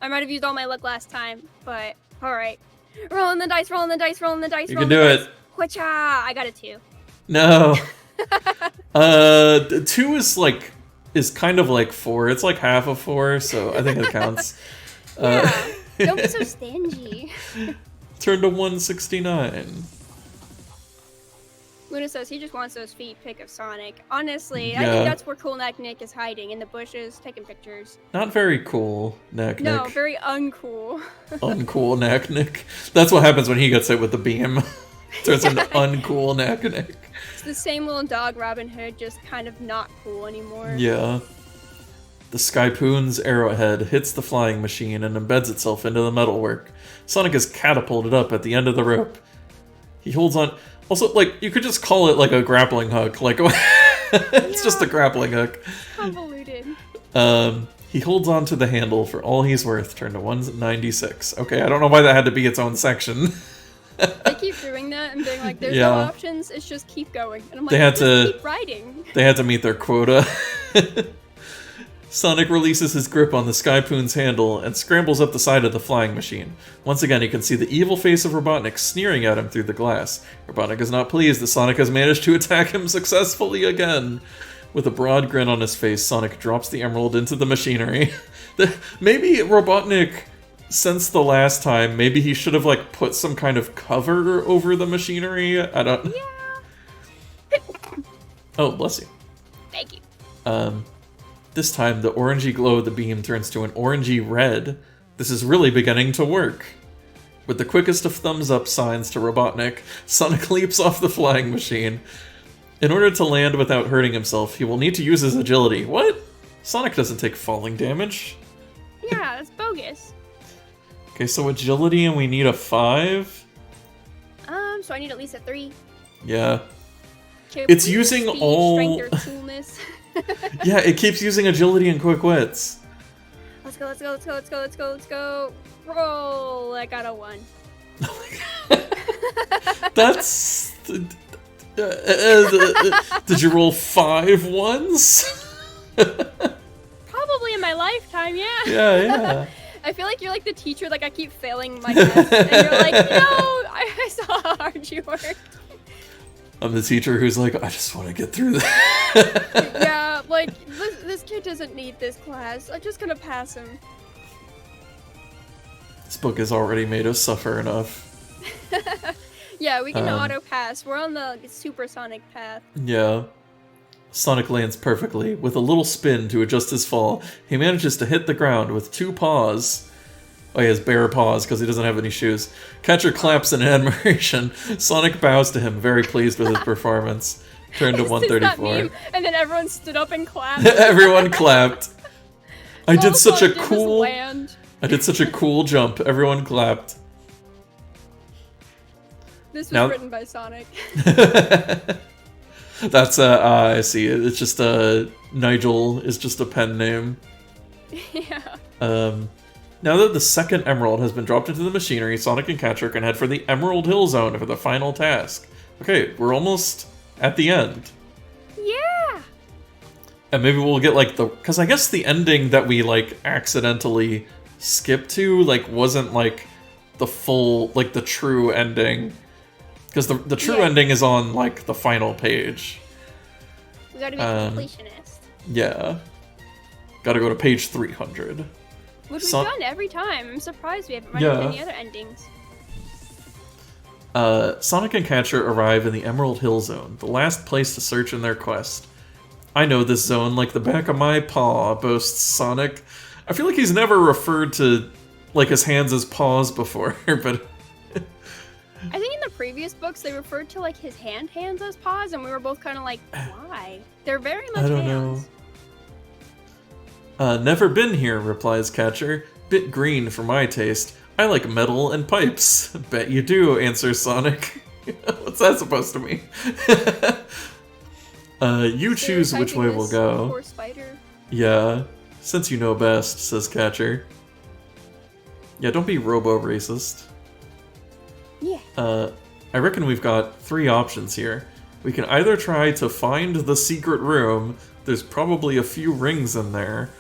I might have used all my luck last time, but alright. Rolling the dice, rolling the dice, rolling the dice, You rolling can do the it. dice. Whatcha! I got a 2. No. 2 is kind of like 4. It's like half of 4, so I think it counts. Yeah. Don't be so stingy. Turn to 169. Luna says he just wants those feet pic of Sonic. Honestly, Yeah. I think that's where Cool Neck Nick is hiding, in the bushes, taking pictures. Not very cool, Neck No, Nick. very uncool. Uncool Neck Nick. That's what happens when he gets hit with the beam. Turns into uncool Neck Nick. It's the same little dog Robin Hood, just kind of not cool anymore. Yeah. The Skypoon's arrowhead hits the flying machine and embeds itself into the metalwork. Sonic is catapulted up at the end of the rope. He holds on. Also, like, you could just call it like a grappling hook. Like, it's just a grappling hook. Convoluted. He holds on to the handle for all he's worth. Turn to 196. Okay, I don't know why that had to be its own section. They keep doing that and being like, there's Yeah. no options, it's just keep going. And I'm like, They had to- keep riding. They had to meet their quota. Sonic releases his grip on the Skypoon's handle and scrambles up the side of the flying machine. Once again, he can see the evil face of Robotnik sneering at him through the glass. Robotnik is not pleased that Sonic has managed to attack him successfully again. With a broad grin on his face, Sonic drops the emerald into the machinery. Maybe Robotnik, since the last time, maybe he should have, like, put some kind of cover over the machinery. I don't... Yeah. Oh, bless you. Thank you. This time, the orangey glow of the beam turns to an orangey red. This is really beginning to work. With the quickest of thumbs-up signs to Robotnik, Sonic leaps off the flying machine. In order to land without hurting himself, he will need to use his agility. What? Sonic doesn't take falling damage. Yeah, that's bogus. Okay, so agility and we need a 5? So I need at least a 3. Yeah. Okay, It's please, using speed, all- strength, or coolness. Yeah, it keeps using agility and quick wits. Let's go, let's go, let's go, let's go, let's go, let's go. Roll! I got a 1. That's... did you roll 5 ones? Probably in my lifetime, yeah. Yeah. I feel like you're like the teacher, like I keep failing my test, and you're like, no, I saw how hard you worked. I'm the teacher who's like, I just want to get through that. Yeah, like, this kid doesn't need this class. I'm just gonna pass him. This book has already made us suffer enough. Yeah, we can auto pass. We're on the supersonic path. Yeah. Sonic lands perfectly. With a little spin to adjust his fall, he manages to hit the ground with 2 paws. Oh, he has bare paws because he doesn't have any shoes. Catcher claps in admiration. Sonic bows to him, very pleased with his performance. Turn to It's that 134. meme, and then everyone stood up and clapped. Everyone clapped. I did such a Sonic did was cool... land. I did such a cool jump. Everyone clapped. This was Now- written by Sonic. That's I see it. It's just Nigel is just a pen name. Yeah. Now that the second emerald has been dropped into the machinery, Sonic and Catcher can head for the Emerald Hill Zone for the final task. Okay, we're almost at the end. Yeah. And maybe we'll get like the... Because I guess the ending that we like accidentally skipped to like wasn't like the full, like the true ending. Because the true ending is on like the final page. We gotta be completionist. Yeah. Gotta go to page 300. Which we've done every time. I'm surprised we haven't run into any other endings. Sonic and Catcher arrive in the Emerald Hill Zone, the last place to search in their quest. I know this zone like the back of my paw, boasts Sonic. I feel like he's never referred to, like, his hands as paws before, but... I think in the previous books they referred to, like, his hands as paws, and we were both kind of like, why? They're very much I don't hands. know. Never been here, replies Catcher. Bit green for my taste. I like metal and pipes. Bet you do, answers Sonic. What's that supposed to mean? You choose which way we'll go. Poor spider. Yeah, since you know best, says Catcher. Yeah, don't be robo-racist. Yeah. I reckon we've got 3 options here. We can either try to find the secret room. There's probably a few rings in there.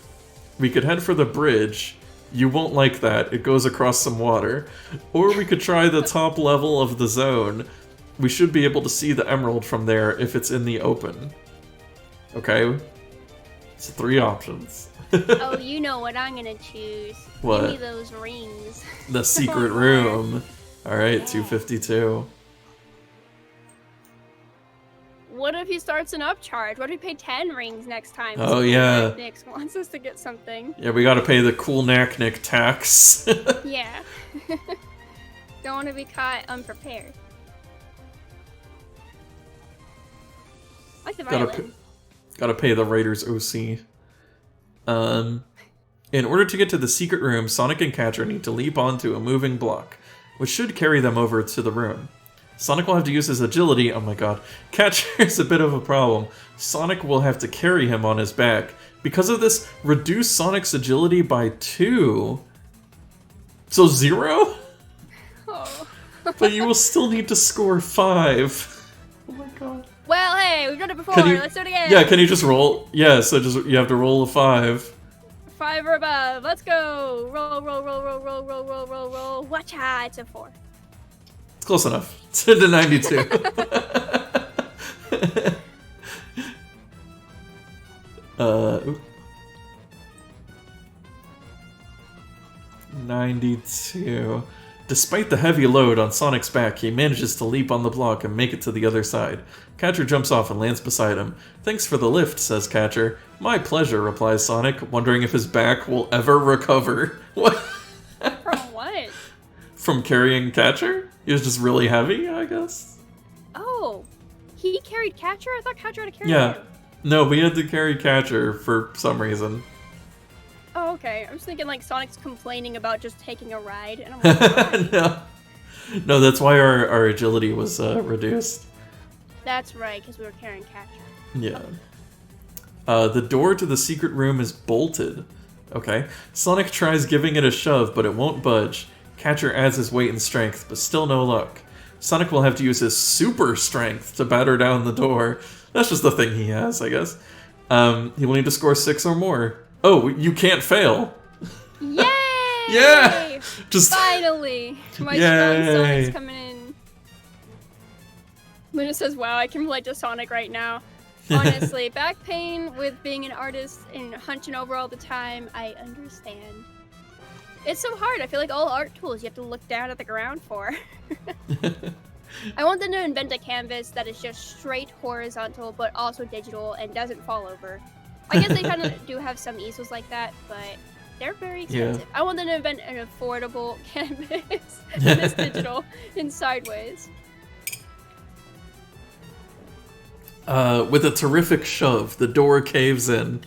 We could head for the bridge. You won't like that. It goes across some water. Or we could try the top level of the zone. We should be able to see the emerald from there if it's in the open. Okay? It's 3 options. Oh, you know what I'm gonna choose. What? Give me those rings. The secret room. Alright, 252. What if he starts an upcharge? What if we pay 10 rings next time? Oh, yeah. Nick wants us to get something. Yeah, we gotta pay the cool knack-nick tax. Yeah. Don't want to be caught unprepared. I like the violin. Gotta pay the writer's OC. In order to get to the secret room, Sonic and Catcher need to leap onto a moving block, which should carry them over to the room. Sonic will have to use his agility. Oh my god. Catcher's a bit of a problem. Sonic will have to carry him on his back. Because of this, reduce Sonic's agility by 2. So 0? Oh. But you will still need to score 5. Oh my god. Well, hey, we've done it before. Let's do it again. Yeah, can you just roll? Yeah, so just you have to roll a 5. 5 or above. Let's go. Roll, roll, roll, roll, roll, roll, roll, roll, roll. Watch out. It's a 4. It's close enough. To 92. 92. Despite the heavy load on Sonic's back, he manages to leap on the block and make it to the other side. Catcher jumps off and lands beside him. Thanks for the lift, says Catcher. My pleasure, replies Sonic, wondering if his back will ever recover. What? From what? From carrying Catcher? He was just really heavy, I guess? Oh, he carried Catcher? I thought Catcher had to carry him. No, we had to carry Catcher for some reason. Oh, okay. I was thinking like Sonic's complaining about just taking a ride, and I'm like, No, that's why our agility was reduced. That's right, because we were carrying Catcher. Yeah. The door to the secret room is bolted. Okay. Sonic tries giving it a shove, but it won't budge. Catcher adds his weight and strength, but still no luck. Sonic will have to use his super strength to batter down the door. That's just the thing he has, I guess. He will need to score 6 or more. Oh, you can't fail. Yay! Yeah! Just finally! My strong Sonic's coming in. Luna says, wow, I can relate to Sonic right now. Honestly, back pain with being an artist and hunching over all the time, I understand. It's so hard. I feel like all art tools you have to look down at the ground for. I want them to invent a canvas that is just straight horizontal, but also digital and doesn't fall over. I guess they kind of do have some easels like that, but they're very expensive. Yeah. I want them to invent an affordable canvas that is digital and sideways. With a terrific shove, the door caves in.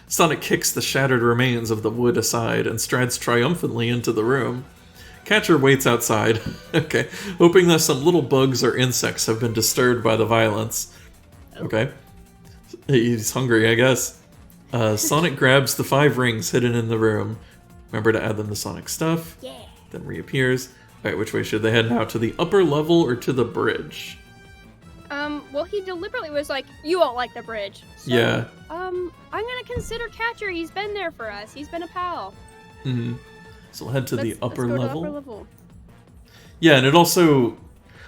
Sonic kicks the shattered remains of the wood aside and strides triumphantly into the room. Catcher waits outside, okay, hoping that some little bugs or insects have been disturbed by the violence. Okay. He's hungry, I guess. Sonic grabs the 5 rings hidden in the room. Remember to add them to Sonic's stuff. Yeah. Then reappears. Alright, which way should they head now? To the upper level or to the bridge? Well, he deliberately was like, you won't like the bridge. So, yeah. I'm gonna consider Catcher. He's been there for us. He's been a pal. Mm-hmm. So we'll head to the upper level. To upper level. Yeah, and it also...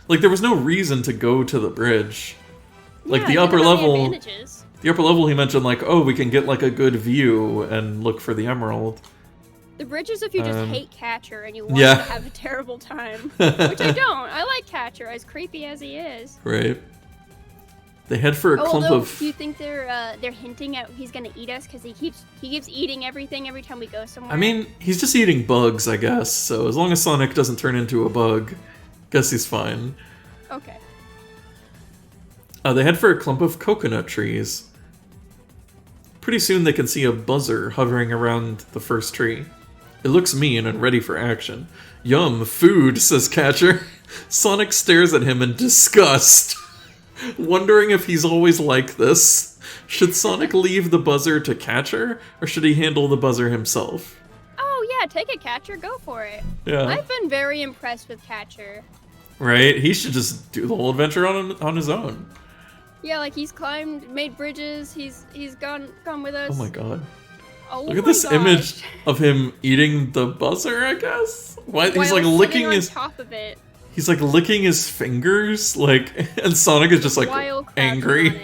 Like, there was no reason to go to the bridge. Like, the upper level... The upper level, he mentioned, like, oh, we can get, like, a good view and look for the emerald. The bridge is if you just hate Catcher and you want to have a terrible time. Which I don't. I like Catcher, as creepy as he is. Right. They head for a clump of... Do you think they're hinting at he's gonna eat us because he keeps eating everything every time we go somewhere? I mean, he's just eating bugs, I guess. So as long as Sonic doesn't turn into a bug, guess he's fine. Okay. They head for a clump of coconut trees. Pretty soon they can see a buzzer hovering around the first tree. It looks mean and ready for action. Yum, food, says Catcher. Sonic stares at him in disgust, wondering if he's always like this. Should Sonic leave the buzzer to Catcher, or should he handle the buzzer himself? Oh yeah, take it, Catcher, go for it. Yeah. I've been very impressed with Catcher. Right? He should just do the whole adventure on his own. Yeah, like he's climbed, made bridges, he's gone with us. Oh my god. Oh Look at this image of him eating the buzzer, I guess? Why he's like licking his top of it. He's like licking his fingers, like, and Sonic is just like angry.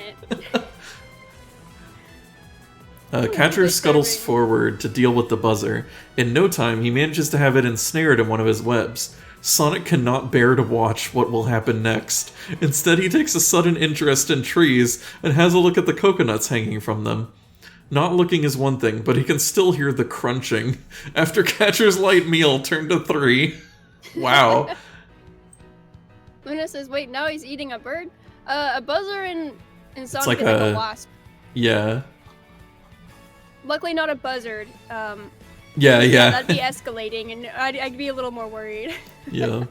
Catcher scuttles forward to deal with the buzzer. In no time, he manages to have it ensnared in one of his webs. Sonic cannot bear to watch what will happen next. Instead, he takes a sudden interest in trees and has a look at the coconuts hanging from them. Not looking is one thing, but he can still hear the crunching after Catcher's light meal turned to 3. Wow. Luna says, wait, now he's eating a bird? A buzzer in Sonic like is like a wasp. Yeah. Luckily not a buzzard. Yeah. That'd be escalating, and I'd be a little more worried. Yeah.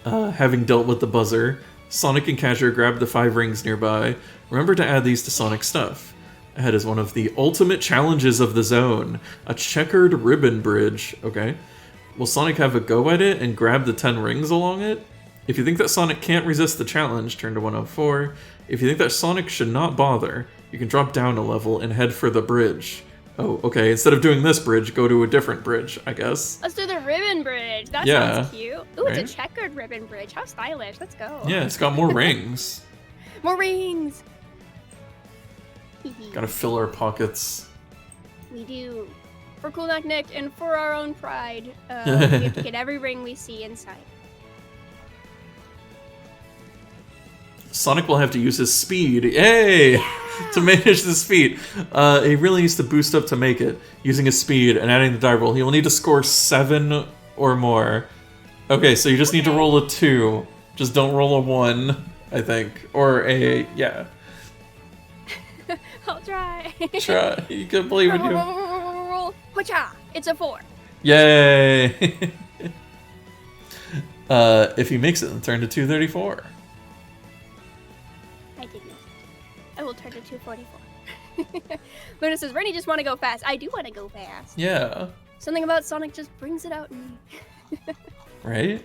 Having dealt with the buzzer, Sonic and Catcher grab the 5 rings nearby. Remember to add these to Sonic's stuff. Ahead is one of the ultimate challenges of the zone, a checkered ribbon bridge. Okay. Will Sonic have a go at it and grab the 10 rings along it? If you think that Sonic can't resist the challenge, turn to 104. If you think that Sonic should not bother, you can drop down a level and head for the bridge. Oh, okay, instead of doing this bridge, go to a different bridge, I guess. Let's do the ribbon bridge. That sounds cute. Ooh, right? It's a checkered ribbon bridge. How stylish. Let's go. Yeah, it's got more rings. More rings. Gotta fill our pockets. We do. For Cool Knock Nick and for our own pride, we have to get every ring we see inside. Sonic will have to use his speed, yay, to manage this feat. He really needs to boost up to make it, using his speed and adding the die roll. He will need to score 7 or more. Okay, so you just need to roll a 2. Just don't roll a 1, I think. Or a, yeah. I'll try. Try, you can believe in you. Roll. It's a 4. Yay! If he makes it, then turn to 234. I did not. I will turn to 244. Luna says, Rainy just want to go fast. I do want to go fast. Yeah. Something about Sonic just brings it out in me. Right?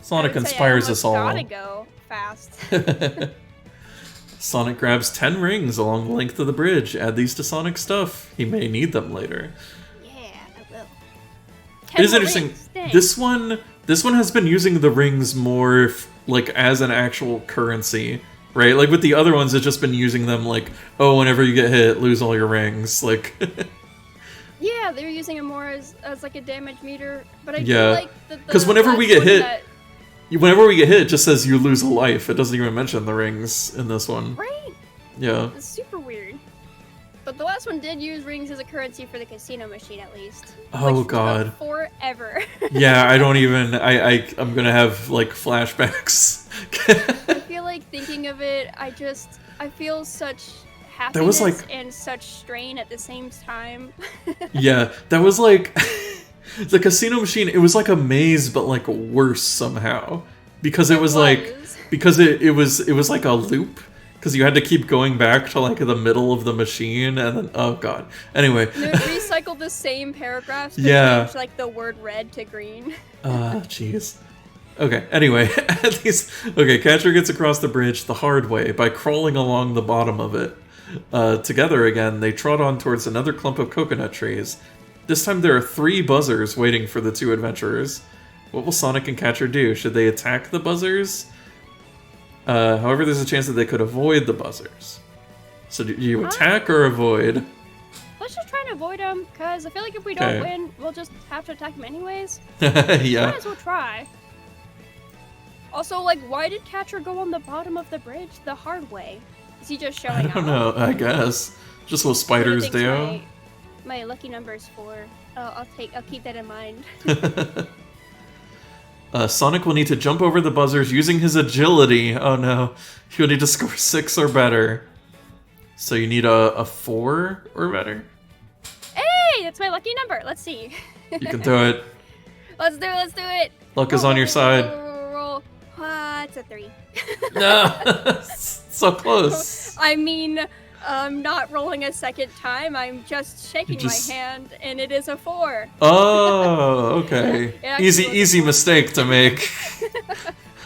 Sonic inspires us all. Gotta go fast. Sonic grabs 10 rings along the length of the bridge. Add these to Sonic's stuff. He may need them later. Yeah, I will. It is interesting. This one has been using the rings more like as an actual currency, right? Like with the other ones, it's just been using them like, oh, whenever you get hit, lose all your rings. Like. Yeah, they're using it more as like a damage meter. But I do like that. Because whenever we get hit. Whenever we get hit, it just says you lose a life. It doesn't even mention the rings in this one. Right? Yeah. It's super weird. But the last one did use rings as a currency for the casino machine, at least. Oh, God. Took forever. Yeah, I don't even... I'm gonna have, like, flashbacks. I feel like thinking of it, I feel such happiness and such strain at the same time. Yeah, that was like... The casino machine, it was like a maze, but like worse somehow. Because it was like... Because it was like a loop. Because you had to keep going back to like the middle of the machine, and then... Oh, God. Anyway. They recycled the same paragraphs to change like the word red to green. Jeez. Okay, anyway. At least... Okay, Catcher gets across the bridge the hard way by crawling along the bottom of it. Together again, they trot on towards another clump of coconut trees. This time there are 3 buzzers waiting for the 2 adventurers. What will Sonic and Catcher do? Should they attack the buzzers? However, there's a chance that they could avoid the buzzers. So do you attack or avoid? Let's just try and avoid them, because I feel like if we don't win, we'll just have to attack them anyways. Yeah. Might as well try. Also, like, why did Catcher go on the bottom of the bridge the hard way? Is he just showing I don't know, I guess. Just what spiders do. My lucky number is 4. I'll keep that in mind. Sonic will need to jump over the buzzers using his agility. Oh no. He'll need to score 6 or better. So you need a 4 or better? Hey, that's my lucky number. Let's see. You can do it. Let's do it. Luck is on your side. Roll. It's a 3. No, so close. I mean, I'm not rolling a second time. I'm just shaking my hand, and it is a 4. Oh, okay. Easy mistake to make.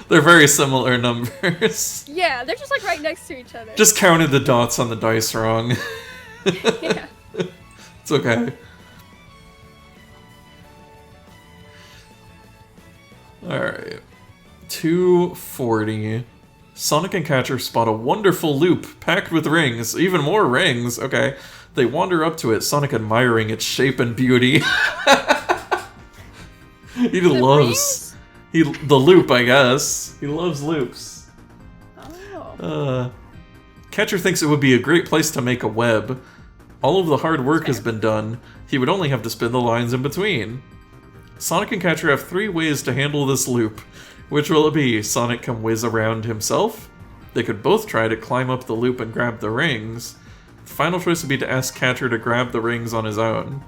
They're very similar numbers. Yeah, they're just like right next to each other. Just counted the dots on the dice wrong. Yeah. It's okay. Alright. 240. Sonic and Catcher spot a wonderful loop packed with rings. Even more rings. Okay. They wander up to it, Sonic admiring its shape and beauty. He loves... the loop, I guess. He loves loops. Oh. Catcher thinks it would be a great place to make a web. All of the hard work has been done. He would only have to spin the lines in between. Sonic and Catcher have 3 ways to handle this loop. Which will it be? Sonic can whiz around himself? They could both try to climb up the loop and grab the rings. The final choice would be to ask Catcher to grab the rings on his own.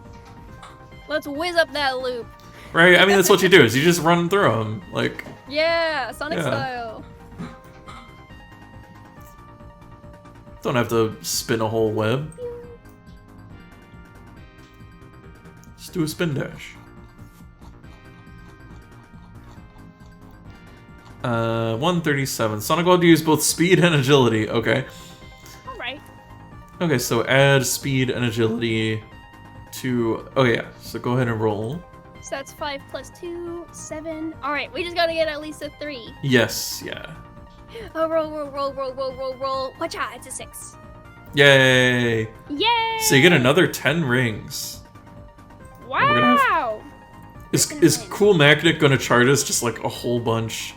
Let's whiz up that loop. Right? I mean, that's what you do, is you just run through them. Like... Yeah, Sonic style. Don't have to spin a whole web. Just do a spin dash. 137. Sonic will have to use both speed and agility. Okay. Alright. Okay, so add speed and agility to... Oh yeah, so go ahead and roll. So that's 5 plus 2, 7. Alright, we just gotta get at least a 3. Yes, yeah. Oh, roll. Watcha, it's a 6. Yay! Yay! So you get another 10 rings. Wow! Is Cool Magnet gonna chart us just like a whole bunch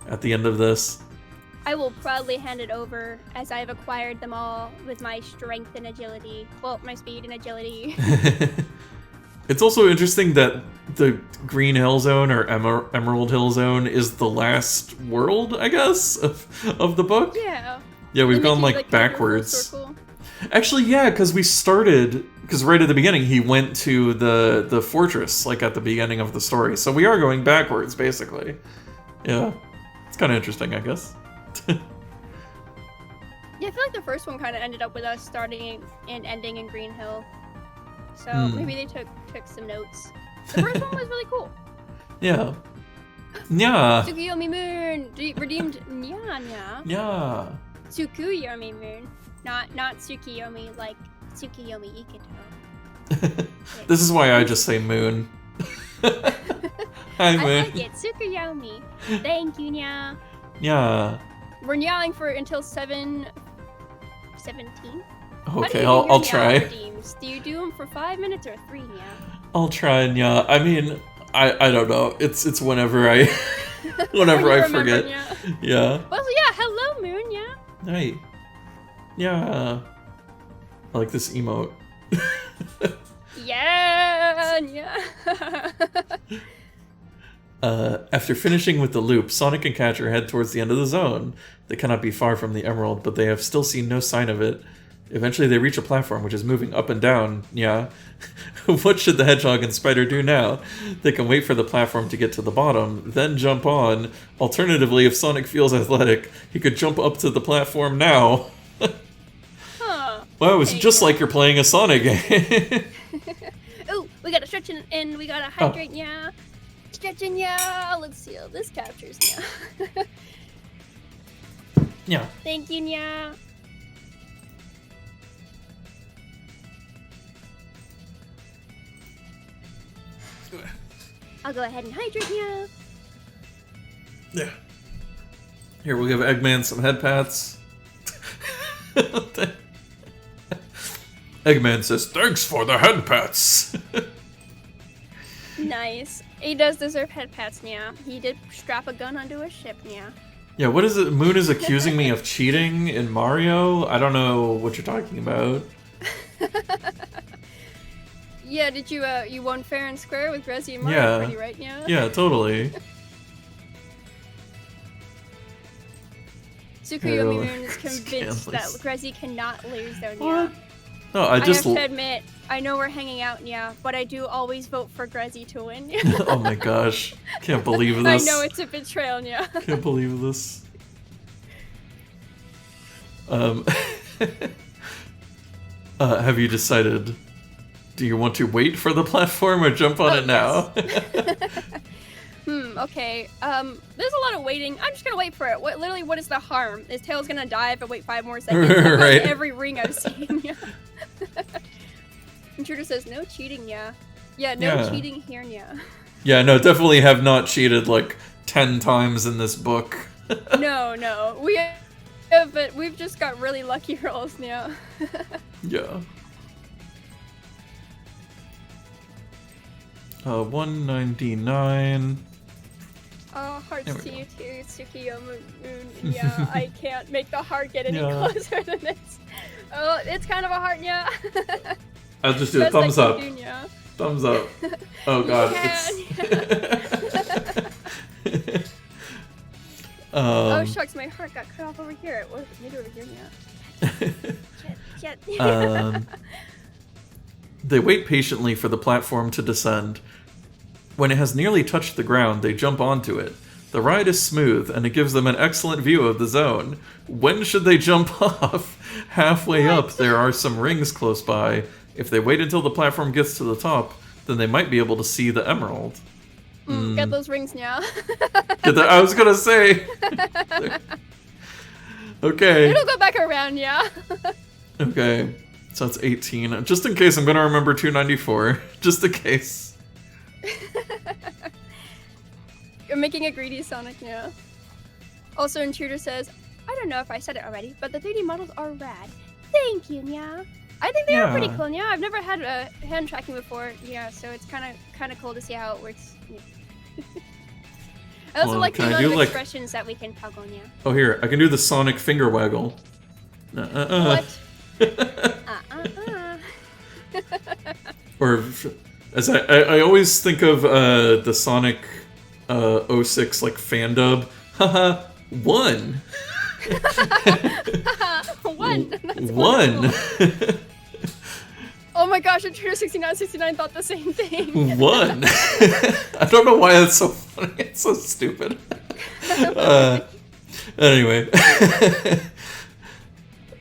at the end of this? I will proudly hand it over as I've acquired them all with my strength and agility. Well, my speed and agility. It's also interesting that the Green Hill Zone or Emerald Hill Zone is the last world, I guess, of the book. Yeah. Yeah, we've gone like backwards. Actually, yeah, because right at the beginning he went to the fortress, like at the beginning of the story. So we are going backwards, basically. Yeah, it's kind of interesting, I guess. Yeah, I feel like the first one kind of ended up with us starting and ending in Green Hill. So maybe they took some notes. The first one was really cool. Yeah. Yeah. Tsukuyomi Moon redeemed Nya. Yeah. Tsukuyomi Moon, not Tsukiyomi like Tsukiyomi Ikito. This is why I just say Moon. Hi, Moon. I like it. Tsukuyomi. Thank you, Nya. Yeah. We're nyawing for until 7:17. Okay, I'll try. Redeems? Do you do them for 5 minutes or 3, Nya? I'll try and yeah. I mean, I don't know. It's whenever I whenever I forget. Nya. Yeah. Well, yeah. Hello, Moon. Yeah. Hi. Yeah. I like this emote. Yeah. After finishing with the loop, Sonic and Catcher head towards the end of the zone. They cannot be far from the Emerald, but they have still seen no sign of it. Eventually they reach a platform which is moving up and down. Yeah. What should the Hedgehog and Spider do now? They can wait for the platform to get to the bottom, then jump on. Alternatively, if Sonic feels athletic, he could jump up to the platform now. Huh. Wow, it's just like you're playing a Sonic game. Ooh, we gotta stretch and we gotta hydrate, yeah. Stretching, yeah. Let's see how this captures, yeah. Yeah. Thank you, yeah. I'll go ahead and hydrate, yeah. Yeah. Here, we'll give Eggman some head pats. Eggman says, "Thanks for the head pats." Nice. He does deserve head pats, yeah. He did strap a gun onto a ship, yeah. Yeah, what is it? Moon is accusing me of cheating in Mario? I don't know what you're talking about. Yeah, did you, you won fair and square with Grezzy and Mario Party, right? Yeah? Yeah, totally. Tsukuyomi Moon is convinced that Grezzy cannot lose though, What? yeah. No, I have to admit, I know we're hanging out, yeah, but I do always vote for Grezzy to win. Oh my gosh. Can't believe this. I know it's a betrayal, yeah. Can't believe this. Have you decided, do you want to wait for the platform or jump on it now? Okay. There's a lot of waiting. I'm just gonna wait for it. Literally, what is the harm? His tail's gonna die if I wait 5 more seconds. Right. Every ring I've seen, yeah. Intruder says, no cheating, yeah. Yeah, no cheating here, yeah. Yeah, no, definitely have not cheated like 10 times in this book. No. But we've just got really lucky rolls, yeah. Yeah. 199. Oh, hearts to you too, Tsukiyo Moon. Yeah, I can't make the heart get any closer than this. Oh, it's kind of a heart, yeah. I'll just do a thumbs up. Yeah. Thumbs up. Oh god, oh shucks, my heart got cut off over here. It was maybe over here, yeah. Shit. They wait patiently for the platform to descend. When it has nearly touched the ground, they jump onto it. The ride is smooth, and it gives them an excellent view of the zone. When should they jump off? Halfway up, there are some rings close by. If they wait until the platform gets to the top, then they might be able to see the emerald. Get those rings now. I was gonna say. Okay. It'll go back around, yeah. Okay. So that's 18. Just in case, I'm gonna remember 294. Just in case. You're making a greedy Sonic, yeah. Also, Intruder says, I don't know if I said it already, but the 3D models are rad. Thank you, Nya. I think they are pretty cool, Nya. I've never had a hand tracking before, yeah, so it's kind of cool to see how it works. Yeah. I also like the amount of expressions that we can toggle, Nya. Oh, here, I can do the Sonic finger waggle. What? Or, as I always think of the Sonic 06 like fan dub. Haha, 1. 1. One. Oh my gosh, Intruder 6969 thought the same thing. 1. I don't know why that's so funny. It's so stupid. Anyway.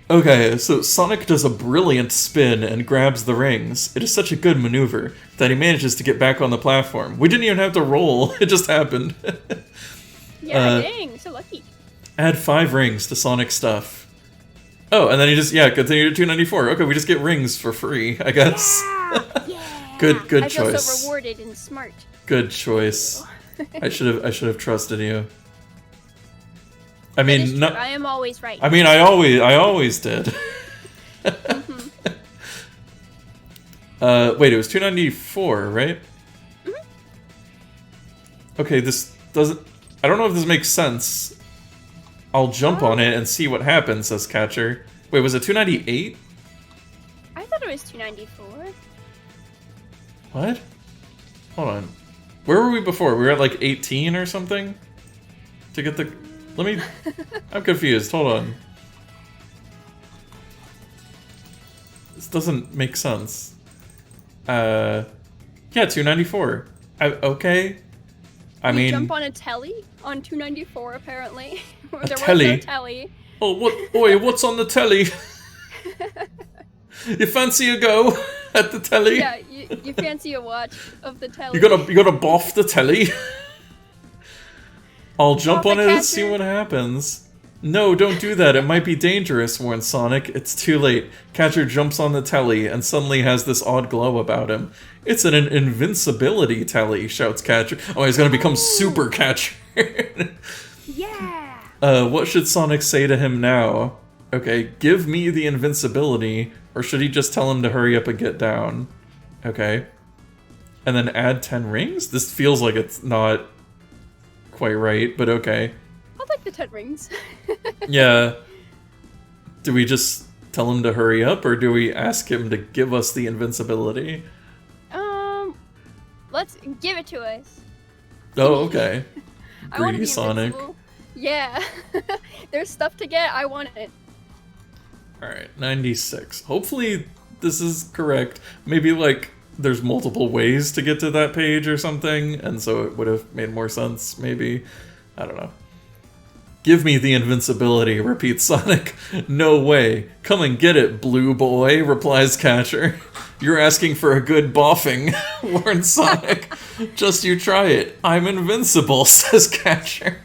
Okay, so Sonic does a brilliant spin and grabs the rings. It is such a good maneuver that he manages to get back on the platform. We didn't even have to roll, it just happened. Yeah, dang, so lucky. Add 5 rings to Sonic stuff. Oh, and then he just, continue to 294. Okay, we just get rings for free, I guess. Yeah. Good choice. I feel so rewarded and smart. Good choice. I should have trusted you. I mean, no, I am always right. I mean, I always did. Wait, it was 294, right? Mm-hmm. Okay, this doesn't. I don't know if this makes sense. I'll jump on it and see what happens, says Catcher. Wait, was it 298? I thought it was 294. What? Hold on. Where were we before? We were at like 18 or something? To get the... Let me... I'm confused. Hold on. This doesn't make sense. Yeah, 294. Okay. I mean... jump on a telly on 294, apparently. There telly? was no telly. Oh, what? Oi, what's on the telly? You fancy a go at the telly? Yeah, you fancy a watch of the telly. You gotta boff the telly? I'll jump on it and see what happens. No, don't do that. It might be dangerous, warns Sonic. It's too late. Catcher jumps on the telly and suddenly has this odd glow about him. It's an invincibility telly, shouts Catcher. Oh, he's gonna become Super Catcher. Yeah! What should Sonic say to him now? Okay, give me the invincibility, or should he just tell him to hurry up and get down? Okay. and then add 10 rings? This feels like it's not quite right, but okay. I'll take the 10 rings. Yeah. Do we just tell him to hurry up, or do we ask him to give us the invincibility? Let's give it to us. Oh, okay. I want to Greedy be Sonic. invincible. Yeah. There's stuff to get. I want it. Alright, 96. Hopefully this is correct. Maybe, like, there's multiple ways to get to that page or something, and so it would have made more sense, maybe. I don't know. Give me the invincibility, repeats Sonic. No way. Come and get it, blue boy, replies Catcher. You're asking for a good boffing, warns Sonic. Just you try it. I'm invincible, says Catcher.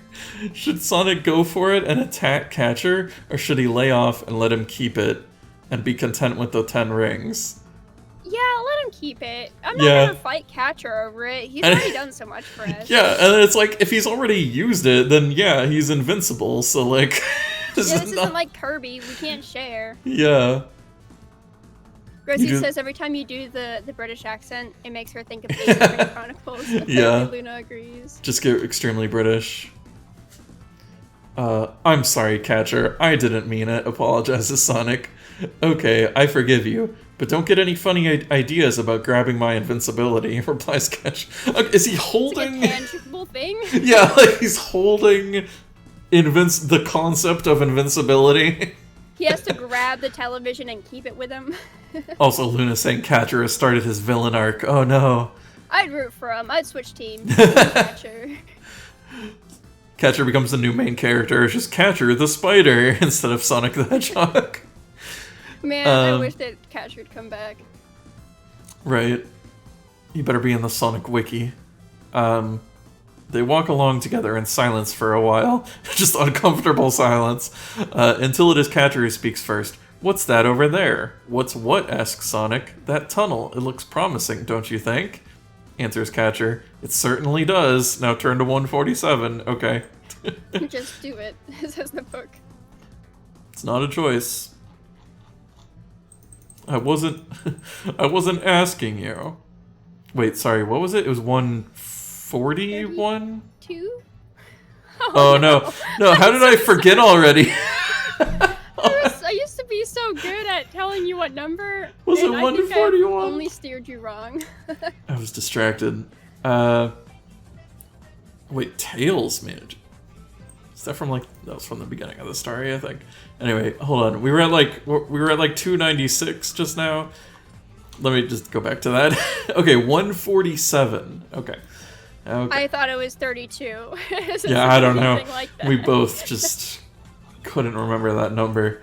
Should Sonic go for it and attack Catcher, or should he lay off and let him keep it and be content with the 10 rings? Yeah, let him keep it. I'm not gonna fight Catcher over it. He's already done so much for us. Yeah, and it's like, if he's already used it, then yeah, he's invincible, so like... this isn't like Kirby, we can't share. Yeah. Rosie says every time you do the British accent, it makes her think of Ace Attorney Chronicles. Yeah. Luna agrees. Just get extremely British. I'm sorry, Catcher. I didn't mean it, apologizes Sonic. Okay, I forgive you. But don't get any funny ideas about grabbing my invincibility, replies Catcher. Is he holding... It's like a tangible thing? Yeah, like he's holding the concept of invincibility. He has to grab the television and keep it with him. Also, Luna saying Catcher has started his villain arc. Oh no. I'd root for him. I'd switch teams. Catcher. Catcher becomes the new main character. It's just Catcher the Spider instead of Sonic the Hedgehog. Man, I wish that Catcher would come back. Right. You better be in the Sonic Wiki. They walk along together in silence for a while. Just uncomfortable silence. Until it is Catcher who speaks first. What's that over there? What's what? Asks Sonic. That tunnel. It looks promising, don't you think? Answers Catcher. It certainly does. Now turn to 147. Okay. Just do it, says the book. It's not a choice. I wasn't asking you. Wait, sorry, what was it? It was 141? 2? Oh no. No, how did I forget already? I used to be so good at telling you what number. Was it 141? I only steered you wrong. I was distracted. Wait, Tails Manage. Is that from like that was from the beginning of the story, I think. Anyway, hold on. We were at like 296 just now. Let me just go back to that. Okay, 147. Okay. I thought it was 32. Yeah, I don't know. Like we both just couldn't remember that number.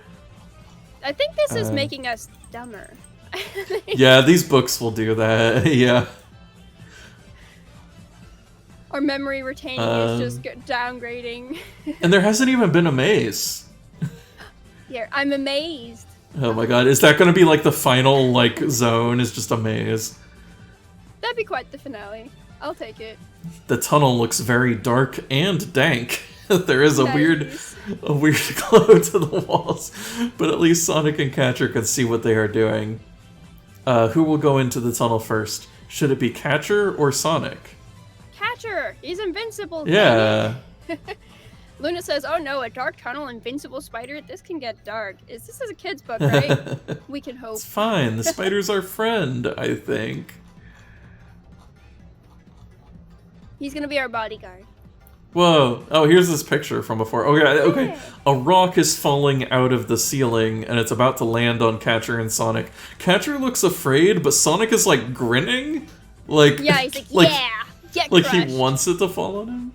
I think this is making us dumber. Yeah, these books will do that. Yeah. Our memory retaining is just downgrading. And there hasn't even been a maze. Yeah, I'm amazed. Oh my god, is that going to be like the final like zone is just a maze? That'd be quite the finale. I'll take it. The tunnel looks very dark and dank. There is a weird glow to the walls, but at least Sonic and Catcher can see what they are doing. Who will go into the tunnel first? Should it be Catcher or Sonic? Catcher! He's invincible! Yeah. Luna says, oh no, a dark tunnel, invincible spider? This can get dark. This is a kid's book, right? We can hope. It's fine. The spider's our friend, I think. He's gonna be our bodyguard. Whoa. Oh, here's this picture from before. Oh, yeah, okay. A rock is falling out of the ceiling, and it's about to land on Catcher and Sonic. Catcher looks afraid, but Sonic is, like, grinning? Like, yeah, he's like, yeah! Get like crushed. he wants it to fall on him?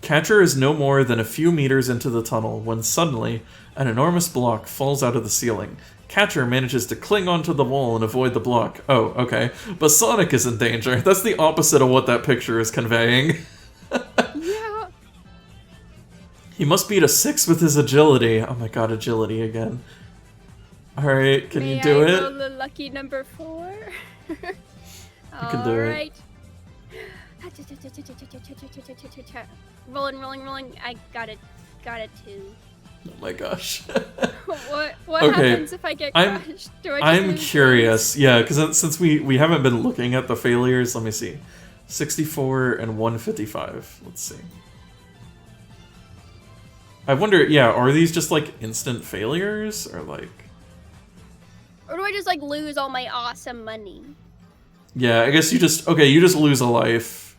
Catcher is no more than a few meters into the tunnel when suddenly an enormous block falls out of the ceiling. Catcher manages to cling onto the wall and avoid the block. Oh, okay. But Sonic is in danger. That's the opposite of what that picture is conveying. Yeah. He must beat a 6 with his agility. Oh my god, agility again. Alright, can you do it? Roll the lucky number 4? You can do it. Rolling. I got it. Got it too. Oh my gosh. What? What Okay, happens if I get crushed? Do I just I'm lose curious. Yeah, because since we haven't been looking at the failures, let me see. 64 and 155. Let's see. I wonder, yeah, are these just like instant failures or like... Or do I just like lose all my awesome money? Yeah, I guess you just, okay, you just lose a life.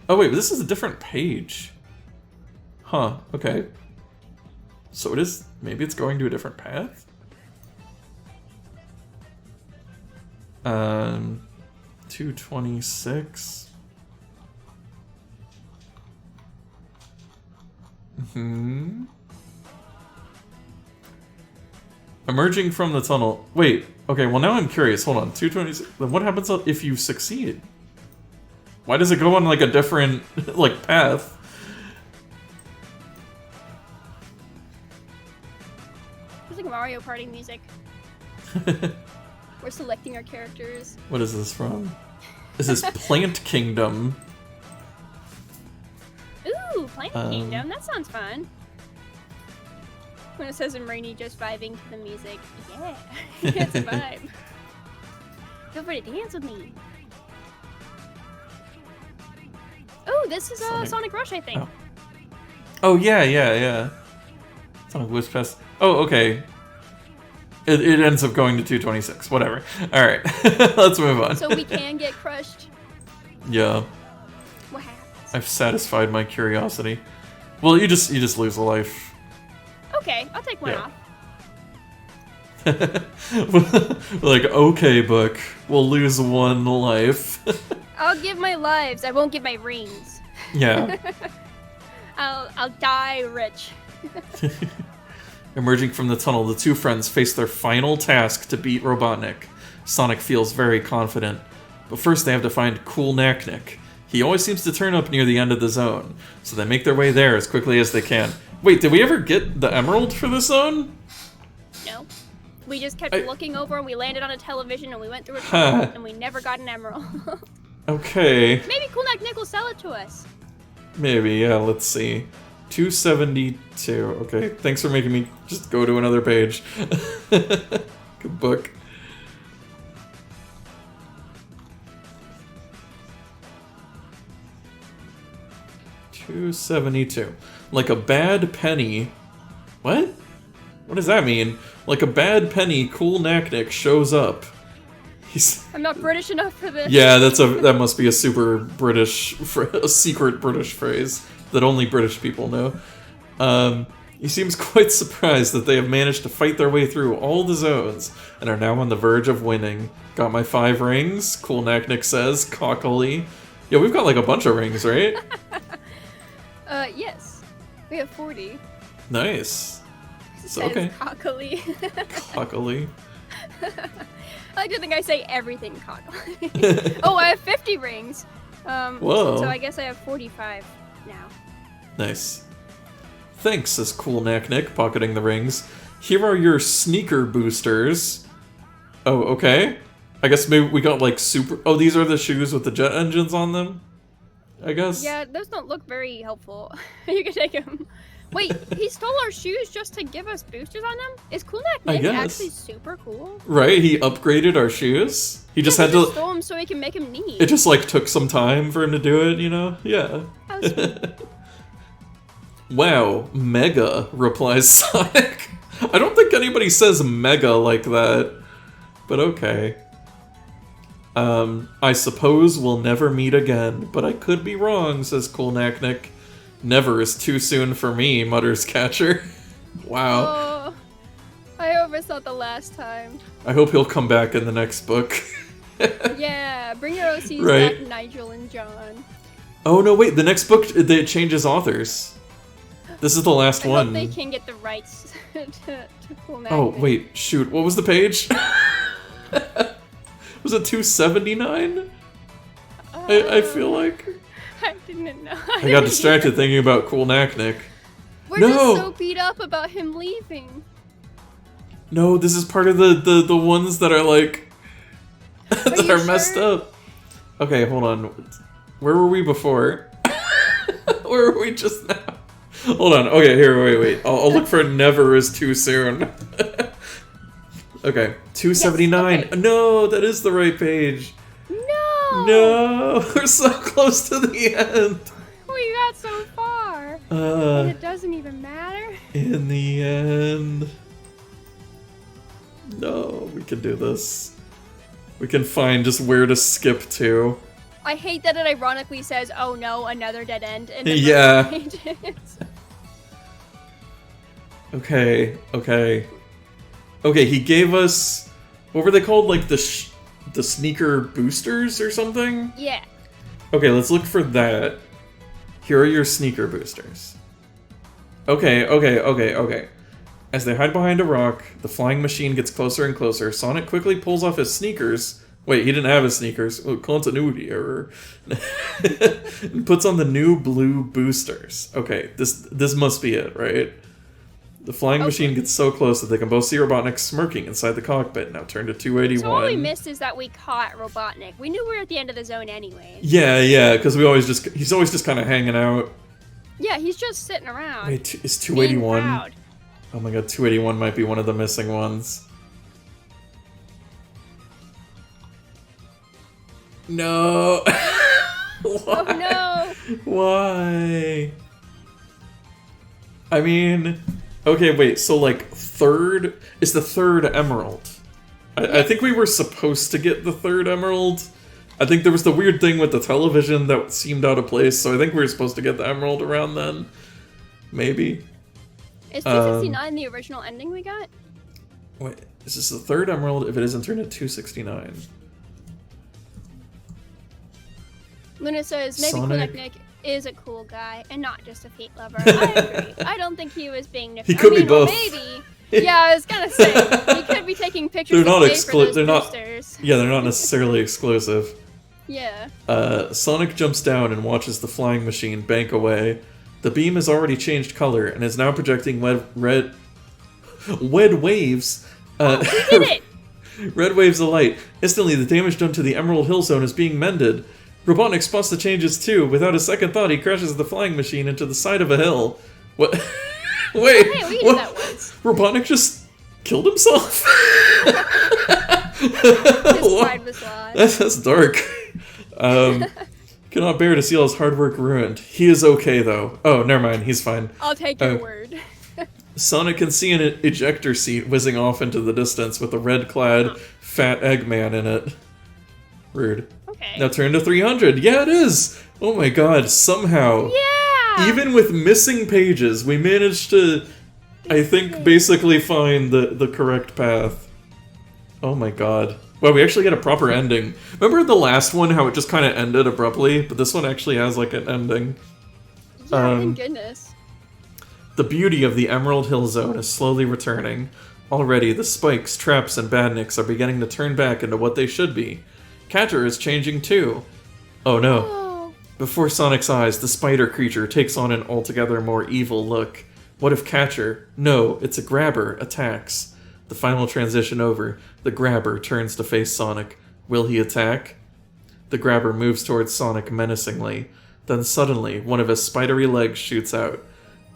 Oh wait, but this is a different page. Huh, okay. So it is, maybe it's going to a different path? 226. Emerging from the tunnel. Wait, okay, well now I'm curious. Hold on, 226. Then what happens if you succeed? Why does it go on like a different, like, path? It's like Mario Party music. We're selecting our characters. What is this from? This is Plant Kingdom. Ooh, Plant Kingdom. That sounds fun. When it says I'm Rainy just vibing to the music. Yeah. It's a vibe. Feel free to dance with me. Oh, this is Sonic Rush, I think. Oh yeah. Sonic Wisp Fest. Oh, okay. It ends up going to 226. Whatever. Alright. Let's move on. So we can get crushed. Yeah. What happens? I've satisfied my curiosity. Well, you just lose a life. Okay, I'll take one off. Like, okay, book. We'll lose one life. I'll give my lives. I won't give my rings. Yeah. I'll die rich. Emerging from the tunnel, the two friends face their final task to beat Robotnik. Sonic feels very confident, but first they have to find Cool Knack-Nick. He always seems to turn up near the end of the zone, so they make their way there as quickly as they can. Wait, did we ever get the emerald for this zone? No. We just kept looking over and we landed on a television and we went through a tunnel and we never got an emerald. Okay. Maybe Cool Knack-Nick will sell it to us. Maybe, yeah, let's see. 272. Okay, thanks for making me just go to another page. Good book. $272. Like a bad penny. What? What does that mean? Like a bad penny, Cool Knack-Nick shows up. I'm not British enough for this. Yeah, that must be a super British, a secret British phrase that only British people know. He seems quite surprised that they have managed to fight their way through all the zones and are now on the verge of winning. Got my 5 rings, Cool Knack-Nick says, cockily. Yeah, we've got like a bunch of rings, right? Yes. We have 40. Nice. So, okay. Cockily. Cockily. I like to think I say everything cockily. Oh, I have 50 rings. Whoa. So I guess I have 45 now. Nice. Thanks, says Cool Knack-Nick, pocketing the rings. Here are your sneaker boosters. Oh, okay. I guess maybe we got like super... Oh, these are the shoes with the jet engines on them? I guess? Yeah, those don't look very helpful. You can take them. Wait, he stole our shoes just to give us boosters on them? Is Cool Knack-Nick actually super cool? Right, he upgraded our shoes. He just had to stole them so he can make them neat. It just like took some time for him to do it, you know? Yeah. That was sweet. Wow, mega, replies Sonic. I don't think anybody says mega like that, but okay. I suppose we'll never meet again, but I could be wrong, says Cool Knack-Nick. Never is too soon for me, mutters Catcher. Wow. Oh, I hope it's not the last time. I hope he'll come back in the next book. Yeah, bring your OCs back, Nigel and John. Oh no, wait, the next book, it changes authors. This is the last one. I hope they can get the rights to Cool Knack-Nick. Oh, wait, shoot, what was the page? Was it 279? I feel like... I didn't know. I got distracted thinking about Cool Knack-Nick. We're just so beat up about him leaving. No, this is part of the ones that are like... that are messed up. Okay, hold on. Where were we before? Where were we just now? Hold on. Okay, here, wait. I'll look for never is too soon. Okay, 279. Yes, okay. No, that is the right page. No, we're so close to the end. We got so far. And it doesn't even matter. In the end. No, we can do this. We can find just where to skip to. I hate that it ironically says, "Oh no, another dead end." And yeah. Okay, he gave us, what were they called? Like the sneaker boosters or something? Yeah. Okay, let's look for that. Here are your sneaker boosters. Okay. As they hide behind a rock, the flying machine gets closer and closer. Sonic quickly pulls off his sneakers. Wait, he didn't have his sneakers. Oh, continuity error. And puts on the new blue boosters. Okay, this must be it, right? The flying machine gets so close that they can both see Robotnik smirking inside the cockpit. Now turn to 281. So all we missed is that we caught Robotnik. We knew we were at the end of the zone anyway. Yeah, because he's always just kind of hanging out. Yeah, he's just sitting around. Wait, is 281? Oh my god, 281 might be one of the missing ones. No! Oh no! Why? I mean, okay, wait, so like third is the third emerald. I think we were supposed to get the third emerald. I think there was the weird thing with the television that seemed out of place, so I think we were supposed to get the emerald around then. Maybe. Is 269 the original ending we got? Wait, is this the third emerald? If it isn't, turn to 269. Luna says, maybe Sonic. Nick is a cool guy and not just a feet lover. I agree. I don't think he was being nifty. He could be both. Maybe. Yeah, I was gonna say he could be taking pictures. They're not exclusive. They're not. Yeah, they're not necessarily exclusive. Yeah. Sonic jumps down and watches the flying machine bank away. The beam has already changed color and is now projecting red waves. We did it! Red waves of light. Instantly, the damage done to the Emerald Hill Zone is being mended. Robotnik spots the changes too. Without a second thought, he crashes the flying machine into the side of a hill. What? Wait. Oh, hey, we did that once. Robotnik just killed himself? His pride was lost. That's dark. Cannot bear to see all his hard work ruined. He is okay, though. Oh, never mind. He's fine. I'll take your word. Sonic can see an ejector seat whizzing off into the distance with a red-clad fat Eggman in it. Rude. Okay. Now turn to 300. Yeah, it is! Oh my god, somehow. Yeah! Even with missing pages, we managed to, I think, basically find the correct path. Oh my god. Well, we actually get a proper ending. Remember the last one, how it just kind of ended abruptly? But this one actually has, like, an ending. Yeah, thank goodness. The beauty of the Emerald Hill Zone is slowly returning. Already, the spikes, traps, and badniks are beginning to turn back into what they should be. Catcher is changing too. Oh no. Oh. Before Sonic's eyes, the spider creature takes on an altogether more evil look. What if Catcher, no, it's a grabber, attacks? The final transition over, the grabber turns to face Sonic. Will he attack? The grabber moves towards Sonic menacingly. Then suddenly, one of his spidery legs shoots out.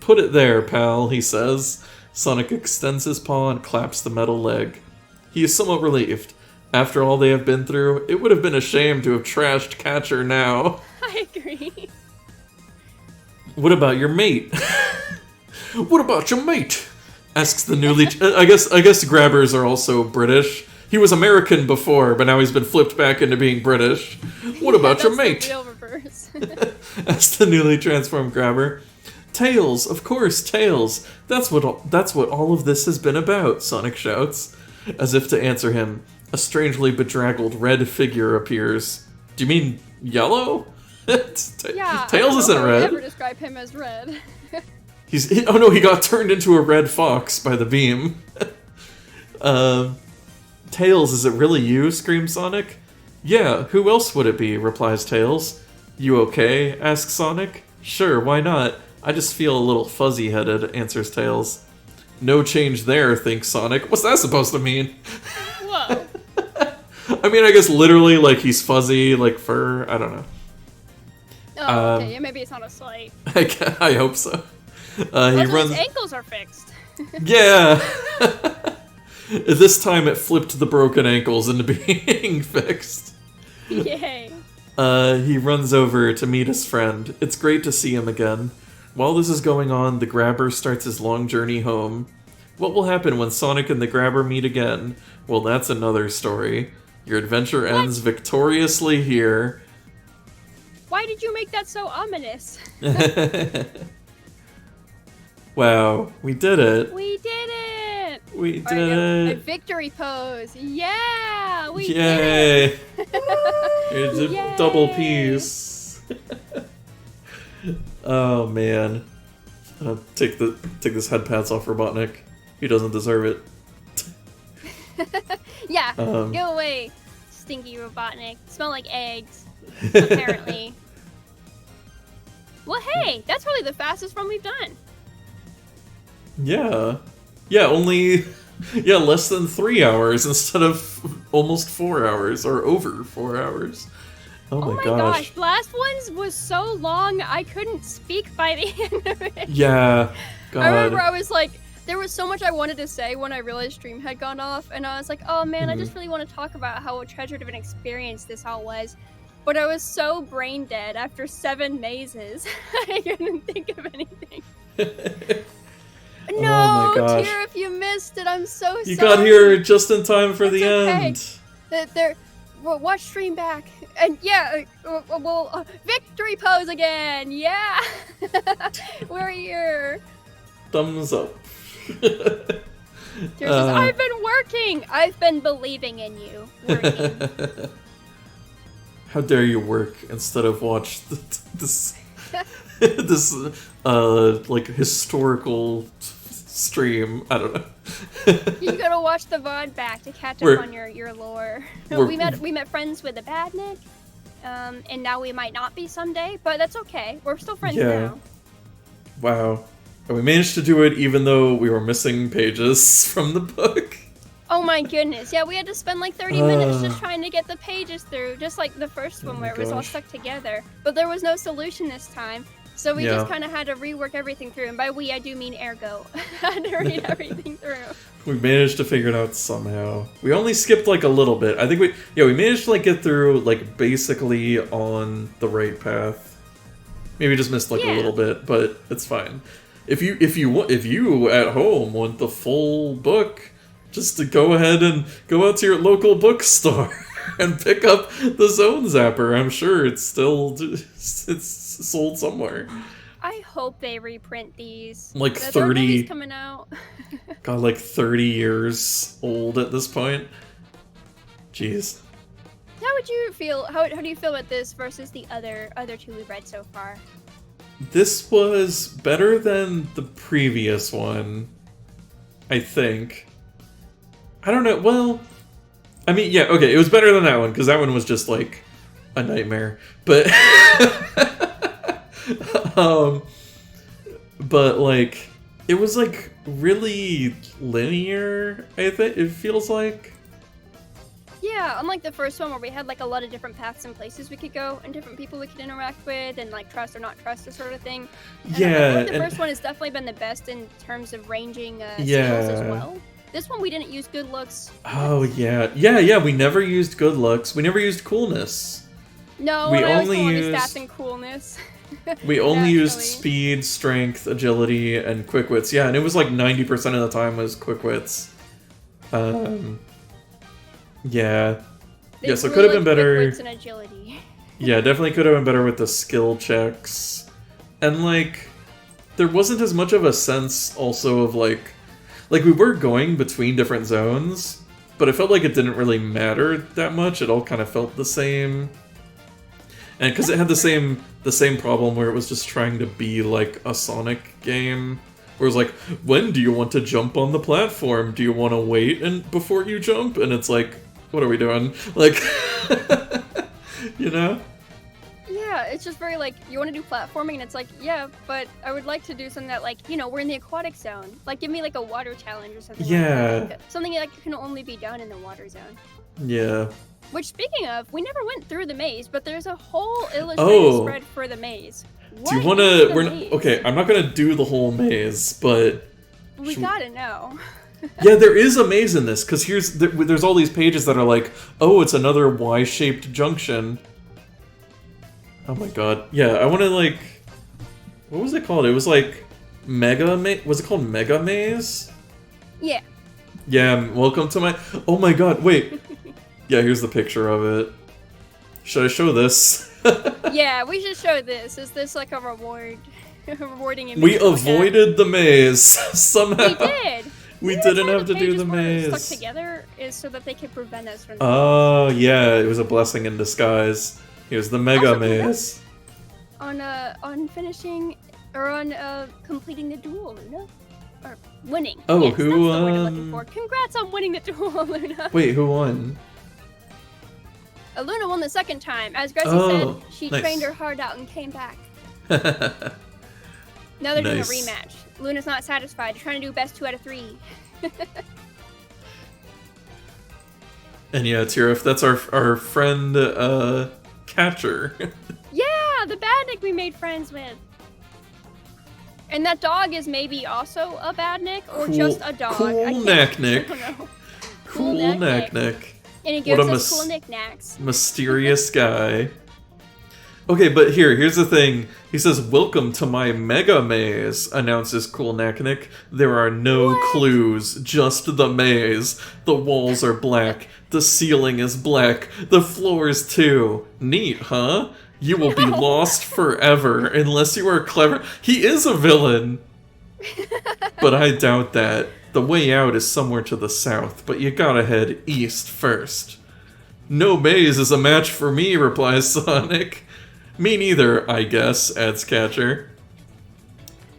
Put it there, pal, he says. Sonic extends his paw and claps the metal leg. He is somewhat relieved. After all they have been through, it would have been a shame to have trashed Catcher now. I agree. What about your mate? What about your mate? Asks the newly... I guess grabbers are also British. He was American before, but now he's been flipped back into being British. What about your mate? The real reverse. Asks the newly transformed grabber. Tails, of course, Tails. That's what all of this has been about, Sonic shouts. As if to answer him, a strangely bedraggled red figure appears. Do you mean yellow? Yeah, Tails isn't red. I would never describe him as red. Oh no, he got turned into a red fox by the beam. Tails, is it really you? Screams Sonic. Yeah, who else would it be? Replies Tails. You okay? Asks Sonic. Sure, why not? I just feel a little fuzzy-headed, answers Tails. No change there, thinks Sonic. What's that supposed to mean? Whoa. I mean, I guess literally, like, he's fuzzy, like fur. I don't know. Oh, okay. Yeah, maybe it's not a slight. I hope so. He runs. His ankles are fixed. Yeah. This time it flipped the broken ankles into being fixed. Yay. He runs over to meet his friend. It's great to see him again. While this is going on, the Grabber starts his long journey home. What will happen when Sonic and the Grabber meet again? Well, that's another story. Your adventure ends victoriously here. Why did you make that so ominous? Wow, we did it. We did it! We did A it. victory pose. Yeah! We Yay! did it! It's a Yay! double piece. Oh man. Take this head pads off Robotnik. He doesn't deserve it. Yeah, go away, stinky Robotnik. Smell like eggs, apparently. Well, hey, that's probably the fastest one we've done. Yeah. Yeah, only... Yeah, less than 3 hours instead of almost 4 hours, or over 4 hours. Oh my gosh. Last one's was so long I couldn't speak by the end of it. Yeah, God. I remember I was like, there was so much I wanted to say when I realized stream had gone off, and I was like, oh man, I just really want to talk about how treasured of an experience this all was. But I was so brain dead after 7 mazes, I couldn't think of anything. No, oh my gosh. Tyr, if you missed it, I'm so sorry. You got here just in time for the okay. end. Well, watch stream back. And yeah, victory pose again. Yeah. We're here. Thumbs up. Tyr says, I've been working. I've been believing in you. Working. How dare you work instead of watch this like historical stream. I don't know. You gotta watch the VOD back to catch up on your lore. We met friends with a badnik, and now we might not be someday, but that's okay. We're still friends now. Wow. And we managed to do it even though we were missing pages from the book. Oh my goodness. Yeah, we had to spend like 30 minutes just trying to get the pages through, just like the first one where it was all stuck together. But there was no solution this time, so we just kind of had to rework everything through. And by we, I do mean ergo. I had to read everything through. We managed to figure it out somehow. We only skipped like a little bit. I think we managed to like get through like basically on the right path. Maybe just missed like a little bit, but it's fine. If you at home want the full book, just to go ahead and go out to your local bookstore and pick up the Zone Zapper. I'm sure it's sold somewhere. I hope they reprint these. Like the 30 coming out. God, like 30 years old at this point. Jeez. How would you feel? How do you feel about this versus the other 2 we've read so far? This was better than the previous one, I think. I don't know. Well, I mean, yeah, okay, it was better than that one because that one was just like a nightmare. But, but like, it was like really linear. I think it feels like. Yeah, unlike the first one where we had like a lot of different paths and places we could go and different people we could interact with and like trust or not trust or sort of thing. And I feel like the first one has definitely been the best in terms of ranging skills as well. This one we didn't use good looks. Oh yeah. We never used good looks. We never used coolness. No, we only used stats and coolness. We only used speed, strength, agility, and quick wits. Yeah, and it was like 90% of the time was quick wits. Yeah. They so it could have been better. Quick wits and agility. Yeah, definitely could have been better with the skill checks. And like, there wasn't as much of a sense also of like we were going between different zones, but it felt like it didn't really matter that much. It all kind of felt the same. And because it had the same problem where it was just trying to be like a Sonic game. Where it's like, when do you want to jump on the platform? Do you want to wait before you jump? And it's like, what are we doing? Like, you know? Yeah, it's just very like, you want to do platforming, and it's like, yeah, but I would like to do something that like, you know, we're in the aquatic zone. Like, give me like a water challenge or something like that. Like, something that can only be done in the water zone. Yeah. Which, speaking of, we never went through the maze, but there's a whole illustrated spread for the maze. Do you want to... Okay, I'm not going to do the whole maze, but... We gotta know. Yeah, there is a maze in this, because there's all these pages that are like, oh, it's another Y-shaped junction. Oh my god. Yeah, I want to, like... What was it called? It was like... Was it called Mega Maze? Yeah. Yeah, welcome to my... Oh my god, wait. Yeah, here's the picture of it. Should I show this? Yeah, we should show this. Is this like a reward? A rewarding image? We avoided the maze somehow. We did. We didn't have to do the maze. Stuck together is so that they could prevent us from. Oh yeah, it was a blessing in disguise. Here's the mega maze. On finishing or on completing the duel, Luna, or winning. Oh, yes, who that's the word I'm looking for. Congrats on winning the duel, Luna. Wait, who won? Luna won the second time. As Gracie said, she trained her heart out and came back. Now they're doing a rematch. Luna's not satisfied. They're trying to do best 2 out of 3. And yeah, Tirif, that's our friend Catcher. Yeah, the badnik we made friends with. And that dog is maybe also a badnik or just a dog. Cool Knack-Nick. I don't know. Cool Knack-Nick. And he gives us cool knickknacks. Mysterious guy. Okay, but here's the thing. He says, "Welcome to my mega maze," announces Cool Knack-Nick. There are no clues, just the maze. The walls are black. The ceiling is black. The floors too. Neat, huh? You will be lost forever unless you are clever. He is a villain. But I doubt that. The way out is somewhere to the south, but you gotta head east first. No maze is a match for me, replies Sonic. Me neither, I guess, adds Catcher.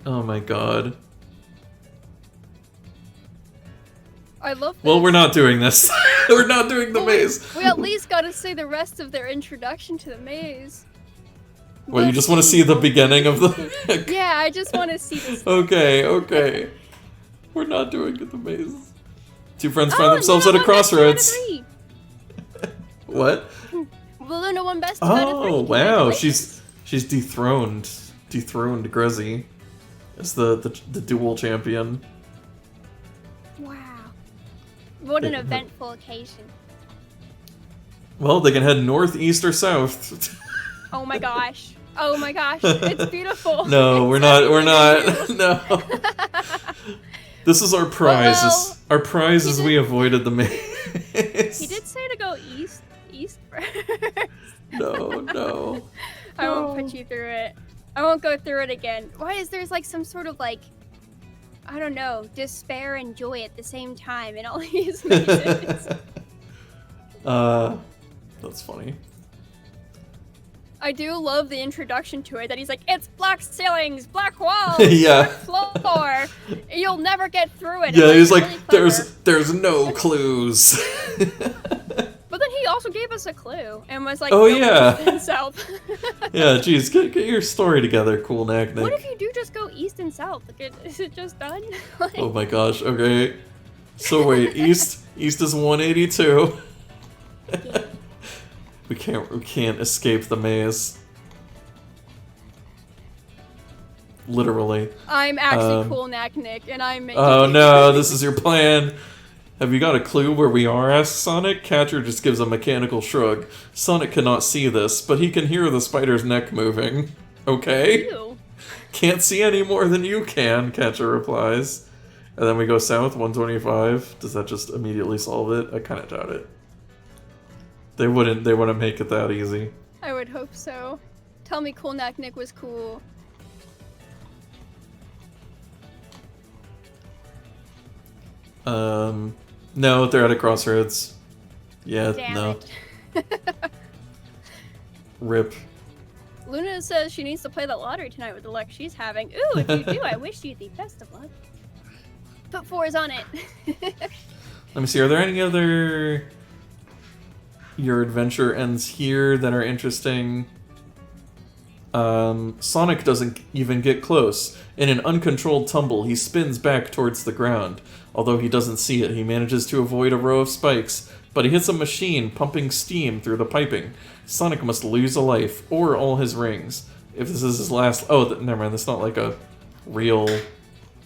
Oh my god. I love this. Well, we're not doing this. We're not doing the maze. We at least gotta say the rest of their introduction to the maze. Well, you just want to see the beginning of the... Yeah, I just want to see this. Okay. We're not doing the maze. Two friends find themselves at a crossroads. What? Luna won best 2 out of 3. Oh, wow. She's dethroned Grezzy as the dual champion. Wow. What an eventful occasion. Well, they can head north, east, or south. Oh my gosh. Oh my gosh. It's beautiful. No, we're not. No. This is our prize. Well, our prize is we avoided the maze. He did say to go east first. No. I won't put you through it. I won't go through it again. Why is there's like some sort of like, I don't know, despair and joy at the same time in all these mazes? That's funny. I do love the introduction to it, that he's like, it's black ceilings, black walls, Yeah. black floor, you'll never get through it. Yeah, he's like, really there's no clues. But then he also gave us a clue and was like, oh yeah, east and south. Yeah, geez, get your story together, Cool Knack-Nick. What if you do just go east and south? Like, is it just done? Like... Oh my gosh, okay. So wait, east is 182. Yeah. We can't escape the maze. Literally. I'm actually Cool Knack-Nick, and I'm making Oh no, this is your plan. Have you got a clue where we are, asks Sonic. Catcher just gives a mechanical shrug. Sonic cannot see this, but he can hear the spider's neck moving. Okay? Ew. Can't see any more than you can, Catcher replies. And then we go south, 125. Does that just immediately solve it? I kind of doubt it. They wouldn't make it that easy. I would hope so. Tell me Cool Knack-Nick was cool. No, they're at a crossroads. Yeah, Damn no. it. Rip. Luna says she needs to play the lottery tonight with the luck she's having. Ooh, if you do, I wish you the best of luck. Put 4s on it. Let me see, are there any other... Your adventure ends here that are interesting? Sonic doesn't even get close. In an uncontrolled tumble, he spins back towards the ground. Although he doesn't see it, he manages to avoid a row of spikes, but he hits a machine pumping steam through the piping. Sonic must lose a life, or all his rings. if this is his last... Oh, never mind. That's not like a real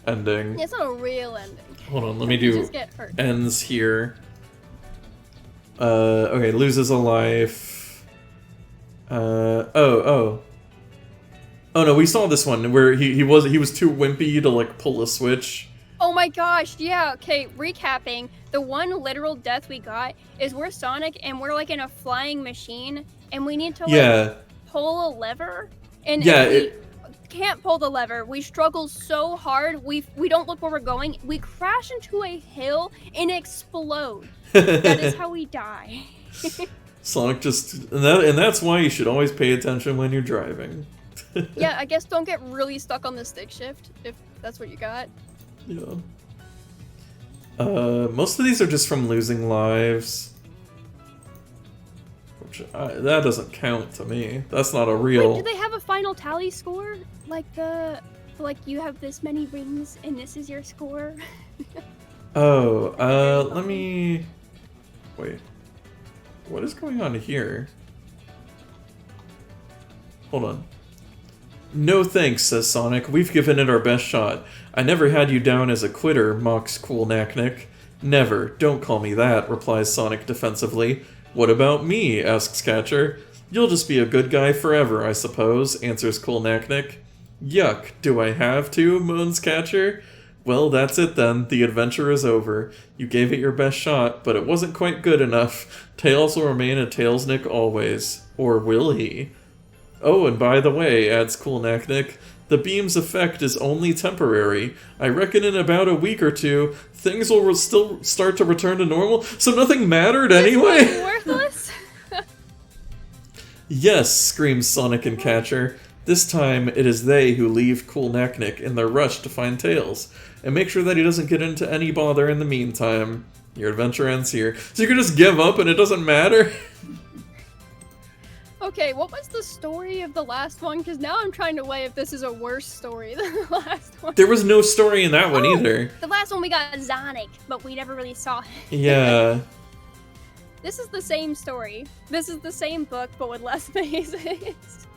ending. Yeah, it's not a real ending. Hold on, let me do just get hurt. ends here. Okay, loses a life. Oh no, we saw this one where he was too wimpy to like pull a switch. Oh my gosh, yeah, okay, recapping. The one literal death we got is we're Sonic and we're like in a flying machine and we need to like pull a lever. And if we can't pull the lever, we struggle so hard, we don't look where we're going, we crash into a hill and explode. That is how we die. Sonic just... And that's why you should always pay attention when you're driving. Yeah, I guess don't get really stuck on the stick shift, if that's what you got. Yeah. Most of these are just from losing lives. Which, that doesn't count to me. That's not a real... Wait, do they have a final tally score? Like you have this many rings and this is your score? Oh, let me... Wait. What is going on here? Hold on. No thanks, says Sonic. We've given it our best shot. I never had you down as a quitter, mocks Cool Knack-Nick. Never. Don't call me that, replies Sonic defensively. What about me, asks Catcher. You'll just be a good guy forever, I suppose, answers Cool Knack-Nick. Yuck, do I have to, moans Catcher. Well, that's it then. The adventure is over. You gave it your best shot, but it wasn't quite good enough. Tails will remain a Tailsnick always. Or will he? Oh, and by the way, adds Cool Knack-Nick, the beam's effect is only temporary. I reckon in about a week or two, things will still start to return to normal, so nothing mattered anyway? Worthless? Yes, screams Sonic and Catcher. This time, it is they who leave Cool Knack-Nick in their rush to find Tails, and make sure that he doesn't get into any bother in the meantime. Your adventure ends here. So you can just give up and it doesn't matter? Okay, what was the story of the last one? Because now I'm trying to weigh if this is a worse story than the last one. There was no story in that one either. The last one we got Sonic, but we never really saw him. Yeah. This is the same story. This is the same book, but with less mazes.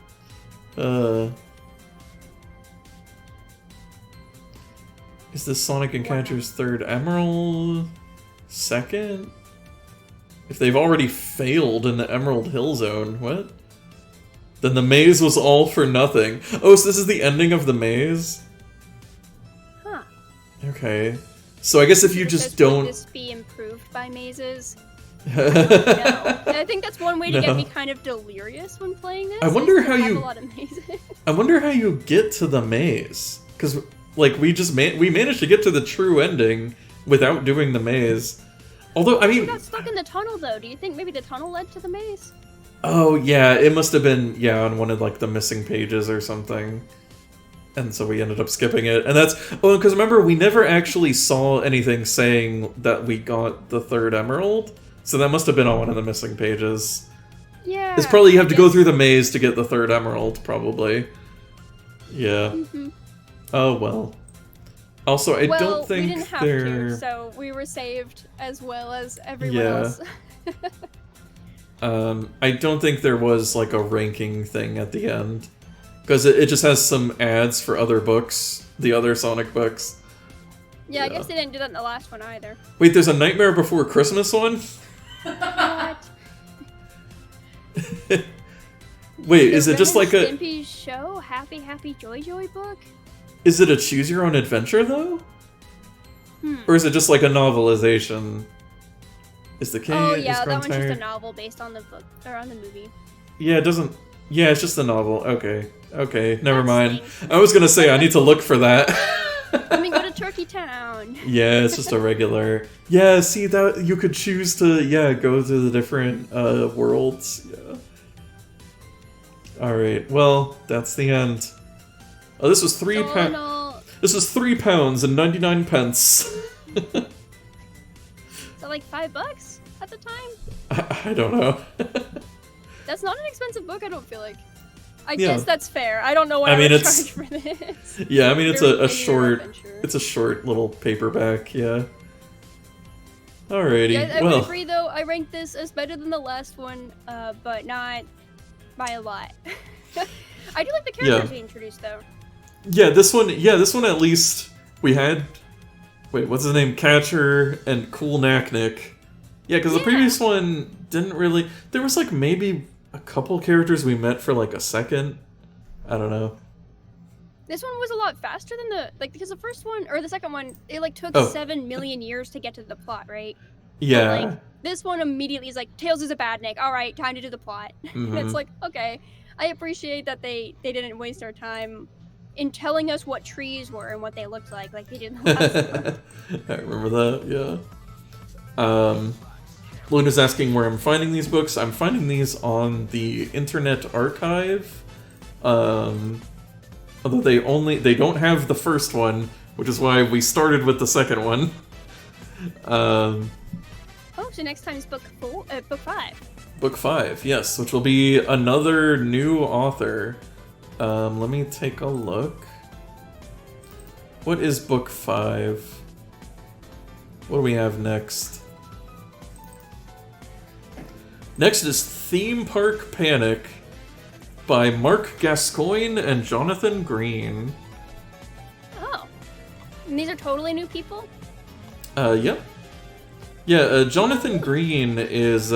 Is this Sonic and Catcher's third Emerald? Second? If they've already failed in the Emerald Hill Zone, what? Then the maze was all for nothing. Oh, so this is the ending of the maze? Huh. Okay. So I guess if you just don't... Would this be improved by mazes? No. I think that's one way to get me kind of delirious when playing this. I wonder how you... A lot of mazes. I wonder how you get to the maze. Because, like, we managed to get to the true ending without doing the maze. Although, I mean... We got stuck in the tunnel, though. Do you think maybe the tunnel led to the maze? Oh, yeah. It must have been, yeah, on one of, like, the missing pages or something. And so we ended up skipping it. And that's... Oh, because remember, we never actually saw anything saying that we got the third emerald. So that must have been on one of the missing pages. Yeah. It's probably you have to go through the maze to get the third emerald, probably. Yeah. Mm-hmm. Oh, well. Also, I don't think we didn't have to, so we were saved as well as everyone else. I don't think there was, like, a ranking thing at the end. Because it just has some ads for other books, the other Sonic books. Yeah, I guess they didn't do that in the last one either. Wait, there's a Nightmare Before Christmas one? What? Wait, is it just like a... Stimpy's show? Happy Happy Joy Joy book? Is it a choose your own adventure, though? Or is it just like a novelization? Is the king... Oh, yeah, that one's just a novel based on the book, or on the movie. Yeah, it doesn't... Yeah, it's just a novel. Okay. Okay, never mind. I was gonna say, I need to look for that. Let me go to Turkey Town. Yeah, it's just a regular... Yeah, see, that you could choose to, yeah, go to the different worlds. Yeah. Alright, well, that's the end. Oh, this was £3. This was £3 and 99 pence. Is that like $5 at the time? I don't know. That's not an expensive book, I don't feel like. I guess that's fair. I don't know what I would charge for this. Yeah, I mean it's a short adventure. It's a short little paperback, yeah. Alrighty. Yeah, I would agree though, I ranked this as better than the last one, but not by a lot. I do like the characters they introduced, though. Yeah, this one at least we had. Wait, what's his name? Catcher and Cool Knack-Nick. Yeah, because the previous one didn't really. There was like maybe a couple characters we met for like a second. I don't know. This one was a lot faster than because the first one or the second one, it like took 7 million years to get to the plot, right? Yeah. But, like, this one immediately is like, Tails is a badnik. All right, time to do the plot. And it's like, okay, I appreciate that they didn't waste our time in telling us what trees were and what they looked like they did in the last one. I remember that, yeah. Luna's asking where I'm finding these books. I'm finding these on the Internet Archive. Although they don't have the first one, which is why we started with the second one. So next time is book 5. Book 5, yes, which will be another new author. Let me take a look. What is book 5? What do we have next? Next is Theme Park Panic by Mark Gascoigne and Jonathan Green. Oh. And these are totally new people? Yep. Yeah, Jonathan Green is,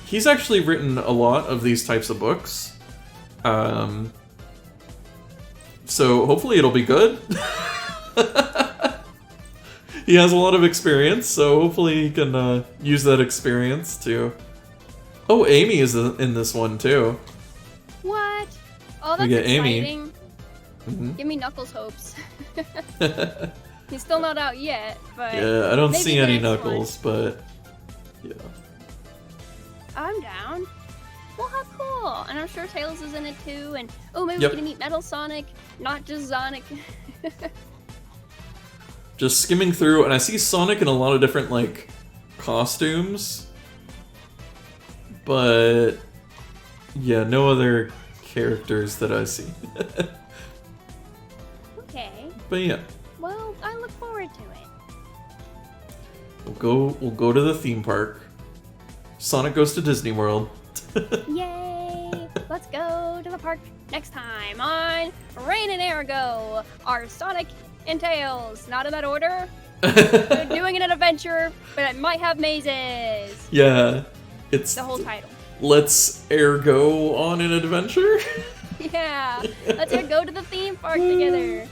he's actually written a lot of these types of books. So hopefully it'll be good. He has a lot of experience, so hopefully he can use that experience to... Oh, Amy is in this one too. What? Oh, that's we get exciting. Amy. Give me Knuckles hopes. He's still not out yet, but... Yeah, I don't see any Knuckles, but... Yeah. I'm down. Well, how cool. And I'm sure Tails is in it too, and... Oh, maybe we can meet Metal Sonic, not just Sonic. Just skimming through, and I see Sonic in a lot of different, like, costumes. But... Yeah, no other characters that I see. Okay. But yeah. Well, I look forward to it. We'll go to the theme park. Sonic goes to Disney World. Yay! Let's go to the park next time on Rain and Ergo, our Sonic and Tails. Not in that order. We're doing an adventure, but it might have mazes. Yeah. It's the whole title. Let's Ergo on an adventure. Yeah. Let's go to the theme park together.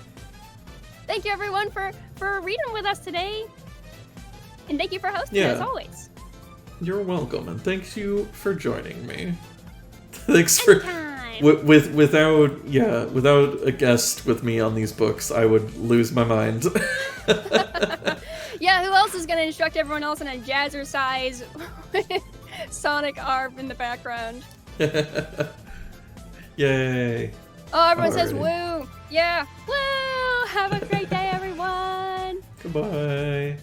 Thank you everyone for reading with us today. And thank you for hosting as always. You're welcome, and thank you for joining me. Thanks for Anytime. without a guest with me on these books, I would lose my mind. Yeah, who else is gonna instruct everyone else in a jazzercise Sonic arm in the background? Yay. Oh, everyone says woo. Yeah. Woo! Have a great day, everyone. Goodbye.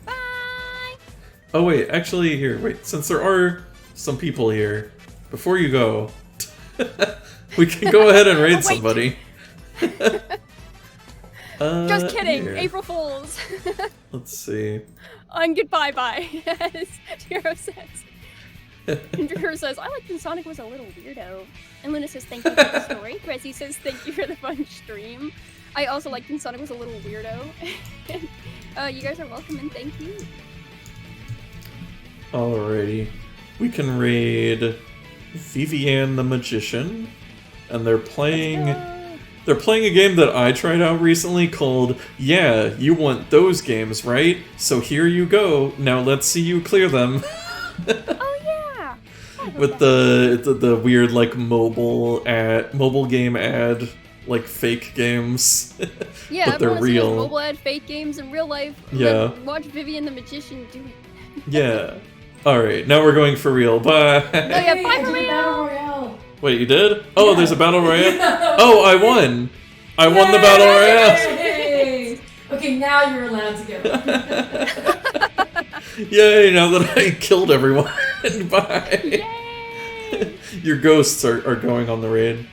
Bye. Oh, wait. Actually, since there are some people here, before you go, we can go ahead and raid somebody. Just kidding. Here. April Fools. Let's see. And goodbye bye, as Hero says. And Drew says, I like when Sonic was a little weirdo. And Luna says, thank you for the story. Resi says, thank you for the fun stream. I also like when Sonic was a little weirdo. You guys are welcome and thank you. Alrighty. We can raid Vivienne the Magician. And they're playing a game that I tried out recently called Yeah, You Want Those Games, right? So here you go. Now let's see you clear them. Oh yeah. With the weird like mobile game ad like fake games. Yeah, but they're real. Mobile ad fake games in real life. Yeah. Watch Vivienne the Magician do it. Yeah. Alright, now we're going for real. Bye. Oh yeah, bye for real. Battle Royale. Wait, you did? Oh, there's a battle royale? Oh, I won! I won the battle royale! Yay! Okay, now you're allowed to go. Yay, now that I killed everyone. Bye! Yay! Your ghosts are going on the raid.